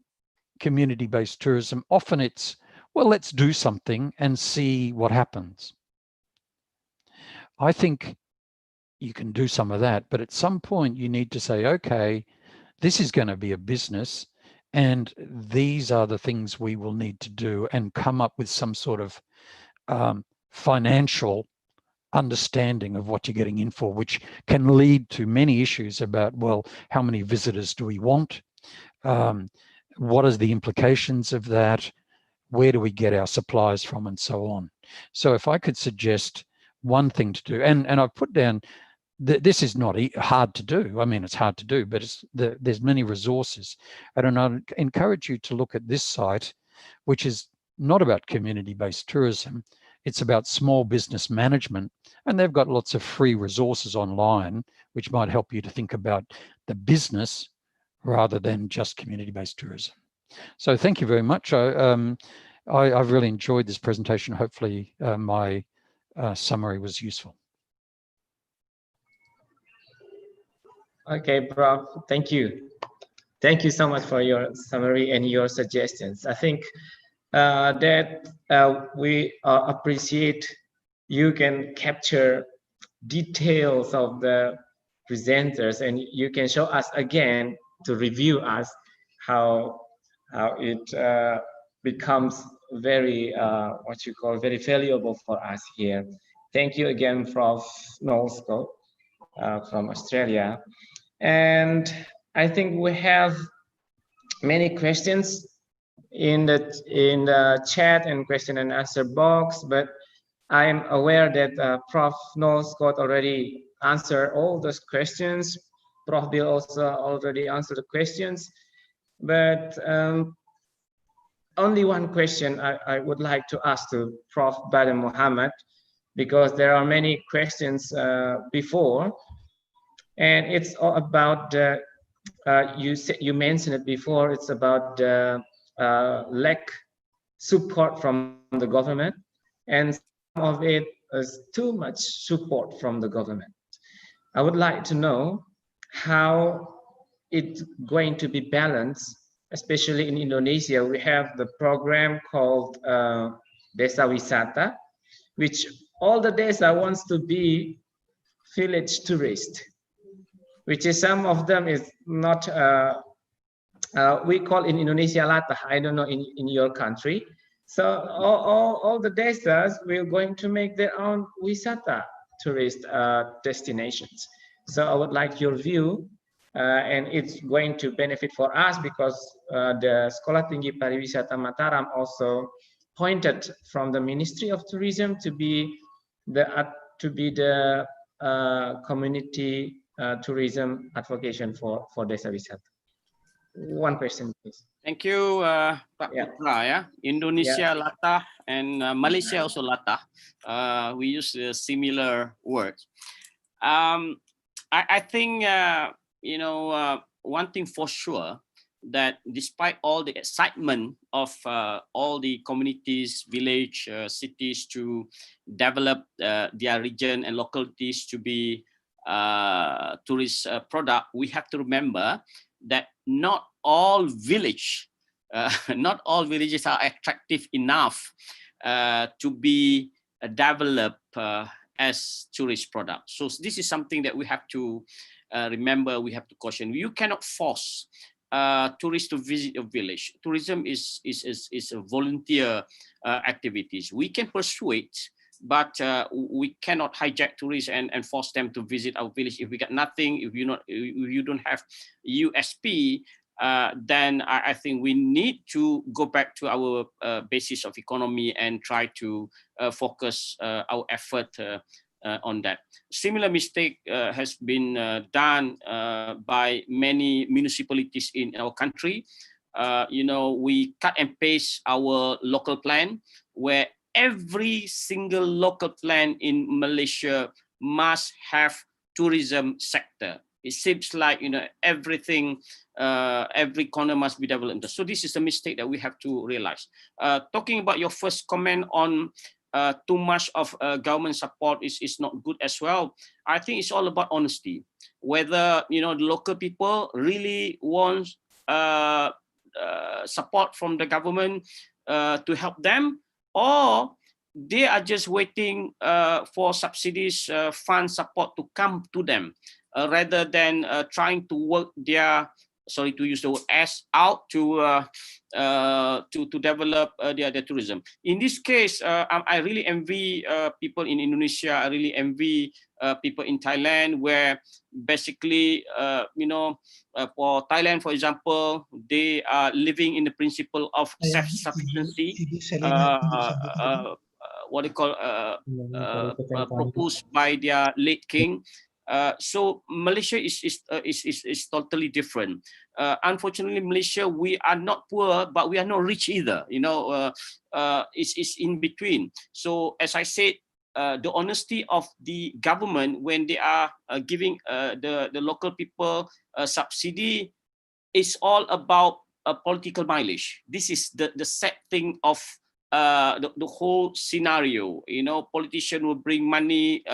community-based tourism, often it's, well, let's do something and see what happens. I think you can do some of that, but at some point you need to say, okay, this is going to be a business and these are the things we will need to do, and come up with some sort of financial understanding of what you're getting in for, which can lead to many issues about, well, how many visitors do we want? What is the implications of that? Where do we get our supplies from, and so on. So if I could suggest one thing to do, and I've put down, this is not hard to do. I mean, it's hard to do, but there's many resources. And I encourage you to look at this site, which is not about community-based tourism. It's about small business management, and they've got lots of free resources online, which might help you to think about the business rather than just community-based tourism. So thank you very much. I've really enjoyed this presentation. Hopefully my summary was useful. Okay, Prof, thank you. Thank you so much for your summary and your suggestions. I think that we appreciate you can capture details of the presenters, and you can show us again to review us how it becomes very what you call very valuable for us here. Thank you again, Prof. Nolsko from Australia. And I think we have many questions in the chat and question and answer box, but I'm aware that Prof. Noel Scott already answered all those questions. Prof. Bill also already answered the questions, but only one question I would like to ask to Prof. Badr Muhammad, because there are many questions before, and it's all about you mentioned it before. It's about lack support from the government, and some of it is too much support from the government. I would like to know how it's going to be balanced, especially in Indonesia. We have the program called Desa Wisata, which all the desa wants to be village tourist, which is some of them is not, we call in Indonesia latah, I don't know in your country. So all the desas will going to make their own wisata tourist destinations. So I would like your view, and it's going to benefit for us because the Sekolah Tinggi Pariwisata Mataram also pointed from the Ministry of Tourism to be the community tourism advocation for Desa Wisata. One question, please. Thank you, Pak Putra. Yeah. Indonesia latah and Malaysia also latah. We use similar words. I think one thing for sure, that despite all the excitement of all the communities, village, cities to develop their region and localities to be tourist product, we have to remember that not all villages are attractive enough to be developed as tourist products. So this is something that we have to remember, we have to caution. You cannot force tourists to visit a village. Tourism is a volunteer activities. We can persuade, but we cannot hijack tourists and force them to visit our village. If we got nothing, if you don't have USP, then I think we need to go back to our basis of economy and try to focus our effort on that. Similar mistake has been done by many municipalities in our country. We cut and paste our local plan, where every single local plan in Malaysia must have tourism sector. It seems like everything, every corner must be developed. So this is a mistake that we have to realize. Talking about your first comment on too much of government support is not good as well. I think it's all about honesty. Whether the local people really want support from the government to help them, or they are just waiting for subsidies, fund support to come to them, rather than trying to work their, sorry to use the word, ass out to develop their tourism. In this case, I really envy people in Indonesia. I really envy people in Thailand, where basically, for Thailand, for example, they are living in the principle of self-sufficiency, what they call proposed by their late king. So Malaysia is totally different. Unfortunately, Malaysia, we are not poor, but we are not rich either. It's in between. So as I said, the honesty of the government when they are giving the local people a subsidy is all about political mileage. This is the sad thing of the whole scenario. Politicians will bring money,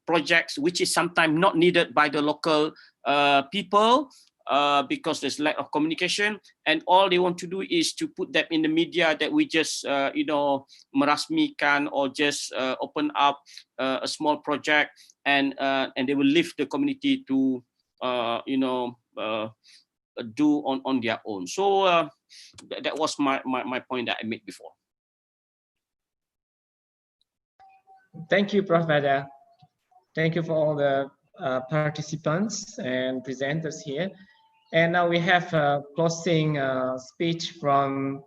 projects which is sometimes not needed by the local people because there's lack of communication, and all they want to do is to put that in the media that we just merasmikan or just open up a small project, and they will leave the community to do on their own. So that was my point that I made before. Thank you, Prof. Badr. Thank you for all the participants and presenters here. And now we have a closing speech from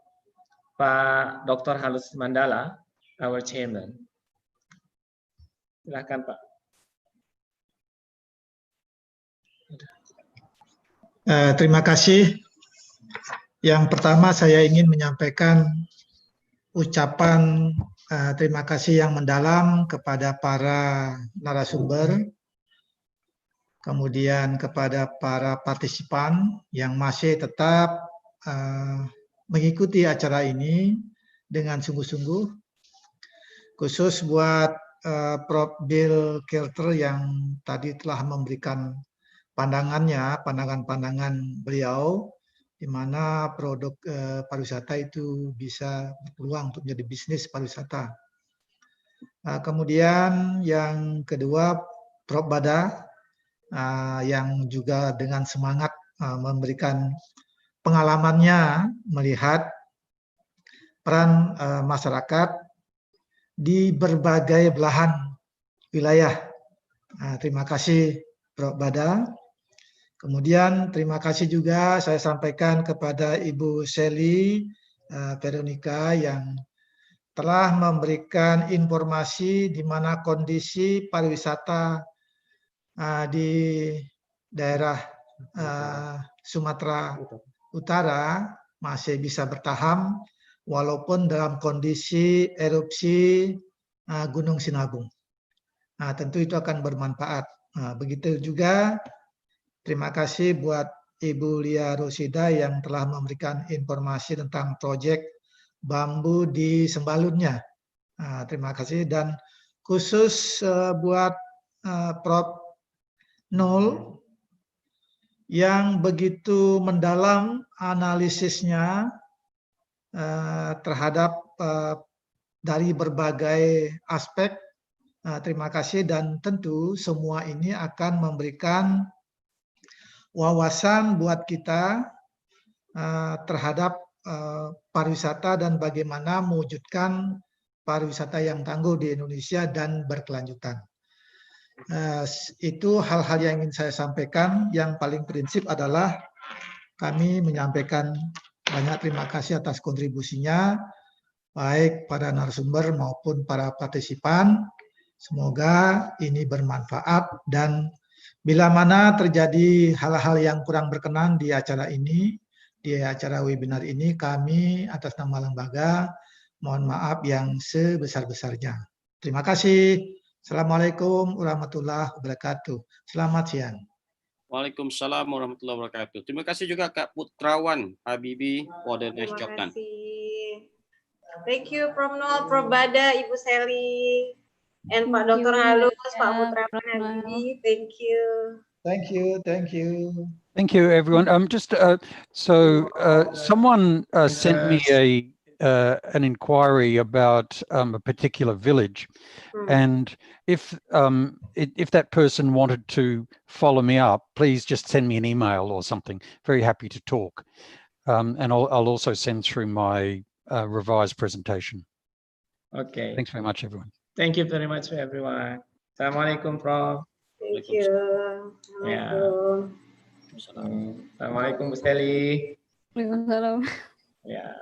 Pak Dr. Halus Mandala, our chairman. Silakan Pak. Terima kasih. Yang pertama saya ingin menyampaikan ucapan terima kasih yang mendalam kepada para narasumber, kemudian kepada para partisipan yang masih tetap mengikuti acara ini dengan sungguh-sungguh, khusus buat Prof. Bill Kilter yang tadi telah memberikan pandangan-pandangan beliau, di mana produk pariwisata itu bisa berpeluang untuk menjadi bisnis pariwisata. Kemudian yang kedua, Prof. Bada yang juga dengan semangat memberikan pengalamannya melihat peran masyarakat di berbagai belahan wilayah. Terima kasih Prof. Bada. Kemudian terima kasih juga saya sampaikan kepada Ibu Sally Veronica yang telah memberikan informasi di mana kondisi pariwisata di daerah Sumatera Utara masih bisa bertahan walaupun dalam kondisi erupsi Gunung Sinabung. Tentu itu akan bermanfaat. Begitu juga terima kasih buat Ibu Lia Rosida yang telah memberikan informasi tentang proyek bambu di Sembalunnya. Terima kasih dan khusus buat Prof. Nul yang begitu mendalam analisisnya terhadap dari berbagai aspek. Terima kasih dan tentu semua ini akan memberikan wawasan buat kita terhadap pariwisata dan bagaimana mewujudkan pariwisata yang tangguh di Indonesia dan berkelanjutan. Itu hal-hal yang ingin saya sampaikan. Yang paling prinsip adalah kami menyampaikan banyak terima kasih atas kontribusinya, baik pada narasumber maupun para partisipan. Semoga ini bermanfaat dan bila mana terjadi hal-hal yang kurang berkenan di acara ini, di acara webinar ini, kami atas nama lembaga mohon maaf yang sebesar-besarnya. Terima kasih. Assalamualaikum warahmatullahi wabarakatuh. Selamat siang. Waalaikumsalam warahmatullahi wabarakatuh. Terima kasih juga Kak Putrawan Habibi for the nice job done. Thank you Prof. Nol, Prof. Bada, Ibu Sally, and Pak Dr. Halus, Pak Putrawan Habibi. Thank you. Thank you. Thank you. Thank you, everyone. Someone sent me an inquiry about a particular village, and if that person wanted to follow me up, please just send me an email or something. Very happy to talk, and I'll also send through my revised presentation. Okay. Thanks very much, everyone. Thank you very much, everyone. Assalamualaikum, Prof. Thank you. Assalamualaikum, Bu Sally. Waalaikumsalam. Ya.